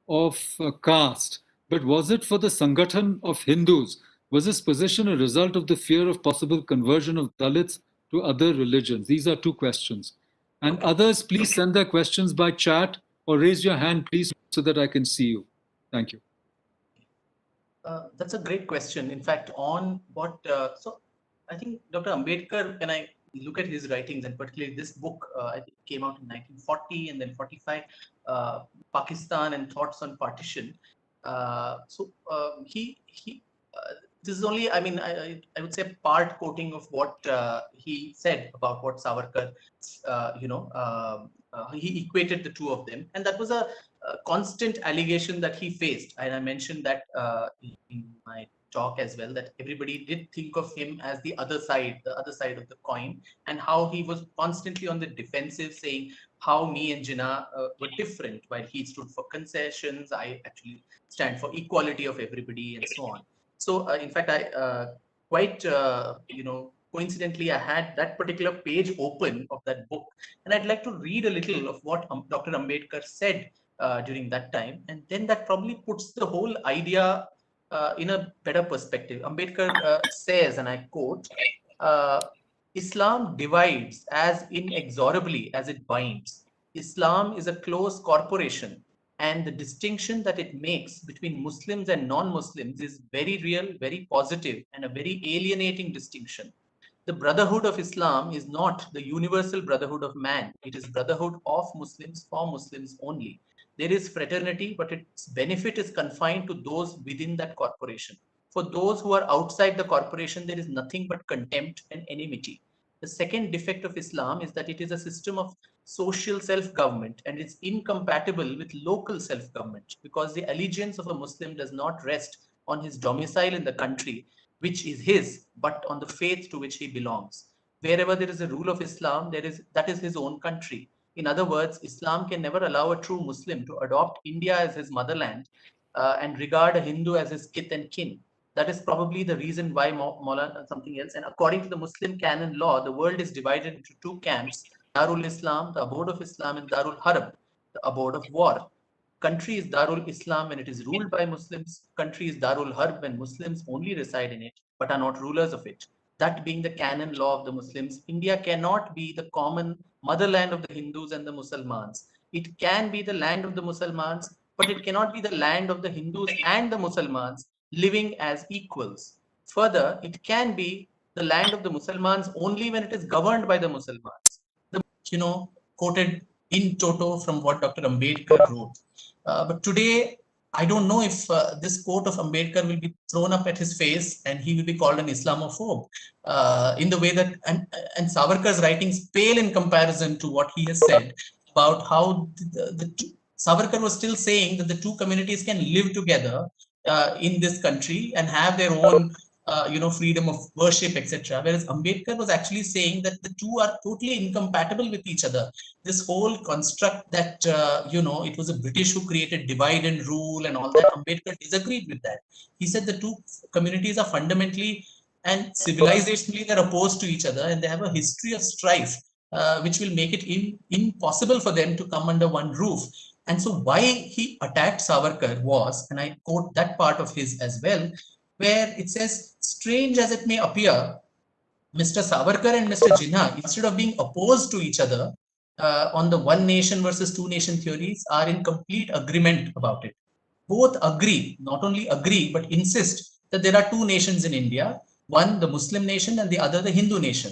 of caste, but was it for the Sangathan of Hindus? Was his position a result of the fear of possible conversion of Dalits to other religions? These are two questions. And others, please send their questions by chat or raise your hand, please, so that I can see you. Thank you. That's a great question. In fact, on what, so I think Dr. Ambedkar, when I look at his writings, and particularly this book, I think came out in 1940 and then 45, Pakistan and Thoughts on Partition. He this is only, I mean, I would say part quoting of what he said about what Savarkar, he equated the two of them. And that was a constant allegation that he faced. And I mentioned that in my talk as well, that everybody did think of him as the other side of the coin, and how he was constantly on the defensive, saying how me and Jinnah were different. While he stood for concessions, I actually stand for equality of everybody, and so on. So in fact, I quite coincidentally, I had that particular page open of that book, and I'd like to read a little of what Dr. Ambedkar said during that time, and then that probably puts the whole idea in a better perspective. Ambedkar says, and I quote, Islam divides as inexorably as it binds. Islam is a close corporation, and the distinction that it makes between Muslims and non-Muslims is very real, very positive, and a very alienating distinction. The brotherhood of Islam is not the universal brotherhood of man. It is brotherhood of Muslims for Muslims only. There is fraternity, but its benefit is confined to those within that corporation. For those who are outside the corporation, there is nothing but contempt and enmity. The second defect of Islam is that it is a system of social self-government, and it's incompatible with local self-government, because the allegiance of a Muslim does not rest on his domicile in the country, which is his, but on the faith to which he belongs. Wherever there is a rule of Islam, that is his own country. In other words, Islam can never allow a true Muslim to adopt India as his motherland and regard a Hindu as his kith and kin. That is probably the reason why Maulana something else. And according to the Muslim canon law, the world is divided into two camps: Darul Islam, the abode of Islam, and Darul Harb, the abode of war. Country is Darul Islam when it is ruled by Muslims. Country is Darul Harb when Muslims only reside in it but are not rulers of it. That being the canon law of the Muslims, India cannot be the common motherland of the Hindus and the Muslims. It can be the land of the Muslims, but it cannot be the land of the Hindus and the Muslims living as equals. Further, it can be the land of the Muslims only when it is governed by the Muslims. Quoted in toto from what Dr. Ambedkar wrote. But today, I don't know if this quote of Ambedkar will be thrown up at his face and he will be called an Islamophobe in the way that, and Savarkar's writings pale in comparison to what he has said about how Savarkar was still saying that the two communities can live together in this country and have their own freedom of worship, etc. Whereas Ambedkar was actually saying that the two are totally incompatible with each other. This whole construct that, it was a British who created divide and rule and all that, Ambedkar disagreed with that. He said the two communities are fundamentally and civilizationally they're opposed to each other, and they have a history of strife, which will make it impossible for them to come under one roof. And so why he attacked Savarkar was, and I quote that part of his as well, where it says, strange as it may appear, Mr. Savarkar and Mr. Jinnah, instead of being opposed to each other on the one nation versus two nation theories, are in complete agreement about it. Both agree, not only agree, but insist that there are two nations in India, one the Muslim nation and the other the Hindu nation.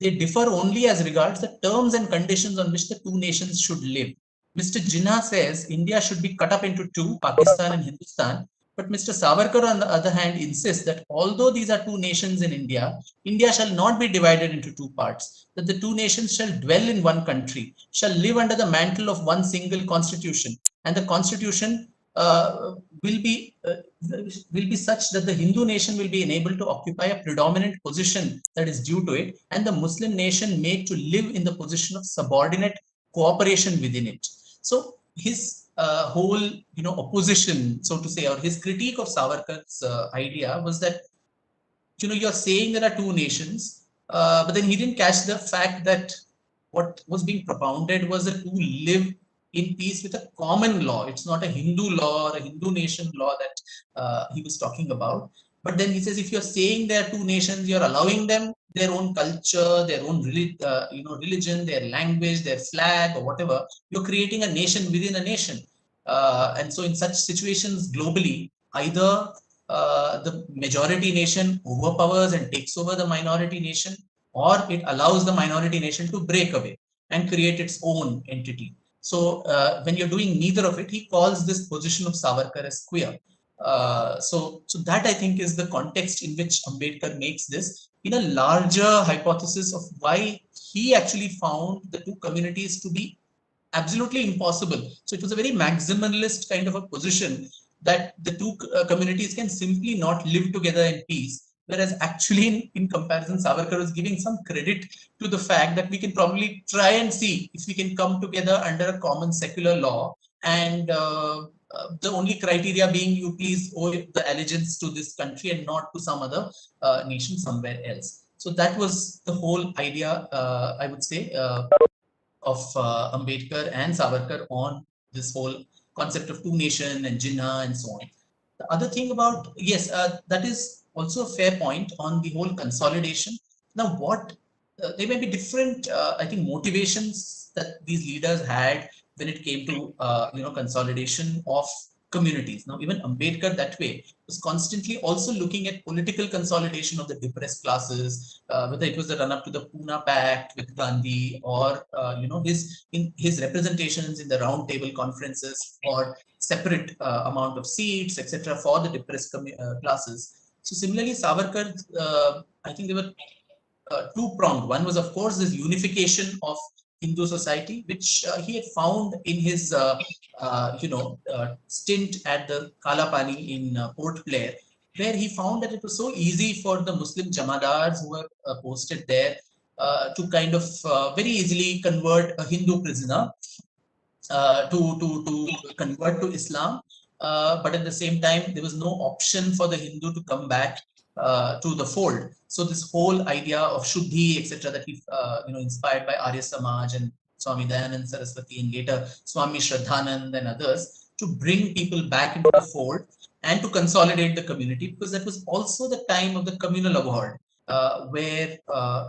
They differ only as regards the terms and conditions on which the two nations should live. Mr. Jinnah says India should be cut up into two, Pakistan and Hindustan. But Mr. Savarkar, on the other hand, insists that although these are two nations in India, India shall not be divided into two parts, that the two nations shall dwell in one country, shall live under the mantle of one single constitution, and the constitution will be such that the Hindu nation will be enabled to occupy a predominant position that is due to it, and the Muslim nation made to live in the position of subordinate cooperation within it. So his whole opposition, so to say, or his critique of Savarkar's idea was that you're saying there are two nations, but then he didn't catch the fact that what was being propounded was that two live in peace with a common law. It's not a Hindu law or a Hindu nation law that he was talking about. But then he says, if you're saying there are two nations, you're allowing them their own culture, their own religion, their language, their flag, or whatever. You're creating a nation within a nation. And so in such situations globally, either the majority nation overpowers and takes over the minority nation, or it allows the minority nation to break away and create its own entity. So when you're doing neither of it, he calls this position of Savarkar as queer. So that I think is the context in which Ambedkar makes this in a larger hypothesis of why he actually found the two communities to be absolutely impossible. So it was a very maximalist kind of a position that the two communities can simply not live together in peace. Whereas actually in comparison, Savarkar was giving some credit to the fact that we can probably try and see if we can come together under a common secular law, and the only criteria being you please owe the allegiance to this country and not to some other nation somewhere else. So that was the whole idea, I would say, of Ambedkar and Savarkar on this whole concept of two nation and Jinnah and so on. The other thing about, yes, that is also a fair point on the whole consolidation. Now, there may be different, I think, motivations that these leaders had when it came to, consolidation of communities. Now, even Ambedkar that way was constantly also looking at political consolidation of the depressed classes, whether it was the run-up to the Pune Pact with Gandhi, or his representations in the round table conferences or separate amount of seats, etc., for the depressed classes. So similarly, Savarkar, I think they were two-pronged. One was, of course, this unification of Hindu society, which he had found in his stint at the Kalapani in Port Blair, where he found that it was so easy for the Muslim jamadars who were posted there to kind of very easily convert a Hindu prisoner to convert to Islam, but at the same time there was no option for the Hindu to come back to the fold. So this whole idea of Shuddhi, etc., that he inspired by Arya Samaj and Swami Dayanand Saraswati and later Swami Shraddhanand and others, to bring people back into the fold and to consolidate the community, because that was also the time of the communal award, where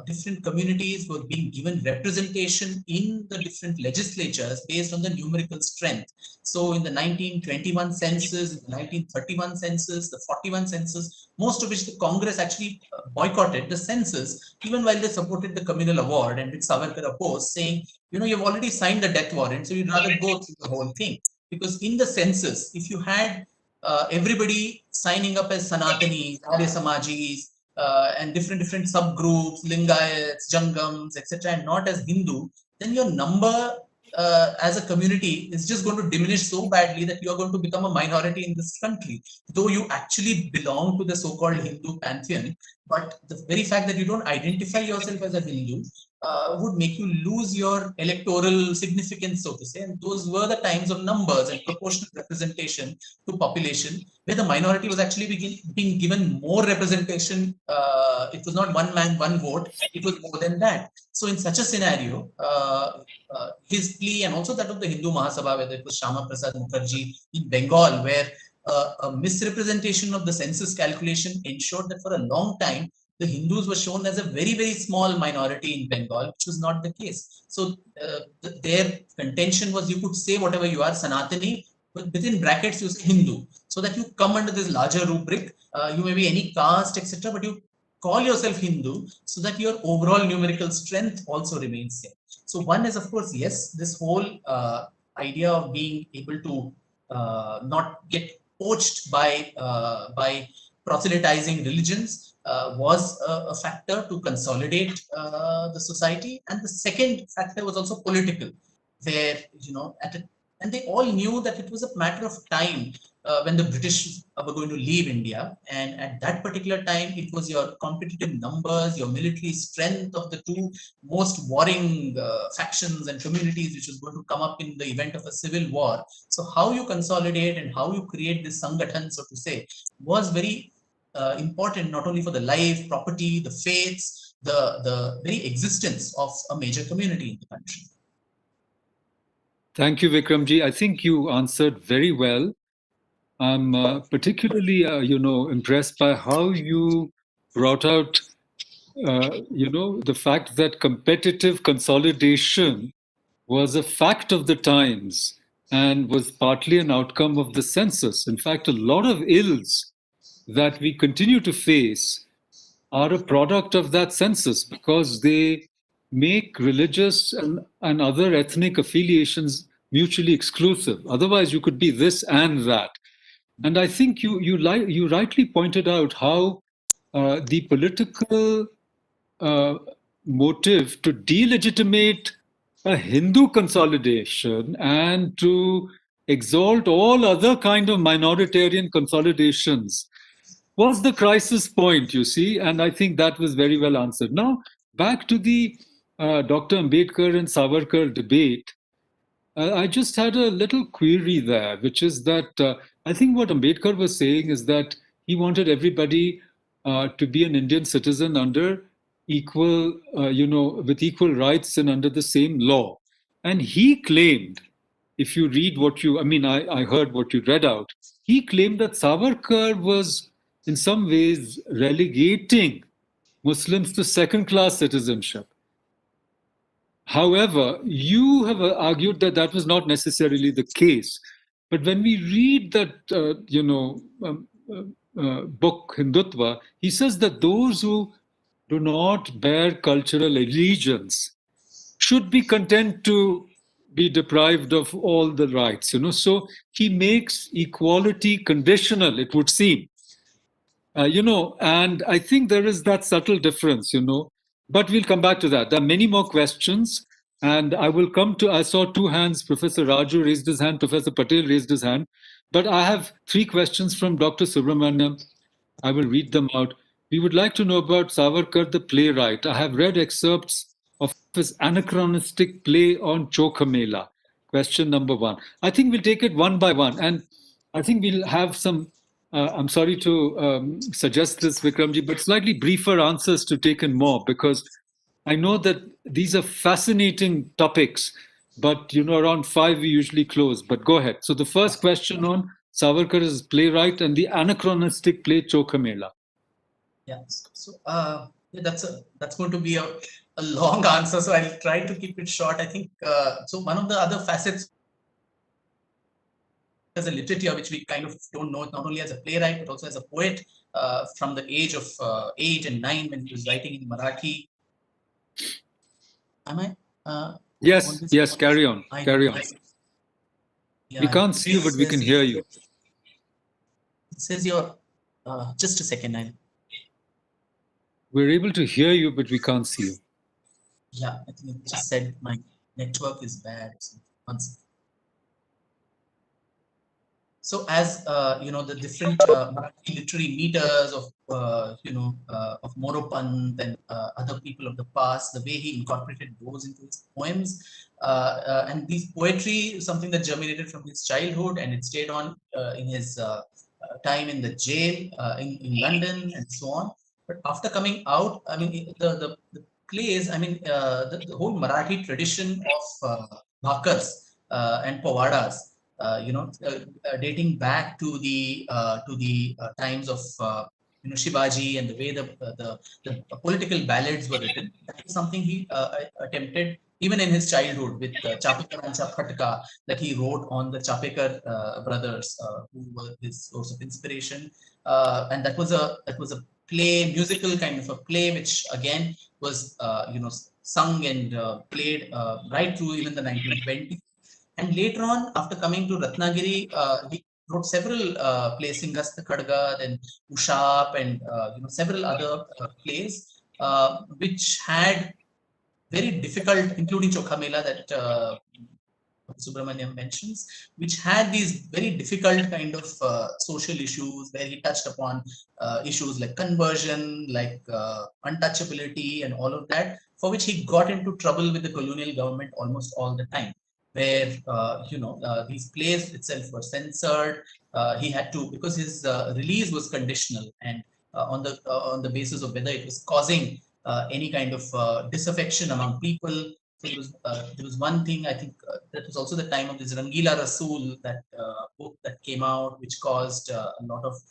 different communities were being given representation in the different legislatures based on the numerical strength. So in the 1921 census, in the 1931 census, the 41 census, most of which the Congress actually boycotted the census, even while they supported the communal award, and which Savarkar opposed, saying, you've already signed the death warrant, so you'd rather go through the whole thing. Because in the census, if you had everybody signing up as Sanatanis, Arya Samajis, and different subgroups, Lingayats, Jangams, etc., and not as Hindu, then your number as a community is just going to diminish so badly that you are going to become a minority in this country, though you actually belong to the so-called Hindu pantheon. But the very fact that you don't identify yourself as a Hindu would make you lose your electoral significance, so to say. And those were the times of numbers and proportional representation to population, where the minority was actually being given more representation. It was not one man, one vote. It was more than that. So in such a scenario, his plea, and also that of the Hindu Mahasabha, whether it was Shama Prasad Mukherjee in Bengal, where a misrepresentation of the census calculation ensured that for a long time, the Hindus were shown as a very, very small minority in Bengal, which was not the case. So their contention was, you could say whatever you are, Sanatani, but within brackets you say Hindu, so that you come under this larger rubric. You may be any caste, etc., but you call yourself Hindu, so that your overall numerical strength also remains same. So one is, of course, yes, this whole idea of being able to not get poached by proselytizing religions was a factor to consolidate the society. And the second factor was also political, where, and they all knew that it was a matter of time when the British were going to leave India. And at that particular time, it was your competitive numbers, your military strength of the two most warring factions and communities, which was going to come up in the event of a civil war. So how you consolidate and how you create this Sangathan, so to say, was very important, not only for the life, property, the faiths, the very existence of a major community in the country. Thank you, Vikramji. I think you answered very well. I'm particularly, impressed by how you brought out, the fact that competitive consolidation was a fact of the times and was partly an outcome of the census. In fact, a lot of ills that we continue to face are a product of that census, because they make religious and other ethnic affiliations mutually exclusive. Otherwise, you could be this and that. And I think you rightly pointed out how the political motive to delegitimate a Hindu consolidation and to exalt all other kind of minoritarian consolidations was the crisis point, you see, and I think that was very well answered. Now, back to the Dr. Ambedkar and Savarkar debate. I just had a little query there, which is that I think what Ambedkar was saying is that he wanted everybody to be an Indian citizen under equal, with equal rights and under the same law. And he claimed, if you read what you, I mean, I heard what you read out, he claimed that Savarkar was in some ways relegating Muslims to second class citizenship. However, you have argued that that was not necessarily the case. But when we read that, book, Hindutva, he says that those who do not bear cultural allegiance should be content to be deprived of all the rights, So he makes equality conditional, it would seem. And I think there is that subtle difference, but we'll come back to that. There are many more questions, and I will come to, I saw two hands, Professor Raju raised his hand, Professor Patel raised his hand, but I have three questions from Dr. Subramaniam. I will read them out. We would like to know about Savarkar, the playwright. I have read excerpts of his anachronistic play on Chokhamela. Question number one. I think we'll take it one by one, and I think we'll have some I'm sorry to suggest this, Vikramji, but slightly briefer answers to take in more, because I know that these are fascinating topics, but around 5 we usually close. But go ahead. So the first question on Savarkar is playwright and the anachronistic play Chokhamela. Yeah. So that's going to be a long answer. So I'll try to keep it short. I think so. One of the other facets as a literature, which we kind of don't know, not only as a playwright, but also as a poet from the age of 8 and 9 when he was writing in Marathi. Am I? Yes, carry on. Carry on. Yeah, we can't see you, but we can hear you. It says you're, just a second. We're able to hear you, but we can't see you. Yeah, I think it just said my network is bad. So one second. So as the different Marathi literary meters of of Moropant and other people of the past, the way he incorporated those into his poems, and these poetry is something that germinated from his childhood, and it stayed on in his time in the jail in London and so on. But after coming out, I mean, the plays, I mean, the whole Marathi tradition of bhakars and pavadas. Dating back to the times of Shivaji and the way the political ballads were written. That is something he attempted even in his childhood with Chapekar and Chapkatka that he wrote on the Chapekar brothers, who were his source of inspiration. And that was a play, musical kind of a play, which again was sung and played right through even the 1920s. And later on, after coming to Ratnagiri, he wrote several plays, Singasta Khadga, then Ushap, and several other plays, which had very difficult, including Chokhamela that Subramaniam mentions, which had these very difficult kind of social issues where he touched upon issues like conversion, like untouchability, and all of that, for which he got into trouble with the colonial government almost all the time. Where these plays itself were censored. He had to, because his release was conditional, and on the basis of whether it was causing any kind of disaffection among people. So there was one thing, I think that was also the time of this Rangila Rasool, that book that came out, which caused a lot of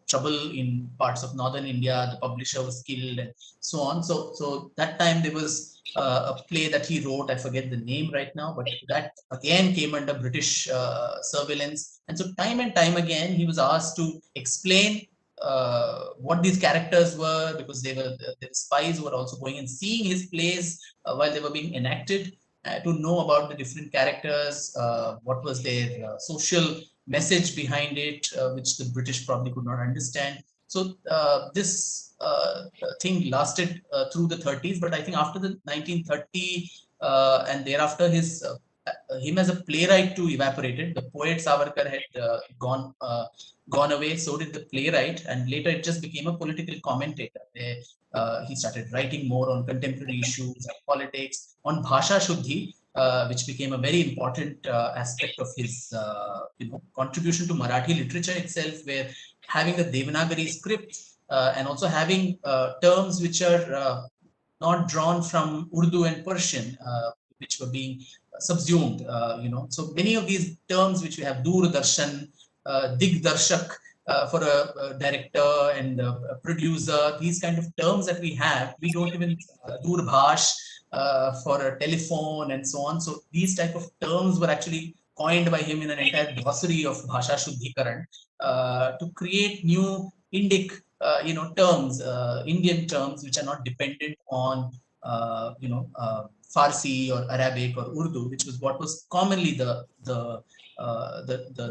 trouble in parts of northern India. The publisher was killed and so on. So that time there was a play that he wrote. I forget the name right now, but that again came under British surveillance. And so time and time again, he was asked to explain what these characters were, because they were the spies who were also going and seeing his plays while they were being enacted, to know about the different characters, what was their social message behind it, which the British probably could not understand. So this thing lasted through the 30s, but I think after the 1930 and thereafter, him as a playwright too evaporated. The poet Savarkar had gone away, so did the playwright, and later it just became a political commentator. He started writing more on contemporary issues, on politics, on Bhasha Shuddhi, which became a very important aspect of his contribution to Marathi literature itself, where having the Devanagari script and also having terms which are not drawn from Urdu and Persian, which were being subsumed. So many of these terms which we have, Doordarshan, Digdarshak, for a director and a producer, these kind of terms that we have, we don't even Doorbhash for a telephone and so on. So these type of terms were actually coined by him in an entire glossary of Bhasha Shuddhikaran to create new Indic terms, Indian terms which are not dependent on Farsi or Arabic or Urdu, which was what was commonly the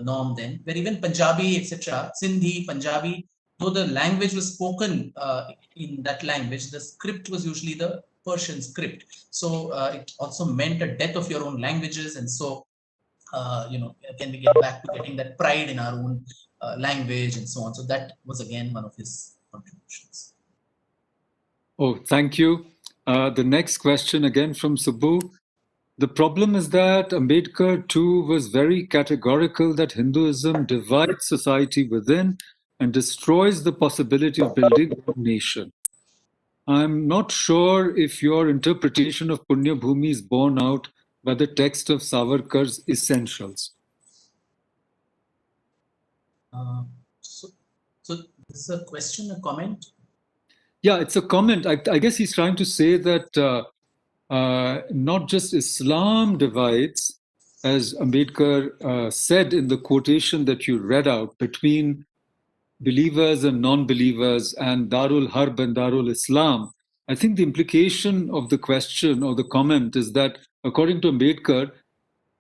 norm then, where even Punjabi, etc., Sindhi, Punjabi, though the language was spoken in that language, the script was usually the Persian script. So it also meant a death of your own languages. And so, again, we get back to getting that pride in our own language and so on. So that was again one of his contributions. Oh, thank you. The next question again from Subbu. The problem is that Ambedkar too was very categorical that Hinduism divides society within and destroys the possibility of building a nation. I'm not sure if your interpretation of Punya Bhumi is borne out by the text of Savarkar's Essentials. So this is a question, a comment? Yeah, it's a comment. I guess he's trying to say that not just Islam divides, as Ambedkar said in the quotation that you read out, between believers and non-believers and Darul Harb and Darul Islam. I think the implication of the question or the comment is that, according to Ambedkar,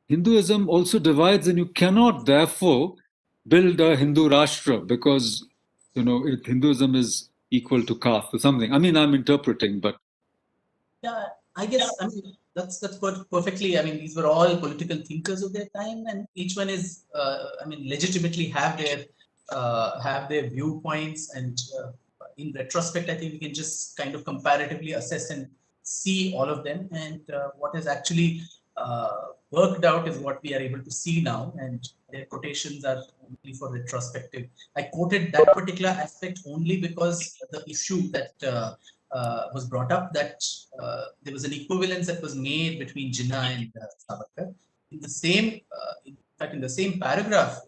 Hinduism also divides, and you cannot therefore build a Hindu Rashtra because Hinduism is equal to caste or something. I mean, I'm interpreting, but yeah, I guess that's perfectly. I mean, these were all political thinkers of their time, and each one is, legitimately have their viewpoints. And in retrospect, I think we can just kind of comparatively assess and see all of them. And what has actually worked out is what we are able to see now. And their quotations are only for retrospective. I quoted that particular aspect only because the issue that was brought up, that there was an equivalence that was made between Jinnah and Savarkar. In the same paragraph,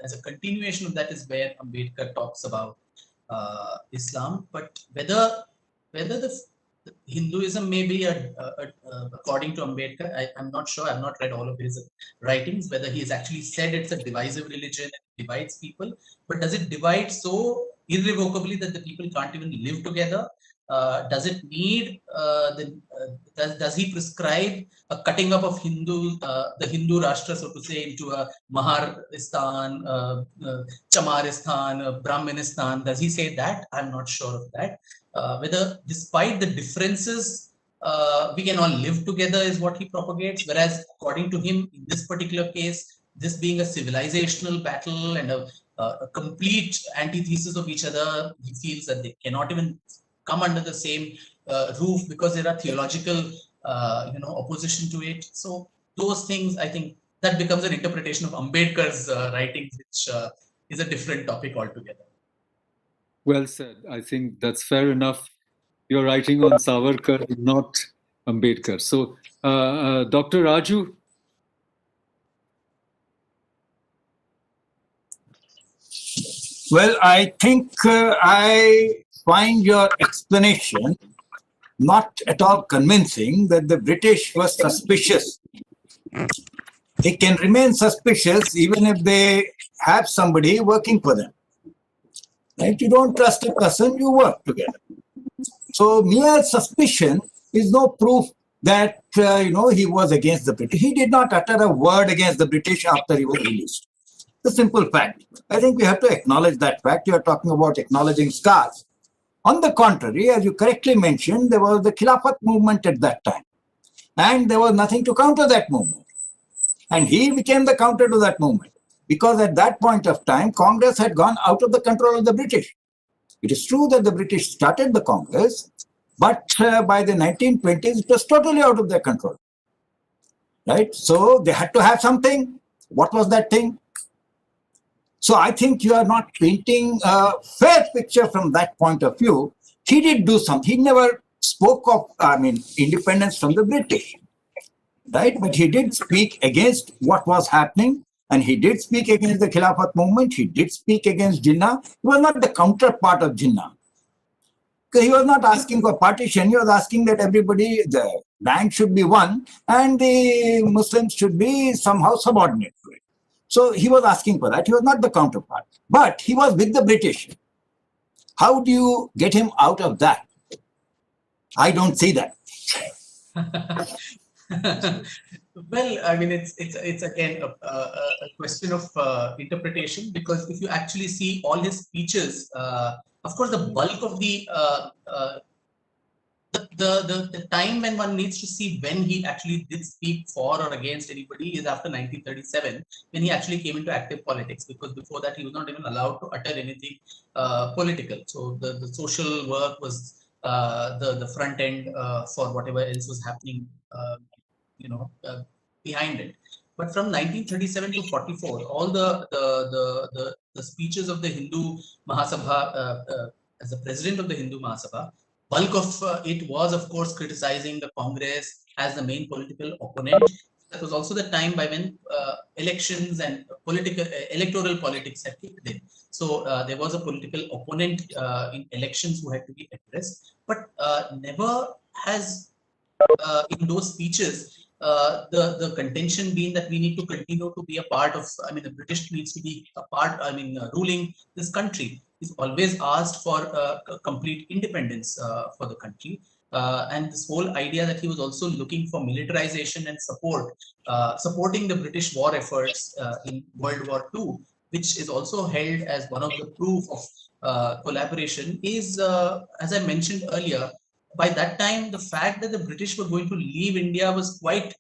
as a continuation of that is where Ambedkar talks about Islam. But whether the Hinduism may be, according to Ambedkar, I'm not sure. I've not read all of his writings, whether he has actually said it's a divisive religion and divides people. But does it divide so irrevocably that the people can't even live together? Does it need, does he prescribe a cutting up of the Hindu Rashtra, so to say, into a Maharistan, Chamaristan, Brahmanistan? Does he say that? I'm not sure of that. Whether despite the differences, we can all live together is what he propagates. Whereas according to him, in this particular case, this being a civilizational battle and a complete antithesis of each other, he feels that they cannot even come under the same roof because there are theological opposition to it. So those things, I think that becomes an interpretation of Ambedkar's writings, which is a different topic altogether. Well said. I think that's fair enough. You're writing on Savarkar, not Ambedkar. So, Dr. Raju? Well, I think I find your explanation not at all convincing that the British were suspicious. They can remain suspicious even if they have somebody working for them. Right? You don't trust a person, you work together. So mere suspicion is no proof that he was against the British. He did not utter a word against the British after he was released. The simple fact. I think we have to acknowledge that fact. You are talking about acknowledging scars. On the contrary, as you correctly mentioned, there was the Khilafat movement at that time. And there was nothing to counter that movement. And he became the counter to that movement. Because at that point of time, Congress had gone out of the control of the British. It is true that the British started the Congress, but by the 1920s, it was totally out of their control. Right? So they had to have something. What was that thing? So I think you are not painting a fair picture from that point of view. He did do something. He never spoke of, independence from the British. Right? But he did speak against what was happening. And he did speak against the Khilafat movement. He did speak against Jinnah. He was not the counterpart of Jinnah. He was not asking for partition. He was asking that everybody, the land should be one and the Muslims should be somehow subordinate to it. So he was asking for that. He was not the counterpart. But he was with the British. How do you get him out of that? I don't see that. Well, it's again a question of interpretation, because if you actually see all his speeches, of course, the bulk of the time when one needs to see when he actually did speak for or against anybody is after 1937, when he actually came into active politics, because before that he was not even allowed to utter anything political. So the social work was the front end for whatever else was happening behind it. But from 1937 to 44, all the speeches of the Hindu Mahasabha, as the president of the Hindu Mahasabha, bulk of it was, of course, criticizing the Congress as the main political opponent. That was also the time by when elections and electoral politics had kicked in. So there was a political opponent in elections who had to be addressed, but never has in those speeches the contention being that we need to continue to be a part of, the British needs to be a part, ruling this country. He's always asked for complete independence for the country. And this whole idea that he was also looking for militarization and supporting the British war efforts in World War II, which is also held as one of the proof of collaboration, is, as I mentioned earlier, by that time, the fact that the British were going to leave India was quite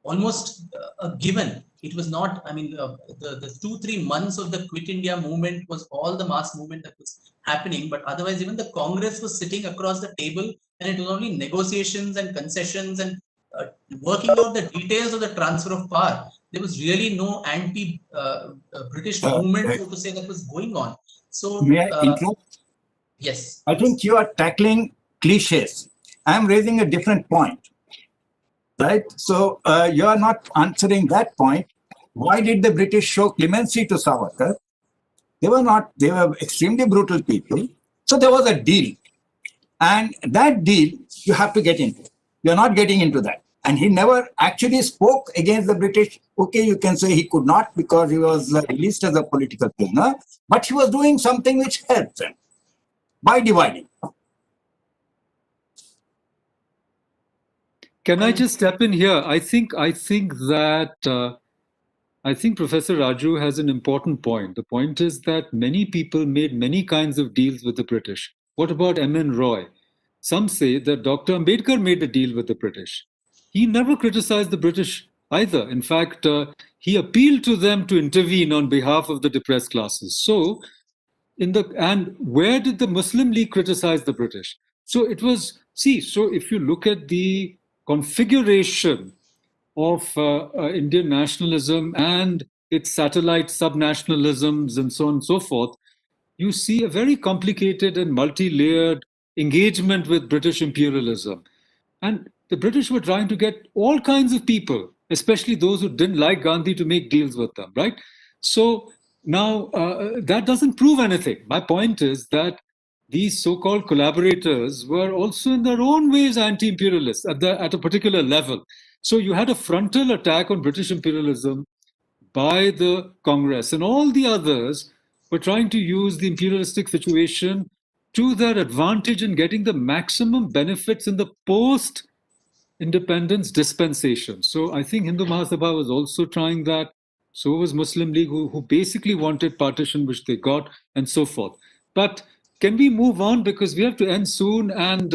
almost a given. It was not, the 2-3 months of the Quit India movement was all the mass movement that was happening. But otherwise, even the Congress was sitting across the table, and it was only negotiations and concessions and working out the details of the transfer of power. There was really no anti-British movement, so to say, that was going on. So, may I interrupt? Yes. I think you are tackling cliches. I'm raising a different point. Right? So you are not answering that point. Why did the British show clemency to Savarkar? They were extremely brutal people. So there was a deal. And that deal, you have to get into. You're not getting into that. And he never actually spoke against the British. Okay, you can say he could not because he was released as a political prisoner, but he was doing something which helped them by dividing. Can I just step in here? I think that Professor Raju has an important point. The point is that many people made many kinds of deals with the British. What about M.N. Roy? Some say that Dr. Ambedkar made a deal with the British. He never criticized the British either. In fact, he appealed to them to intervene on behalf of the depressed classes. So, and where did the Muslim League criticize the British? So it was, so if you look at the configuration of Indian nationalism and its satellite subnationalisms and so on and so forth, you see a very complicated and multi-layered engagement with British imperialism. And the British were trying to get all kinds of people, especially those who didn't like Gandhi, to make deals with them, right? So now that doesn't prove anything. My point is that these so-called collaborators were also in their own ways anti-imperialists at a particular level. So you had a frontal attack on British imperialism by the Congress, and all the others were trying to use the imperialistic situation to their advantage in getting the maximum benefits in the post-independence dispensation. So I think Hindu Mahasabha was also trying that. So was Muslim League, who basically wanted partition, which they got, and so forth. But can we move on, because we have to end soon, and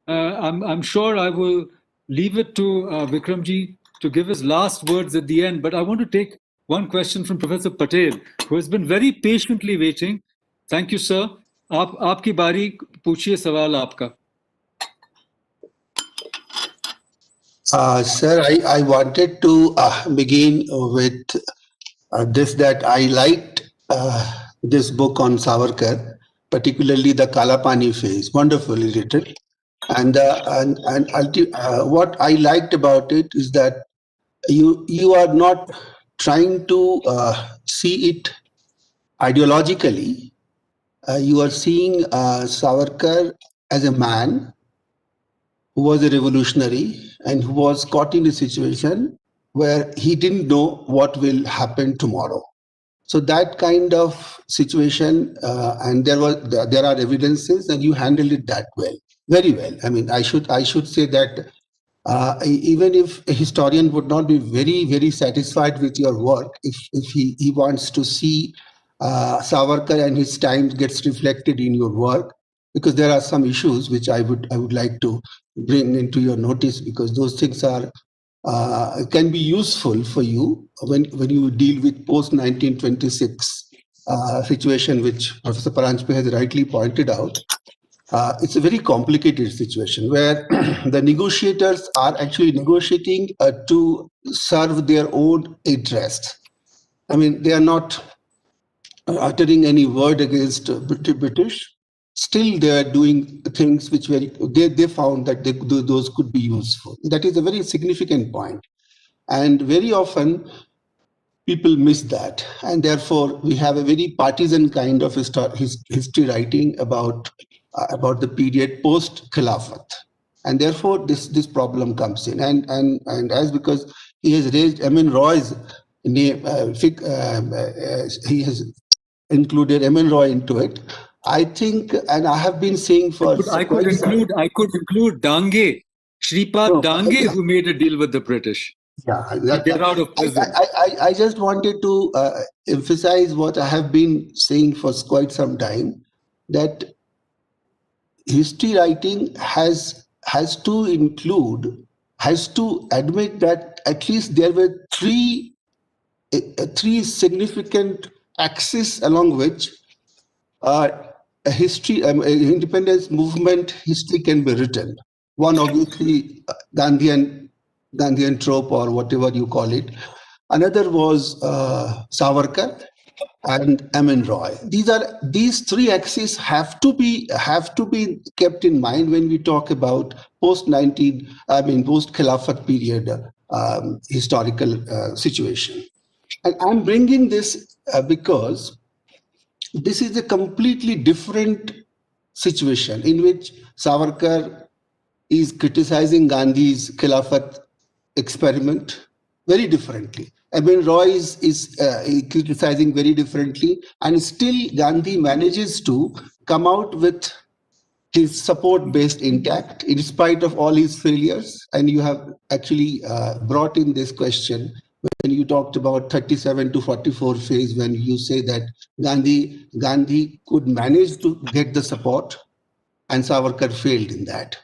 I'm sure I will leave it to Vikramji to give his last words at the end. But I want to take one question from Professor Patel, who has been very patiently waiting. Thank you, sir. आपकी बारी, पूछिए सवाल आपका. Sir, I wanted to begin with this, that I liked this book on Savarkar, particularly the Kalapani phase, wonderfully written. And what I liked about it is that you are not trying to see it ideologically. You are seeing Savarkar as a man who was a revolutionary and who was caught in a situation where he didn't know what will happen tomorrow. So that kind of situation, and there are evidences, and you handled it that well, very well. I mean, I should say that even if a historian would not be very satisfied with your work, if he wants to see Savarkar and his times gets reflected in your work, because there are some issues which I would like to bring into your notice, because those things are can be useful for you when you deal with post 1926 situation, which Professor Paranjpe has rightly pointed out. It's a very complicated situation where the negotiators are actually negotiating to serve their own interests. I mean, they are not uttering any word against British. Still, they are doing things which they found that those could be useful. That is a very significant point. And very often, people miss that. And therefore, we have a very partisan kind of history writing about the period post-Khilafat. And therefore, this problem comes in. And as because he has raised M.N. Roy's name, he has included M.N. Roy into it. I think, and I have been saying for... I could include Dange, Shripad Dange, who made a deal with the British. Yeah, get out of prison. I just wanted to emphasize what I have been saying for quite some time, that history writing has to admit that at least there were three significant axes along which a history, independence movement history can be written. One, obviously, Gandhian trope, or whatever you call it. Another was Savarkar and M.N. Roy. These three axes have to be kept in mind when we talk about post Khilafat period historical situation. And I'm bringing this because this is a completely different situation in which Savarkar is criticizing Gandhi's Khilafat experiment very differently. M.N. Roy is criticizing very differently, and still Gandhi manages to come out with his support base intact in spite of all his failures. And you have actually brought in this question when you talked about 37 to 44 phase, when you say that Gandhi could manage to get the support and Savarkar failed in that.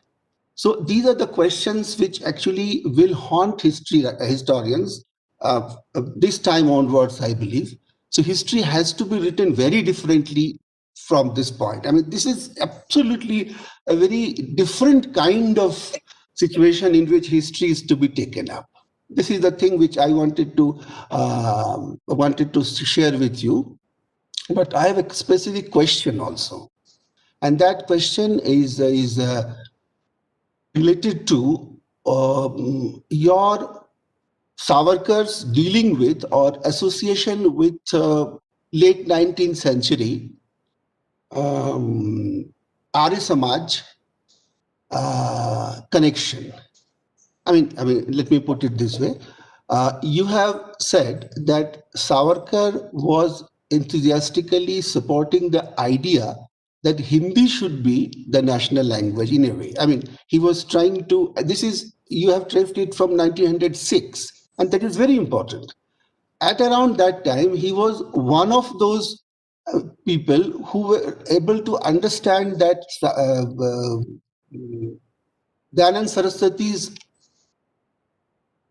So these are the questions which actually will haunt historians this time onwards, I believe. So history has to be written very differently from this point. I mean, this is absolutely a very different kind of situation in which history is to be taken up. This is the thing which I wanted to share with you. But I have a specific question also, and that question is related to your Savarkar's dealing with or association with late 19th century Arya Samaj connection. I mean, let me put it this way. You have said that Savarkar was enthusiastically supporting the idea that Hindi should be the national language in a way. I mean, he was trying to, you have traced it from 1906, and that is very important. at around that time, he was one of those people who were able to understand that Dayanand Saraswati's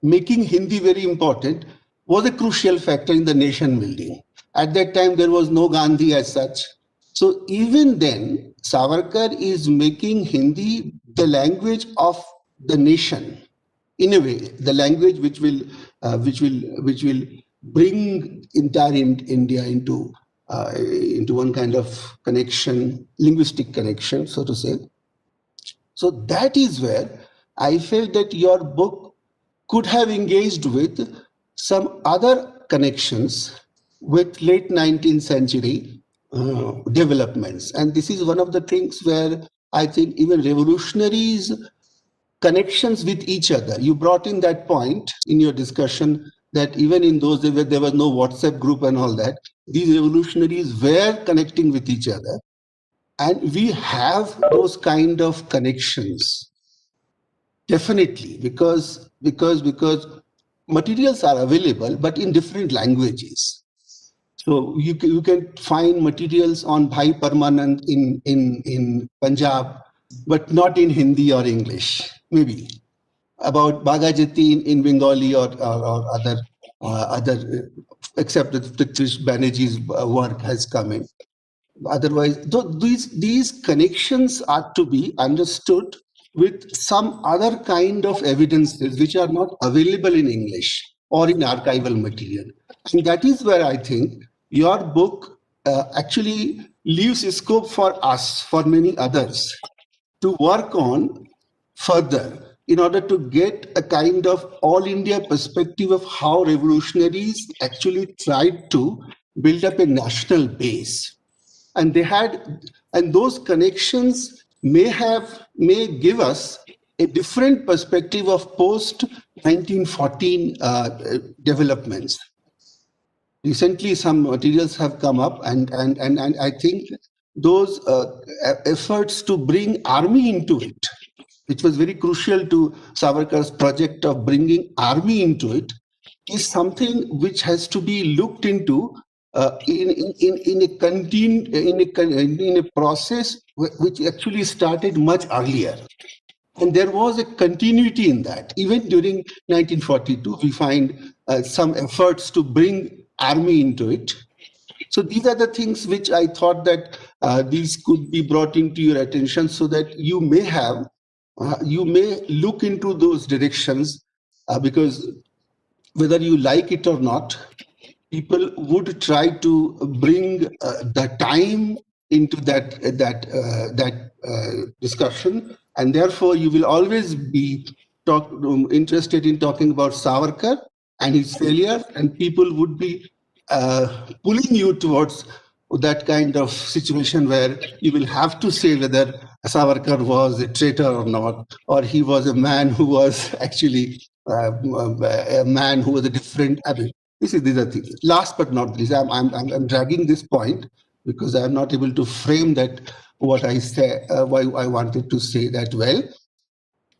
making Hindi very important was a crucial factor in the nation building. At that time, there was no Gandhi as such. So even then, Savarkar is making Hindi the language of the nation, in a way, the language which will bring entire India into one kind of connection, linguistic connection, so to say. So that is where I felt that your book could have engaged with some other connections with late 19th century developments. And this is one of the things where I think even revolutionaries' connections with each other. You brought in that point in your discussion that even in those days where there was no WhatsApp group and all that, these revolutionaries were connecting with each other. And we have those kind of connections, definitely, because materials are available, but in different languages. So you can find materials on Bhai Parmanand in Punjab, but not in Hindi or English, maybe. About Bhagajati in Bengali or other, except that Prithvish Banerjee's work has come in. Otherwise, these connections are to be understood with some other kind of evidences which are not available in English or in archival material. And that is where I think your book actually leaves scope for us, for many others, to work on further in order to get a kind of all India perspective of how revolutionaries actually tried to build up a national base. And those connections may give us a different perspective of post 1914 developments. Recently, some materials have come up, and I think those efforts to bring army into it, which was very crucial to Savarkar's project of bringing army into it, is something which has to be looked into in a process which actually started much earlier. And there was a continuity in that. Even during 1942, we find some efforts to bring army into it. So these are the things which I thought that these could be brought into your attention so that you may look into those directions because whether you like it or not, people would try to bring the time into that discussion, and therefore you will always be interested in talking about Savarkar and his failure, and people would be pulling you towards that kind of situation where you will have to say whether Savarkar was a traitor or not, or he was a man who was actually a man who was a different. I mean, these are things. Last but not least, I'm dragging this point because I'm not able to frame that what I say, why I wanted to say that well.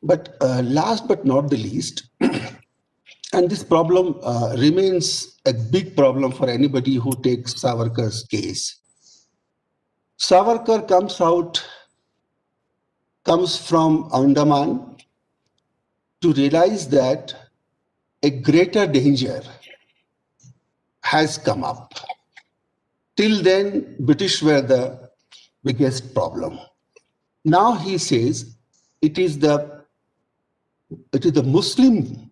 But last but not the least, and this problem remains a big problem for anybody who takes Savarkar's case. Savarkar comes from Andaman to realize that a greater danger has come up. Till then, British were the biggest problem. Now he says it is the Muslim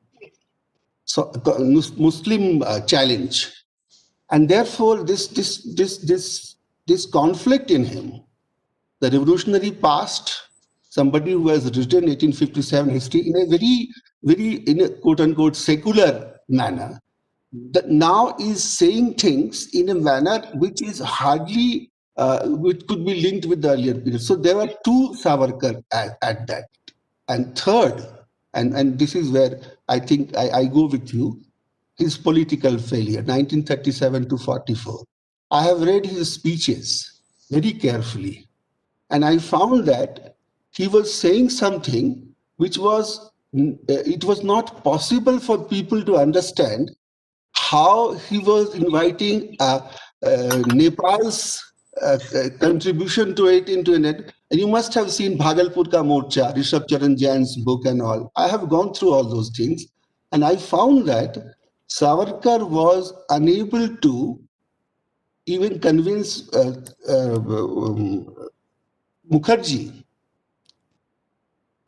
challenge, and therefore this conflict in him, the revolutionary past, somebody who has written 1857 history in a very in a quote unquote secular manner, that now is saying things in a manner which is hardly which could be linked with the earlier period. So there were two Savarkar at that, and third, and this is where I think I go with you, his political failure, 1937 to 44. I have read his speeches very carefully, and I found that he was saying something which was it was not possible for people to understand how he was inviting Nepal's contribution to it into it. And you must have seen Bhagalpur Ka Morcha, Rishabh Charan Jain's book and all. I have gone through all those things, and I found that Savarkar was unable to even convince Mukherjee.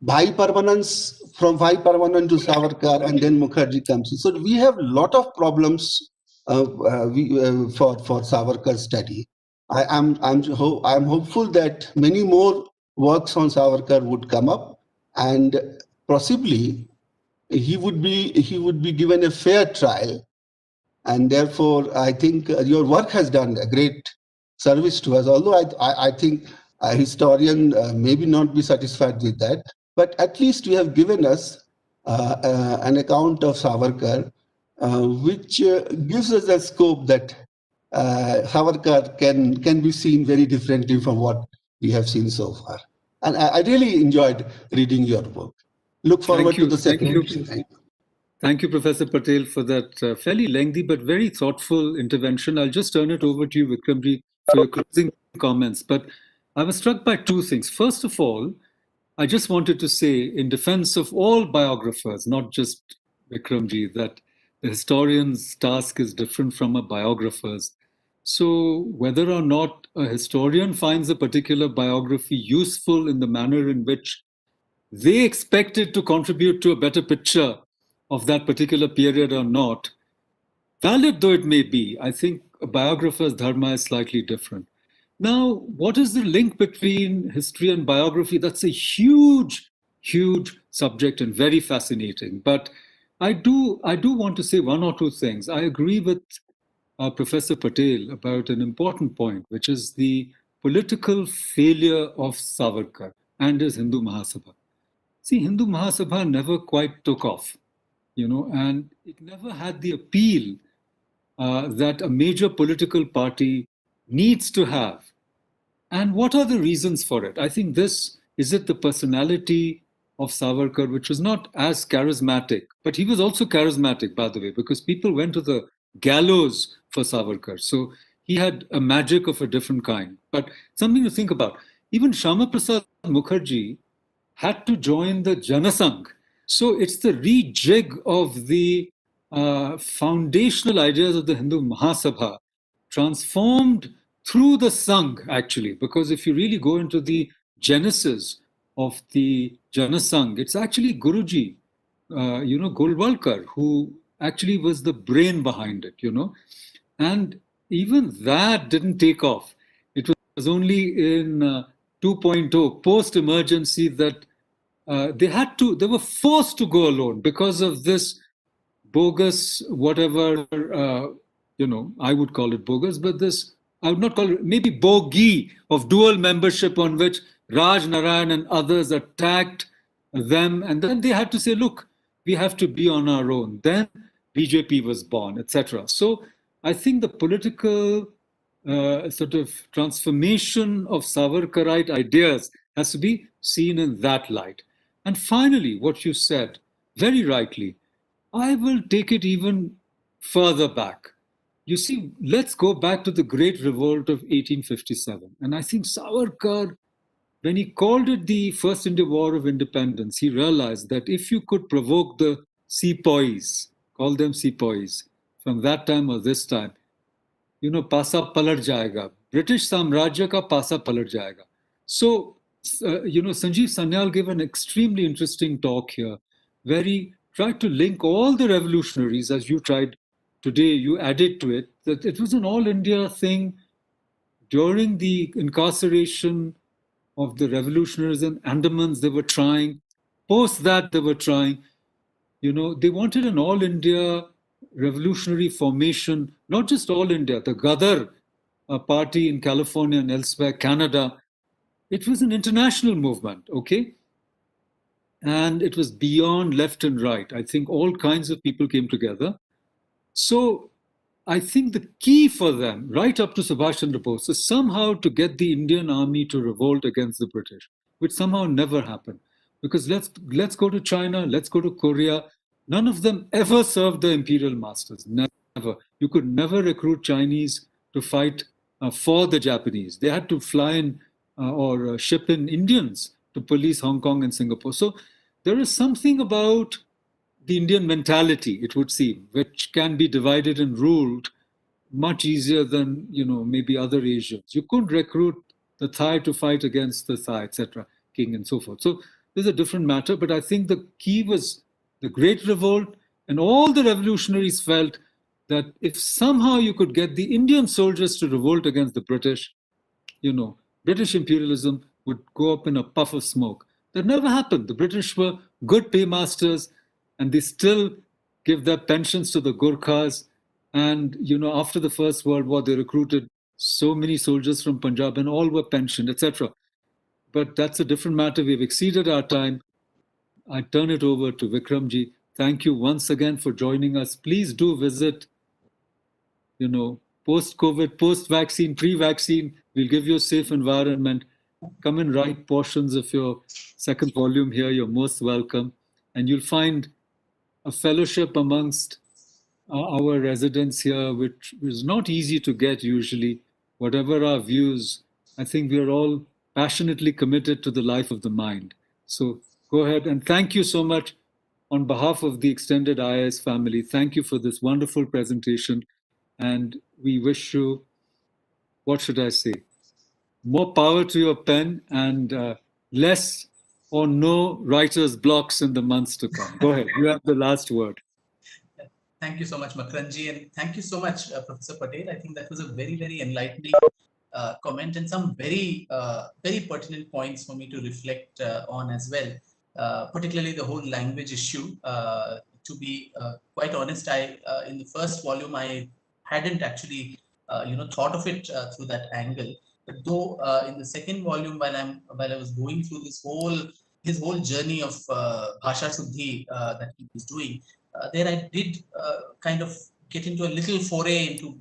Bhai Permanence, from Bhai Permanent to Savarkar, and then Mukherjee comes in. So we have a lot of problems for Savarkar study. I'm hopeful that many more works on Savarkar would come up, and possibly he would be given a fair trial. And therefore, I think your work has done a great service to us. Although I think a historian maybe not be satisfied with that, but at least you have given us an account of Savarkar, which gives us a scope that Savarkar can be seen very differently from what we have seen so far. And I really enjoyed reading your book. Look forward to the second edition. Thank you, Professor Patel, for that fairly lengthy but very thoughtful intervention. I'll just turn it over to you, Vikramji, for your closing comments. But I was struck by two things. First of all, I just wanted to say, in defense of all biographers, not just Vikramji, that the historian's task is different from a biographer's. So whether or not a historian finds a particular biography useful in the manner in which they expect it to contribute to a better picture of that particular period or not, valid though it may be, I think a biographer's dharma is slightly different. Now, what is the link between history and biography? That's a huge, huge subject and very fascinating. But I do want to say one or two things. I agree with Professor Patel about an important point, which is the political failure of Savarkar and his Hindu Mahasabha. See, Hindu Mahasabha never quite took off, and it never had the appeal that a major political party needs to have. And what are the reasons for it? I think is it the personality of Savarkar, which was not as charismatic, but he was also charismatic, by the way, because people went to the gallows for Savarkar. So he had a magic of a different kind. But something to think about. Even Shama Prasad Mukherjee had to join the Janasangh. So it's the rejig of the foundational ideas of the Hindu Mahasabha transformed through the Sangh, actually, because if you really go into the genesis of the Janasangh, it's actually Guruji, Golwalkar, who actually was the brain behind it, And even that didn't take off. It was only in 2.0, post-emergency, that they were forced to go alone because of this bogus, whatever, I would call it bogus, but this, I would not call it, maybe bogey of dual membership on which Raj Narayan and others attacked them. And then they had to say, look, we have to be on our own. Then BJP was born, etc. So I think the political sort of transformation of Savarkarite ideas has to be seen in that light. And finally, what you said, very rightly, I will take it even further back. You see, let's go back to the Great Revolt of 1857. And I think Savarkar, when he called it the First India War of Independence, he realized that if you could provoke the sepoys, call them sepoys, from that time or this time, pasa palat jayega. British Samrajya ka pasa palat jayega. So, Sanjeev Sanyal gave an extremely interesting talk here, where he tried to link all the revolutionaries, as you tried today, you added to it, that it was an all-India thing during the incarceration of the revolutionaries in Andamans. They were trying. Post that, they were trying. They wanted an all-India revolutionary formation, not just all India, the Gadar party in California and elsewhere, Canada. It was an international movement, okay? And it was beyond left and right. I think all kinds of people came together. So I think the key for them, right up to Subhash Chandra Bose, is somehow to get the Indian army to revolt against the British, which somehow never happened. Because let's go to China, let's go to Korea. None of them ever served the imperial masters, never. You could never recruit Chinese to fight for the Japanese. They had to fly in or ship in Indians to police Hong Kong and Singapore. So there is something about the Indian mentality, it would seem, which can be divided and ruled much easier than, maybe other Asians. You couldn't recruit the Thai to fight against the Thai, etc., king and so forth. So this is a different matter, but I think the key was the Great Revolt, and all the revolutionaries felt that if somehow you could get the Indian soldiers to revolt against the British, British imperialism would go up in a puff of smoke. That never happened. The British were good paymasters, and they still give their pensions to the Gurkhas. And, after the First World War, they recruited so many soldiers from Punjab, and all were pensioned, etc. But that's a different matter. We've exceeded our time. I turn it over to Vikramji. Thank you once again for joining us. Please do visit, post-COVID, post-vaccine, pre-vaccine. We'll give you a safe environment. Come and write portions of your second volume here. You're most welcome. And you'll find a fellowship amongst our residents here, which is not easy to get usually. Whatever our views, I think we are all passionately committed to the life of the mind. So go ahead, and thank you so much on behalf of the extended IIS family. Thank you for this wonderful presentation. And we wish you, what should I say, more power to your pen and less or no writer's blocks in the months to come. Go ahead, you have the last word. Thank you so much, Makranji, and thank you so much, Professor Patel. I think that was a very, very enlightening comment and some very, very pertinent points for me to reflect on as well, particularly the whole language issue. To be quite honest, in the first volume, I hadn't actually, thought of it through that angle. But though in the second volume, while I was going through his whole journey of Bhasha Shuddhi that he was doing, there I did kind of get into a little foray into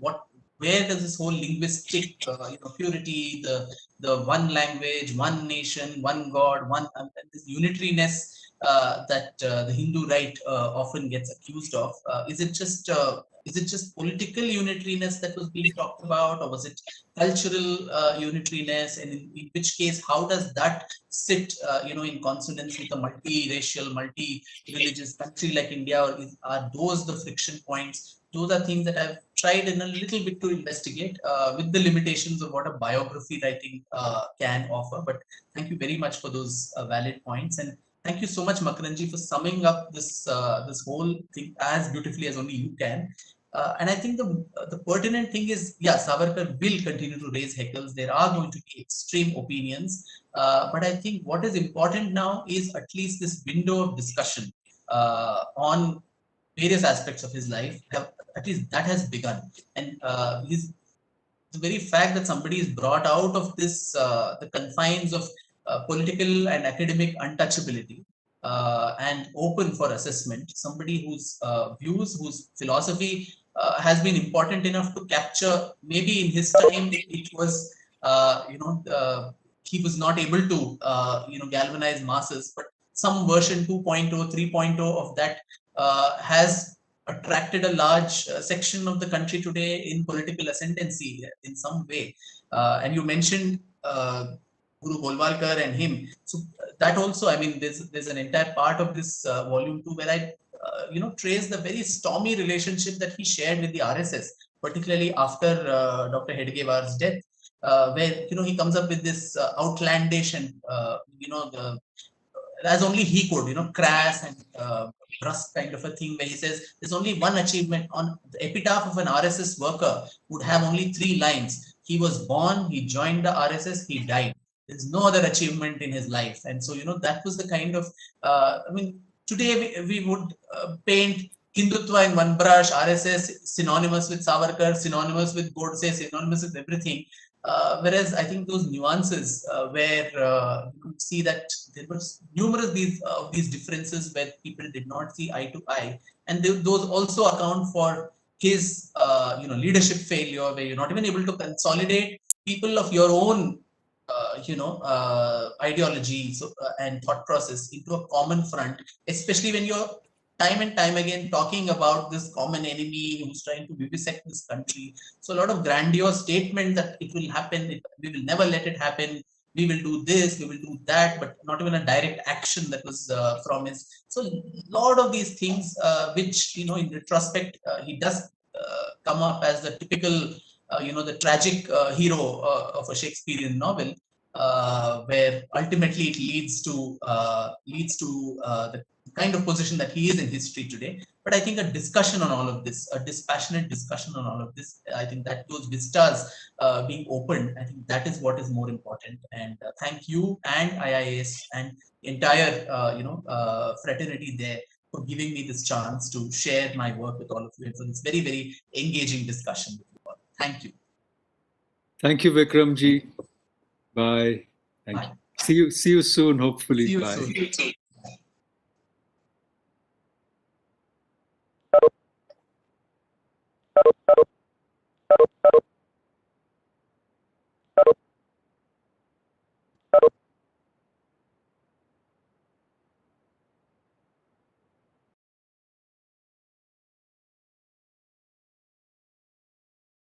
where does this whole linguistic purity, the one language, one nation, one God, this unitariness that the Hindu right often gets accused of. Is it just political unitariness that was being talked about, or was it cultural unitariness? And in which case, how does that sit, in consonance with a multi-racial, multi-religious country like India, or are those the friction points? Those are things that I've tried in a little bit to investigate with the limitations of what a biography writing can offer. But thank you very much for those valid points. And thank you so much, Makranji, for summing up this whole thing as beautifully as only you can. And I think the pertinent thing is, Savarkar will continue to raise heckles. There are going to be extreme opinions. But I think what is important now is at least this window of discussion on various aspects of his life. At least that has begun. And the very fact that somebody is brought out of this, the confines of political and academic untouchability, and open for assessment, somebody whose views, whose philosophy has been important enough to capture, maybe in his time it was, he was not able to, galvanize masses, but some version 2.0, 3.0 of that has attracted a large section of the country today in political ascendancy in some way. And you mentioned Guru Golwalkar and him. So that also, I mean, there's an entire part of this volume 2 where I, trace the very stormy relationship that he shared with the RSS, particularly after Dr. Hedgewar's death, where, he comes up with this outlandish and, as only he could, crass and brusque kind of a thing, where he says there's only one achievement on the epitaph of an RSS worker would have only 3 lines. He was born, he joined the RSS, he died. There's no other achievement in his life. And so, that was the kind of, today we would paint Hindutva in one brush, RSS synonymous with Savarkar, synonymous with Godse, synonymous with everything. Whereas I think those nuances where you could see that there were numerous these differences where people did not see eye to eye, and those also account for his leadership failure, where you're not even able to consolidate people of your own ideology and thought process into a common front, especially when you're time and time again talking about this common enemy who's trying to vivisect this country. So a lot of grandiose statement that it will happen, we will never let it happen, we will do this, we will do that, but not even a direct action that was promised. So a lot of these things, which, you know, in retrospect, he does come up as the typical, you know, the tragic hero of a Shakespearean novel, where ultimately it leads to the kind of position that he is in history today. But I think a discussion on all of this, a dispassionate discussion on all of this, I think that those vistas being opened, I think that is what is more important. And thank you and IIS and entire fraternity there for giving me this chance to share my work with all of you for this very, very engaging discussion with you all. Thank you. Thank you, Vikram ji. Bye. Thank Bye. you. See you soon, hopefully. See you Bye. soon.